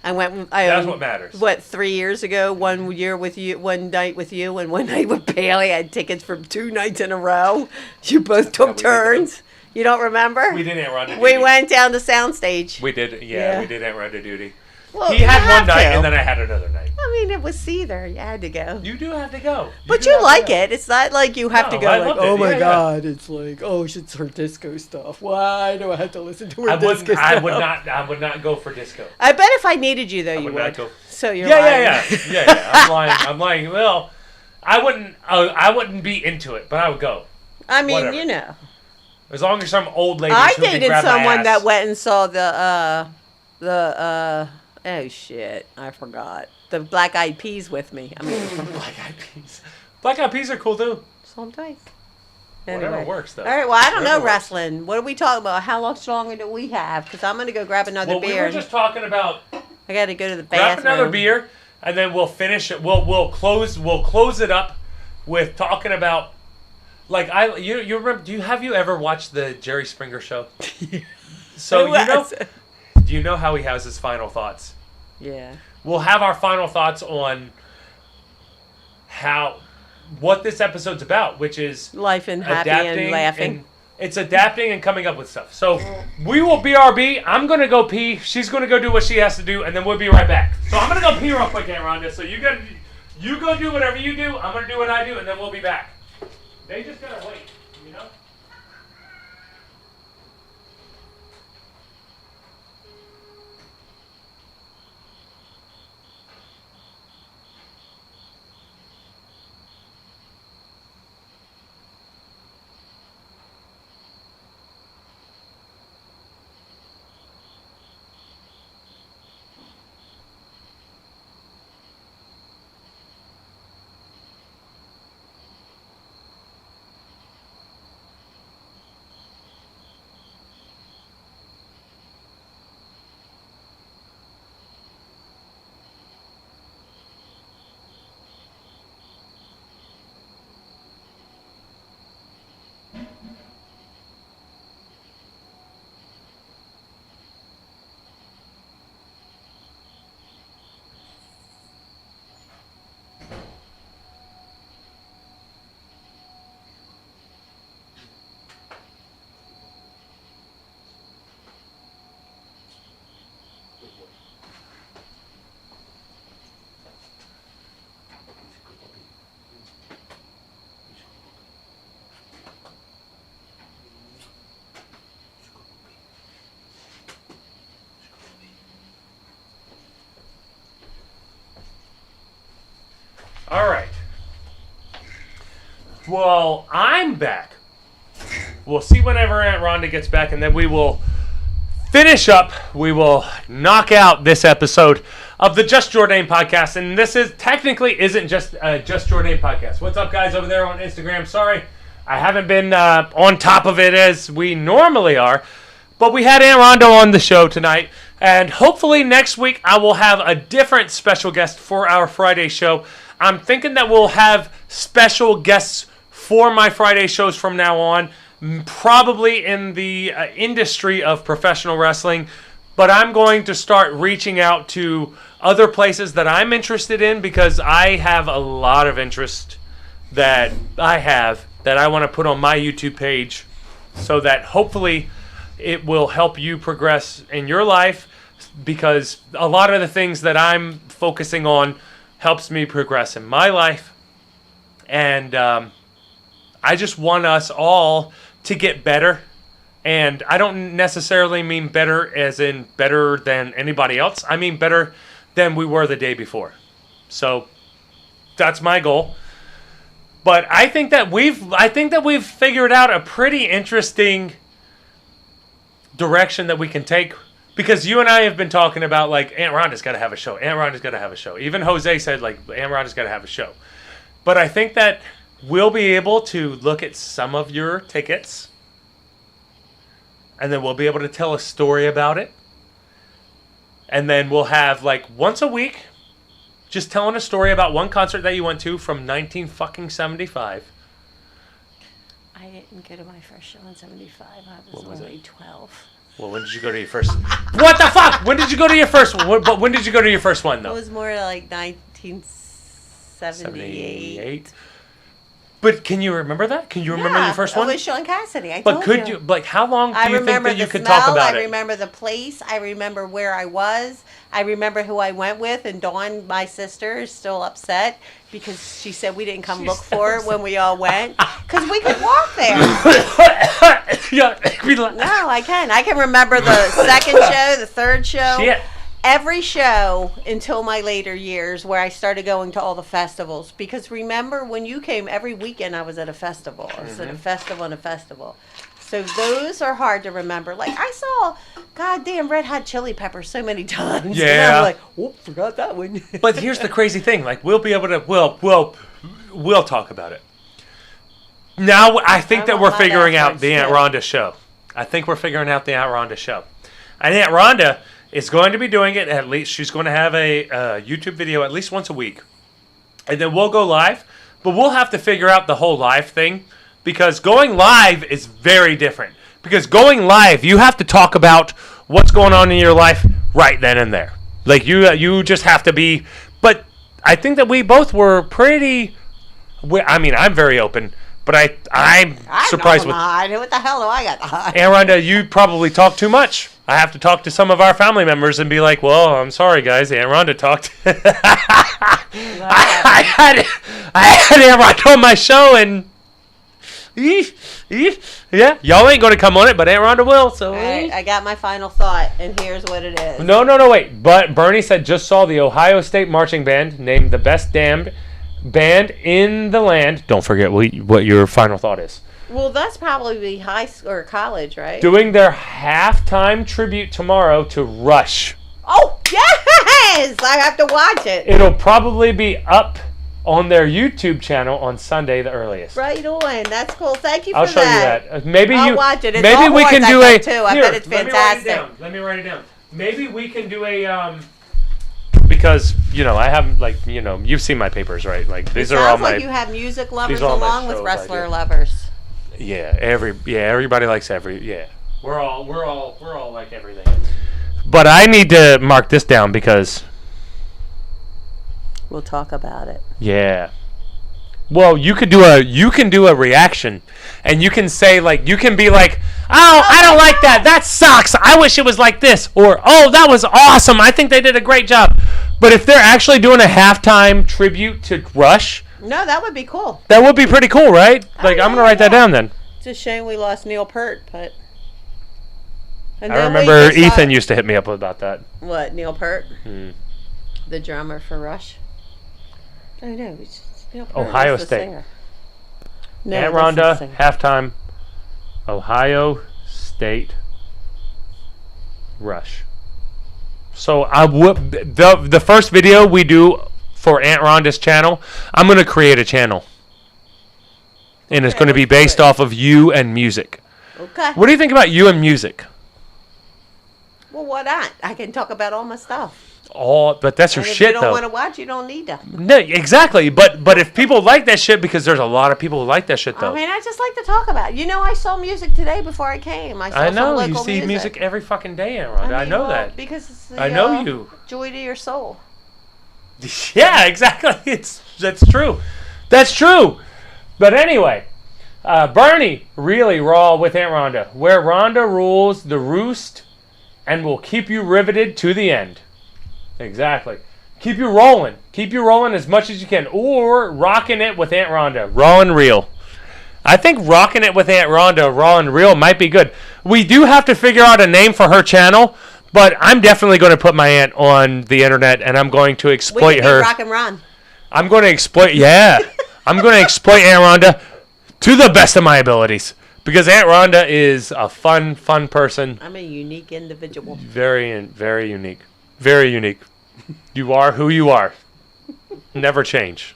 I went. That's what matters. What, 3 years ago? 1 year with you, 1 night with you, and 1 night with Bailey. I had tickets for 2 nights in a row. You both took we did. turns. You don't remember? We didn't run to duty. We went down to Soundstage. We did, Yeah. we didn't run to duty. Well, He you had have one night, to. and then I had another night. I mean, it was Caesar. You had to go. You do have to go. But do you have to like go. it. It's not like you have to No, go I like, loved it. oh my Yeah, yeah. God. It's like, oh, it's her disco stuff. Why do I have to listen to her disco stuff? I would not go for disco. I bet if I needed you, though, you would would. not go. So you're Yeah. lying. I'm lying. Well, I wouldn't be into it, but I would go. I mean, Whatever. you know. As long as some old lady I who can dated grab my someone ass. that went and saw oh shit, I forgot. The Black Eyed Peas with me. I mean, Black Eyed Peas. Black Eyed Peas are cool too. sometimes. Whatever works, though. All right, well, I don't know Whatever works. wrestling. What are we talking about? How much longer do we have? Because I'm going to go grab another Well, beer. we were just talking about I got to go to the bathroom. grab another beer, and then we'll finish it. We'll close it up with talking about, like, you remember? Have you ever watched the Jerry Springer show? So do you know how he has his final thoughts? Yeah. We'll have our final thoughts on what this episode's about, which is Life and happy and laughing. It's adapting and coming up with stuff. So we will BRB. I'm going to go pee. She's going to go do what she has to do, and then we'll be right back. So I'm going to go pee real quick, Aunt Rhonda. So you go do whatever you do. I'm going to do what I do, and then we'll be back. They just got to wait, you know? All right. Well, I'm back. We'll see whenever Aunt Rhonda gets back, and then we will finish up. We will knock out this episode of the Just Jordane podcast. And this technically isn't just a Just Jordane podcast. What's up, guys, over there on Instagram? Sorry, I haven't been on top of it as we normally are. But we had Aunt Rhonda on the show tonight. And hopefully next week I will have a different special guest for our Friday show. I'm thinking that we'll have special guests for my Friday shows from now on, probably in the industry of professional wrestling, but I'm going to start reaching out to other places that I'm interested in because I have a lot of interest that I want to put on my YouTube page so that hopefully it will help you progress in your life because a lot of the things that I'm focusing on helps me progress in my life. And I just want us all to get better. And I don't necessarily mean better as in better than anybody else. I mean better than we were the day before. So that's my goal. But I think that we've figured out a pretty interesting direction that we can take. Because you and I have been talking about, like, Aunt Rhonda's got to have a show. Aunt Rhonda's got to have a show. Even Jose said, like, Aunt Rhonda's got to have a show. But I think that we'll be able to look at some of your tickets. And then we'll be able to tell a story about it. And then we'll have, like, once a week, just telling a story about one concert that you went to from 1975. I didn't go to my first show in 75. I was only 12. Well, when did you go to your first? What the fuck? When did you go to your first one? But when did you go to your first one, though? It was more like 1978. But can you remember that? Can you remember your first one? It was Sean Cassidy. But could you, like, how long do you think that you could talk about it? I remember the place. I remember where I was. I remember who I went with. And Dawn, my sister, is still upset because she said we didn't come look for it when we all went. Because we could walk there. No, I can. I can remember the second show, the third show. Shit. Every show until my later years where I started going to all the festivals. Because remember, when you came every weekend, I was at a festival. I was at a festival and a festival. So those are hard to remember. Like, I saw goddamn Red Hot Chili Peppers so many times. Yeah. And I'm like, oh, forgot that one. But here's the crazy thing. Like, we'll be able to, we'll talk about it. Now I think that want we're my figuring out passwords, the Aunt too. Rhonda show. I think we're figuring out the Aunt Rhonda show. And Aunt Rhonda is going to be doing it at least. She's going to have a YouTube video at least once a week. And then we'll go live. But we'll have to figure out the whole live thing. Because going live is very different. Because going live, you have to talk about what's going on in your life right then and there. Like, you just have to be... But I think that we both were pretty... I mean, I'm very open. But I'm surprised with... What the hell do I got to hide? Aunt Rhonda, you probably talk too much. I have to talk to some of our family members and be like, well, I'm sorry, guys. Aunt Rhonda talked. I had Aunt Rhonda on my show, and... Yeah, y'all ain't going to come on it, but Aunt Rhonda will. So. All right, I got my final thought, and here's what it is. No, wait. But Bernie said just saw the Ohio State Marching Band named the best damned band in the land. Don't forget what your final thought is. Well, that's probably high school or college, right? Doing their halftime tribute tomorrow to Rush. Oh, yes! I have to watch it. It'll probably be up on their YouTube channel on Sunday, the earliest. Right on. That's cool. Thank you for I'll show that. you that. Maybe I'll watch it. It's maybe all we can horns, do I a. bet, too. I bet it's fantastic. Let me write it down. Maybe we can do a because I haven't you've seen my papers, right? Like these It are all sounds my. like you have music lovers are all my along with shows I wrestler do. lovers. Yeah, everybody likes We're all like everything. But I need to mark this down because. We'll talk about it. Yeah. Well, you can do a reaction, and you can say you can be like, oh, I don't like that. That sucks. I wish it was like this, or oh, that was awesome. I think they did a great job. But if they're actually doing a halftime tribute to Rush, No, that would be cool. that would be pretty cool, right? I'm gonna write that down then. It's a shame we lost Neil Peart, but. And I then remember we just Ethan used to hit me up about that. What, Neil Peart? Hmm. The drummer for Rush? I know. Neil Peart Ohio was the State. singer. No, Aunt that's the Rhonda singer. halftime. Ohio State Rush. So the first video we do for Aunt Rhonda's channel, I'm gonna create a channel, and it's gonna be based off of you and music. Okay. What do you think about you and music? Well, why not? I can talk about all my stuff. But that's your And if shit you don't though. want to watch, you don't need to. No, exactly. But if people like that shit, because there's a lot of people who like that shit though. I mean, I just like to talk about it. I saw music today before I came. I saw I know some you local see music every fucking day, Aunt Rhonda. I know well, that. Because it's the, I know you. joy to your soul. Yeah, exactly. That's true. That's true. But anyway, Bernie really raw with Aunt Rhonda, where Rhonda rules the roost, and will keep you riveted to the end. Exactly. Keep you rolling. Keep you rolling as much as you can, or rocking it with Aunt Rhonda, raw and real. I think rocking it with Aunt Rhonda, raw and real, might be good. We do have to figure out a name for her channel. But I'm definitely going to put my aunt on the internet, and I'm going to exploit her. Rock and Ron. I'm going to exploit. Yeah, I'm going to exploit Aunt Rhonda to the best of my abilities, because Aunt Rhonda is a fun person. I'm a unique individual. Very unique. Very unique. You are who you are. Never change.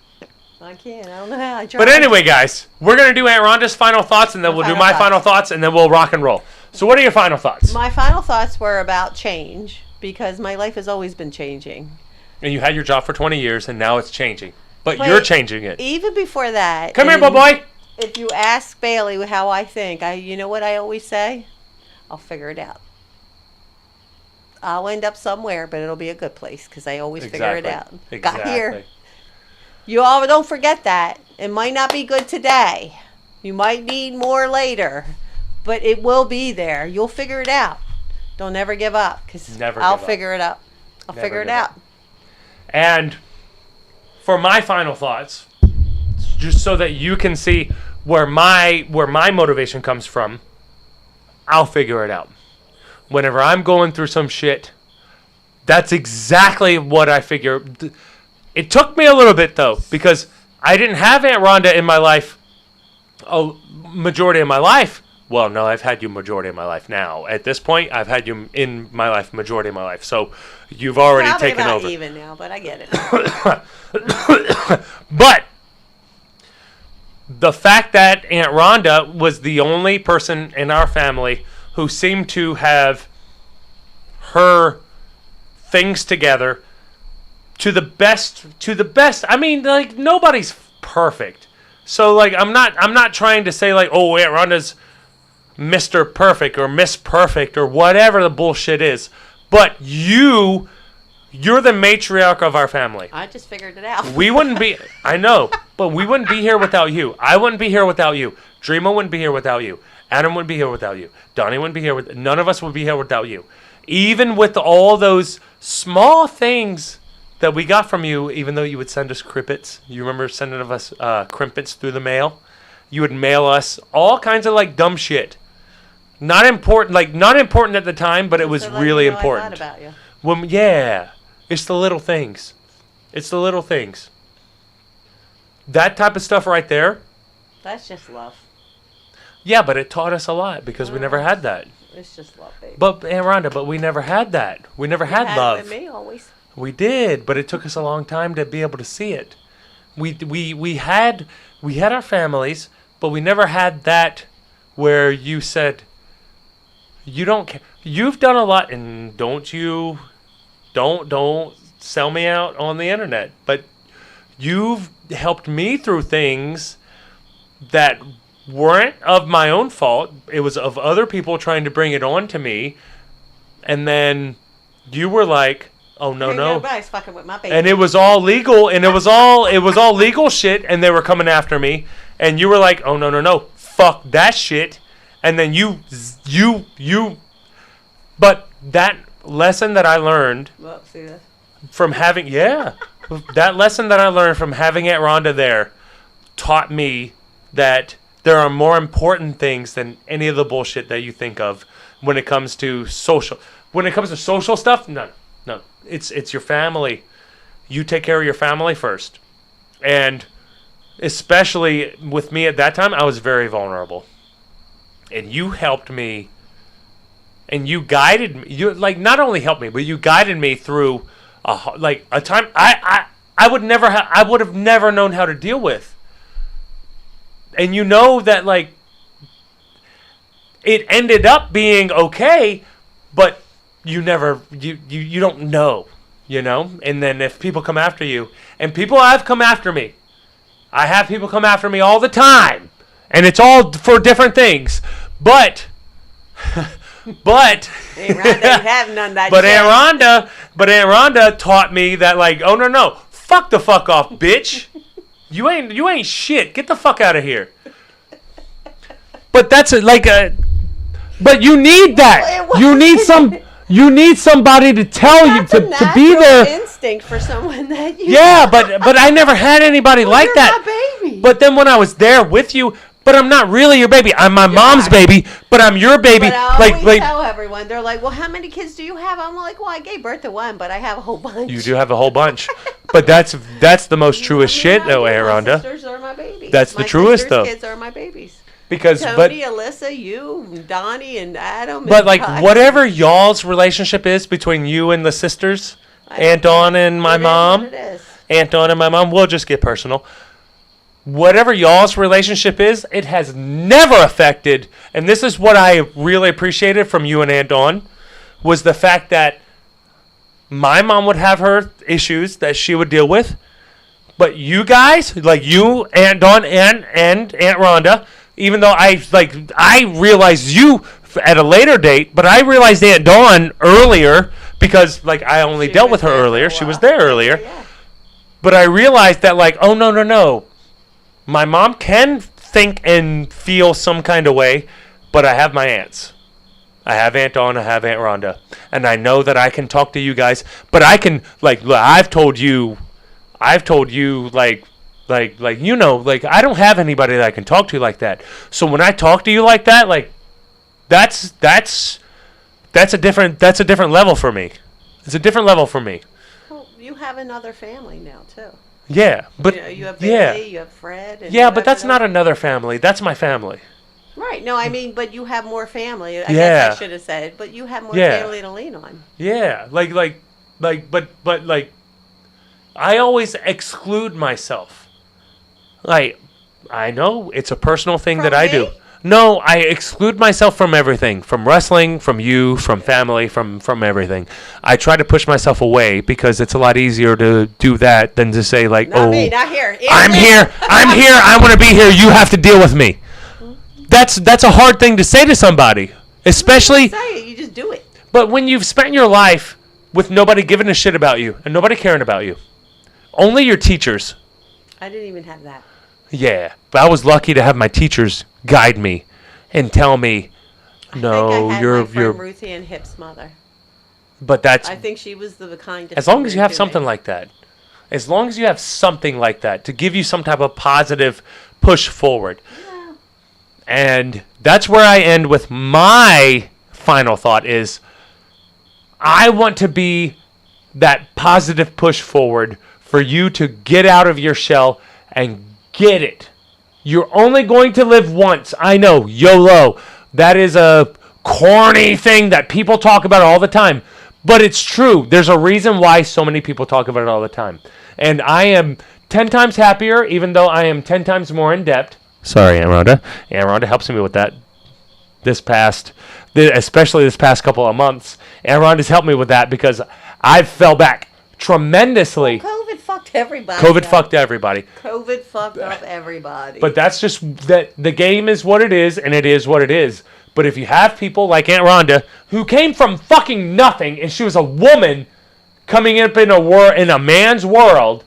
I can't. I don't know how. I try. But anyway, guys, we're going to do Aunt Rhonda's final thoughts, and then we'll do my final thoughts, and then we'll rock and roll. So what are your final thoughts? My final thoughts were about change, because my life has always been changing. And you had your job for 20 years, and now it's changing. But you're changing it. Even before that. Come here, boy. If you ask Bailey how I think, you know what I always say? I'll figure it out. I'll end up somewhere, but it'll be a good place, because I always figure it out. Got here. You all don't forget that. It might not be good today. You might need more later. But it will be there. You'll figure it out. Don't ever give up, because I'll figure it out. I'll figure it out. And for my final thoughts, just so that you can see where my motivation comes from, I'll figure it out. Whenever I'm going through some shit, that's exactly what I figure. It took me a little bit, though, because I didn't have Aunt Rhonda in my life a majority of my life. Well, no, I've had you majority of my life now. At this point, I've had you in my life majority of my life. So you've already taken over. Even now, but I get it. But the fact that Aunt Rhonda was the only person in our family who seemed to have her things together to the best. I mean, like, nobody's perfect. So, like, I'm not trying to say, like, oh, Aunt Rhonda's Mr. Perfect or Miss Perfect or whatever the bullshit is. But you're the matriarch of our family. I just figured it out. We wouldn't be, I know, but we wouldn't be here without you. I wouldn't be here without you. Dreamer wouldn't be here without you. Adam wouldn't be here without you. Donnie wouldn't be here none of us would be here without you. Even with all those small things that we got from you, even though you would send us crimpets. You remember sending us crimpets through the mail? You would mail us all kinds of, like, dumb shit. Not important at the time, but it was really important. I thought about you. Yeah. It's the little things. It's the little things. That type of stuff right there. That's just love. Yeah, but it taught us a lot because we never had that. It's just love, baby. But, Aunt Rhonda, we never had that. We never had love. It with me always. We did, but it took us a long time to be able to see it. We had our families, but we never had that where you said, you don't care. You've done a lot, and don't sell me out on the internet, but you've helped me through things that weren't of my own fault. It was of other people trying to bring it on to me, and then you were like, oh no. Nobody's fucking with my baby. And it was all legal, and it was all legal shit, and they were coming after me, and you were like, oh no, fuck that shit, and then you, but that lesson that I learned from having, that lesson that I learned from having Aunt Rhonda there taught me that there are more important things than any of the bullshit that you think of when it comes to social. When it comes to social stuff, no. It's your family. You take care of your family first. And especially with me at that time, I was very vulnerable. And you helped me. And you guided me. You, like, not only helped me, but you guided me through a time I would have never known how to deal with. And you know that, like, it ended up being okay, but you don't know, you know? And then if people come after you, and people have come after me. I have people come after me all the time, and it's all for different things. But Aunt Rhonda, you have none that but Aunt Rhonda taught me that, like, oh no, fuck the fuck off, bitch. You ain't shit. Get the fuck out of here. But that's but you need that. You need somebody to tell you to be there. Instinct for someone that you. Yeah, but I never had anybody like you're that. My baby. But then when I was there with you, but I'm not really your baby. I'm my mom's baby, but I'm your baby. But I always tell everyone, they're like, well, how many kids do you have? I'm like, well, I gave birth to one, but I have a whole bunch. You do have a whole bunch. But that's the most truest shit, though, Aunt Rhonda. My sisters are my babies. That's the truest, though. My kids are my babies. Because, Tony, Alyssa, you, Donnie, and Adam. But, like, whatever y'all's relationship is between you and the sisters, Aunt Dawn and my mom, Aunt Dawn and my mom, we'll just get personal. Whatever y'all's relationship is, it has never affected, and this is what I really appreciated from you and Aunt Dawn, was the fact that my mom would have her issues that she would deal with, but you guys, like you, Aunt Dawn, and Aunt Rhonda, even though I realized you at a later date, but I realized Aunt Dawn earlier because, like, I only dealt with her earlier. She was there earlier. Yeah. But I realized that, like, oh, no. My mom can think and feel some kind of way, but I have my aunts. I have Aunt Dawn, I have Aunt Rhonda. And I know that I can talk to you guys, but I can, like, I've told you, like, you know, like, I don't have anybody that I can talk to like that. So when I talk to you like that, like, that's a different level for me. It's a different level for me. Well, you have another family now, too. Yeah, but you have Bailey, you have Fred. And yeah, but that's not another family. That's my family. Right. No, I mean, but you have more family. I guess I should have said, but you have more family to lean on. Yeah, but I always exclude myself. Like, I know. It's a personal thing From that I me? do. No, I exclude myself from everything. From wrestling, from you, from family, from everything. I try to push myself away because it's a lot easier to do that than to say, like, Not me, not here. I'm here. I want to be here. You have to deal with me. That's a hard thing to say to somebody. Especially, Say it, you just do it. but when you've spent your life with nobody giving a shit about you and nobody caring about you. Only your teachers. I didn't even have that. Yeah, but I was lucky to have my teachers guide me and tell me, I no, think I had you're my friend Ruthie Ann Hip's mother. But that's I think she was the kindest. as long as you have to something me. like that. As long as you have something like that to give you some type of positive push forward. Yeah. And that's where I end with my final thought is I want to be that positive push forward for you to get out of your shell and get it. You're only going to live once. I know, YOLO. That is a corny thing that people talk about all the time. But it's true. There's a reason why so many people talk about it all the time. And I am 10 times happier, even though I am 10 times more in debt. Sorry, Aunt Rhonda. Aunt Rhonda helps me with that especially this past couple of months. Aunt Rhonda's helped me with that because I fell back tremendously. COVID fucked everybody. COVID up. fucked everybody. COVID fucked up everybody. But that's just that the game is what it is, and it is what it is. But if you have people like Aunt Rhonda, who came from fucking nothing, and she was a woman coming up in a man's world,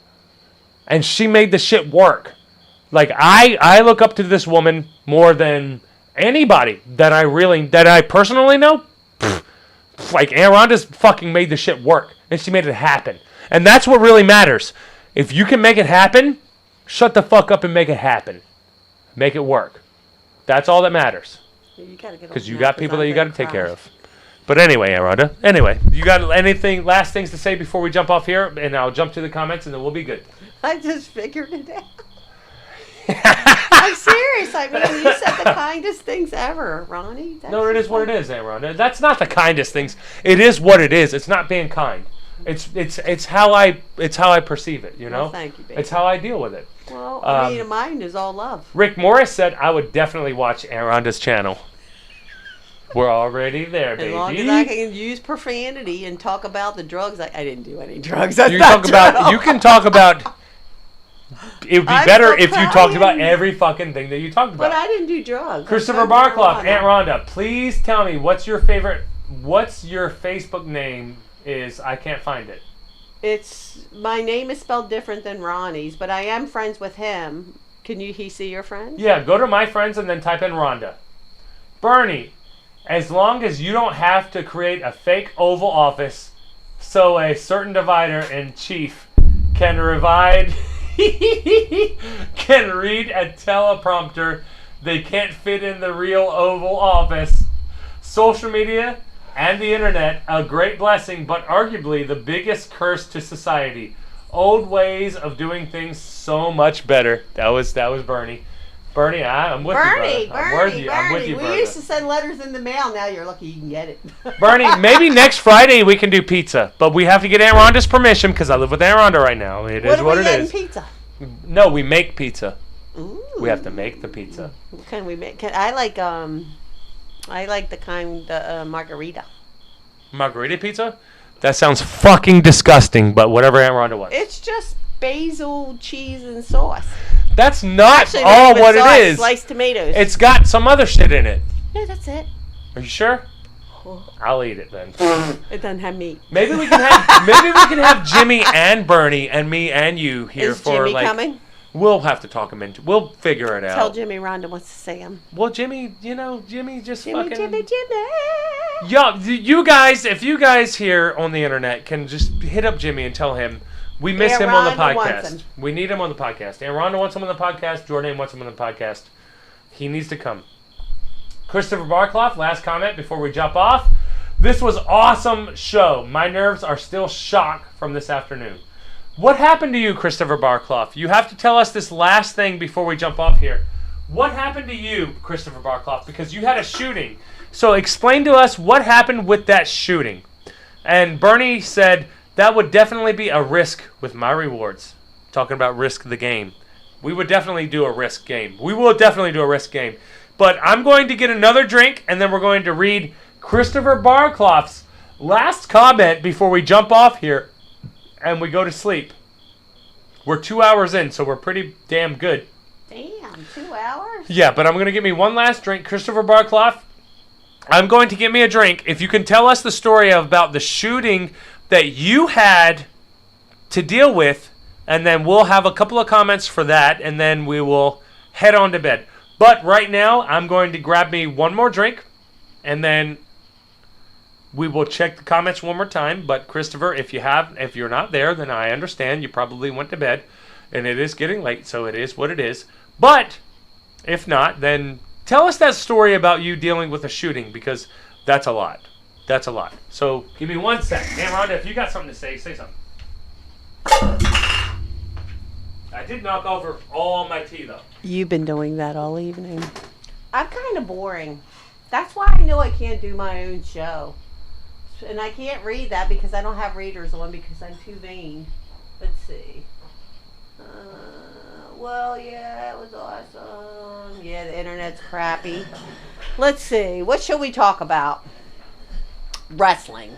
and she made the shit work. Like I look up to this woman more than anybody that I personally know. Like Aunt Rhonda's fucking made the shit work, and she made it happen. And that's what really matters. If you can make it happen, shut the fuck up and make it happen. Make it work. That's all that matters. Because you got people that you got to take care of. But anyway, Aunt Rhonda. Anyway, you got last things to say before we jump off here? And I'll jump to the comments and then we'll be good. I just figured it out. I'm serious. I mean, you said the kindest things ever, Ronnie. No, it is what it is, Aunt Rhonda. That's not the kindest things. It is what it is. It's not being kind. It's how I perceive it, you know? Well, thank you, baby. It's how I deal with it. Well, I mean, mine is all love. Rick Morris said I would definitely watch Aunt Rhonda's channel. We're already there, baby. As long as I can use profanity and talk about the drugs, I didn't do any drugs. You can talk about. It would be better if you talked about every fucking thing that you talked about. But I didn't do drugs. Christopher Barclough, Aunt Rhonda, please tell me what's your Facebook name is. I can't find it. My name is spelled different than Ronnie's, but I am friends with him. Can he see your friends? Yeah, go to my friends and then type in Rhonda. Bernie, as long as you don't have to create a fake Oval Office so a certain divider in chief can can read a teleprompter, they can't fit in the real Oval Office. Social media and the internet, a great blessing, but arguably the biggest curse to society. Old ways of doing things so much better. That was Bernie. Bernie, I'm with you, brother. I'm with you, brother. We used to send letters in the mail. Now you're lucky you can get it. Bernie, maybe next Friday we can do pizza, but we have to get Aunt Rhonda's permission because I live with Aunt Rhonda right now. It is what it is. Pizza? No, we make pizza. Ooh. We have to make the pizza. What can we make? I like the kind margarita. Margarita pizza? That sounds fucking disgusting, but whatever Aunt Rhonda wants. It's just basil, cheese, and sauce. That's not Actually, all what sauce, it is. Sliced tomatoes. It's got some other shit in it. Yeah, that's it. Are you sure? Oh. I'll eat it then. It doesn't have meat. Maybe we can have Jimmy and Bernie and me and you here Is for Jimmy coming? We'll have to talk him into. We'll figure it out. Tell Jimmy Rhonda wants to see him. Well, Jimmy, Jimmy just Jimmy. Yo, you guys, if you guys here on the internet can just hit up Jimmy and tell him we miss him on the podcast. We need him on the podcast. Aunt Rhonda wants him on the podcast. Jordane wants him on the podcast. He needs to come. Christopher Barclough, last comment before we jump off. This was awesome show. My nerves are still shocked from this afternoon. What happened to you, Christopher Barclough? You have to tell us this last thing before we jump off here. What happened to you, Christopher Barclough? Because you had a shooting. So explain to us what happened with that shooting. And Bernie said that would definitely be a risk with my rewards. Talking about risk the game. we would definitely do a risk game. We will definitely do a risk game. But I'm going to get another drink, and then we're going to read Christopher Barcloff's last comment before we jump off here and we go to sleep. We're 2 hours in, so we're pretty damn good. Damn, 2 hours? Yeah, but I'm going to get me one last drink. Christopher Barcloff, I'm going to get me a drink. If you can tell us the story about the shooting that you had to deal with, and then we'll have a couple of comments for that, and then we will head on to bed. But right now, I'm going to grab me one more drink, and then we will check the comments one more time. But Christopher, if you're not there, then I understand. You probably went to bed, and it is getting late, so it is what it is. But if not, then tell us that story about you dealing with a shooting, because that's a lot. That's a lot. So give me 1 second. Aunt Rhonda, if you got something to say, say something. I did knock over all my tea, though. You've been doing that all evening. I'm kind of boring. That's why I know I can't do my own show. And I can't read that because I don't have readers on because I'm too vain. Let's see. Well, yeah, it was awesome. Yeah, the internet's crappy. Let's see. What shall we talk about? Wrestling.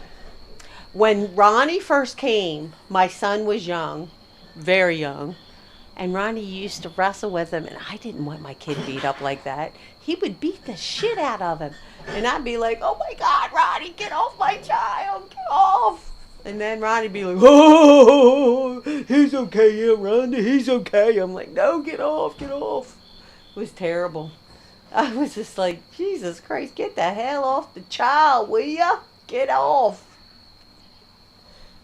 When Ronnie first came, my son was young, very young. And Ronnie used to wrestle with him, and I didn't want my kid beat up like that. He would beat the shit out of him. And I'd be like, oh my God, Ronnie, get off my child, get off. And then Ronnie'd be like, oh, he's okay, Aunt Rhonda, he's okay. I'm like, no, get off, get off. It was terrible. I was just like, Jesus Christ, get the hell off the child, will ya? Get off.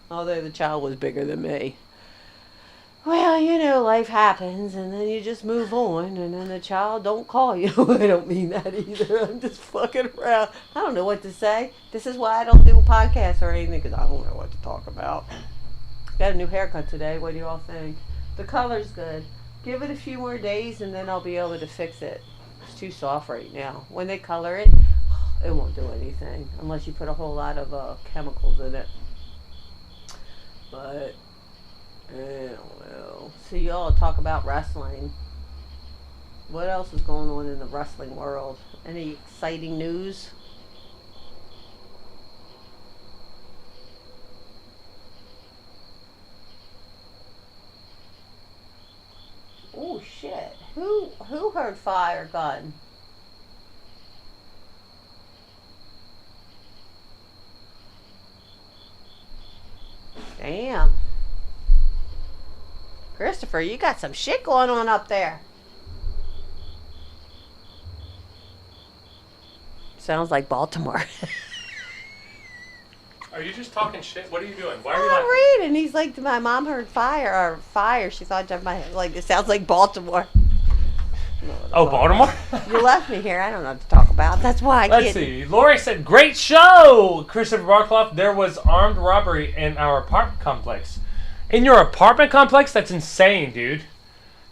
Although the child was bigger than me. Well, you know, life happens, and then you just move on, and then the child don't call you. I don't mean that either. I'm just fucking around. I don't know what to say. This is why I don't do a podcast or anything, because I don't know what to talk about. Got a new haircut today. What do you all think? The color's good. Give it a few more days, and then I'll be able to fix it. It's too soft right now. When they color it, it won't do anything, unless you put a whole lot of chemicals in it. But I don't know. So y'all talk about wrestling. What else is going on in the wrestling world? Any exciting news? Oh shit. Who heard fire gun? Damn. Christopher, you got some shit going on up there. Sounds like Baltimore. Are you just talking shit? What are you doing? Why are you I'm laughing? reading. He's like, my mom heard fire. She thought like it sounds like Baltimore. Oh, Baltimore? You left me here. I don't know what to talk about. That's why I can't. Let's see. Lori said, great show, Christopher Barcloff. There was armed robbery in our apartment complex. In your apartment complex? That's insane, dude.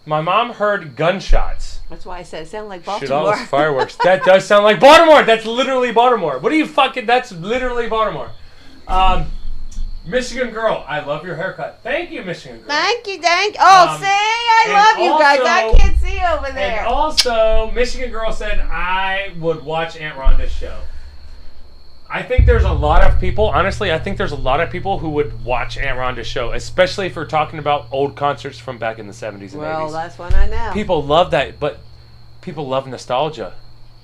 My mom heard gunshots. That's why I said it sounded like Shit, Baltimore. all those fireworks. That does sound like Baltimore. That's literally Baltimore. What are you fucking... That's literally Baltimore. Michigan Girl, I love your haircut. Thank you, Michigan Girl. Thank you. Oh, see? I love you guys. I can't see over there. And also, Michigan Girl said, I would watch Aunt Rhonda's show. I think there's a lot of people, honestly, I think there's a lot of people who would watch Aunt Rhonda's show, especially if we're talking about old concerts from back in the 70s and 80s. Well, that's one I know. People love that, but people love nostalgia.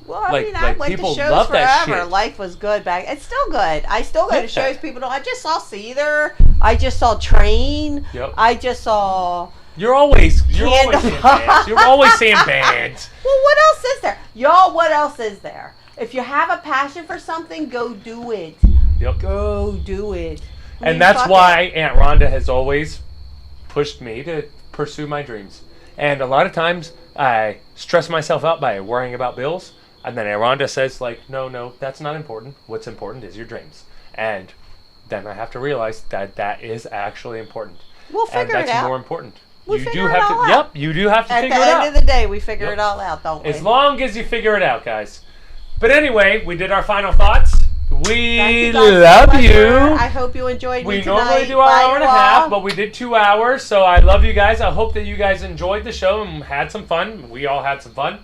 Well, I mean, I went to shows forever. Life was good back. It's still good. I still go to shows. People don't. I just saw Seether. I just saw Train. Yep. I just saw. You're always seeing bands. You're always seeing bands. Well, what else is there, y'all? What else is there? If you have a passion for something, go do it. Yep. Go do it. And that's why Aunt Rhonda has always pushed me to pursue my dreams. And a lot of times I stress myself out by worrying about bills. And then Aunt Rhonda says, like, no, that's not important. What's important is your dreams. And then I have to realize that that is actually important. We'll figure it out. And that's more important. You do have to. Yep, you do have to figure it out. At the end of the day, we figure it all out, don't we? As long as you figure it out, guys. But anyway, we did our final thoughts. We Thank you guys so love much you. I hope you enjoyed We me tonight. normally do our Bye, hour and a you half, all. but we did 2 hours. So I love you guys. I hope that you guys enjoyed the show and had some fun. We all had some fun.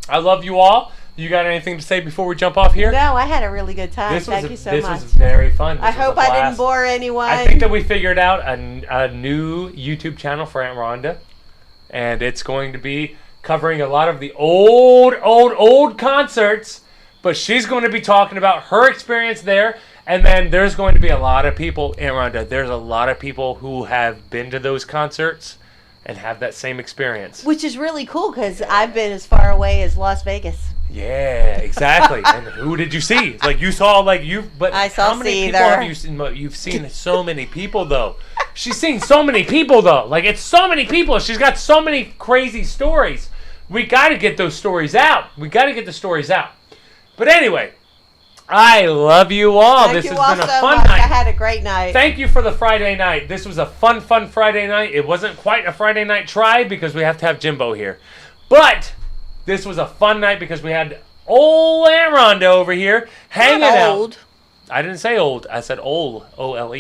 I love you all. You got anything to say before we jump off here? No, I had a really good time. This Thank you so this much. was very fun. This I was a hope I didn't blast. bore anyone. I think that we figured out a new YouTube channel for Aunt Rhonda, and it's going to be covering a lot of the old concerts, but she's going to be talking about her experience there, and then there's going to be a lot of people, Aunt Rhonda, there's a lot of people who have been to those concerts and have that same experience. Which is really cool because I've been as far away as Las Vegas. Yeah, exactly. And who did you see? Like you saw, like you. But I saw how many people Seether. have you seen? You've seen so many people, though. She's seen so many people, though. Like it's so many people. She's got so many crazy stories. We got to get those stories out. We got to get the stories out. But anyway, I love you all. Thank This you has all been a so fun much. night. I had a great night. Thank you for the Friday night. This was a fun Friday night. It wasn't quite a Friday night try because we have to have Jimbo here. But this was a fun night because we had old Aunt Rhonda over here hanging Not out. old. I didn't say old. I said old. O-L-E.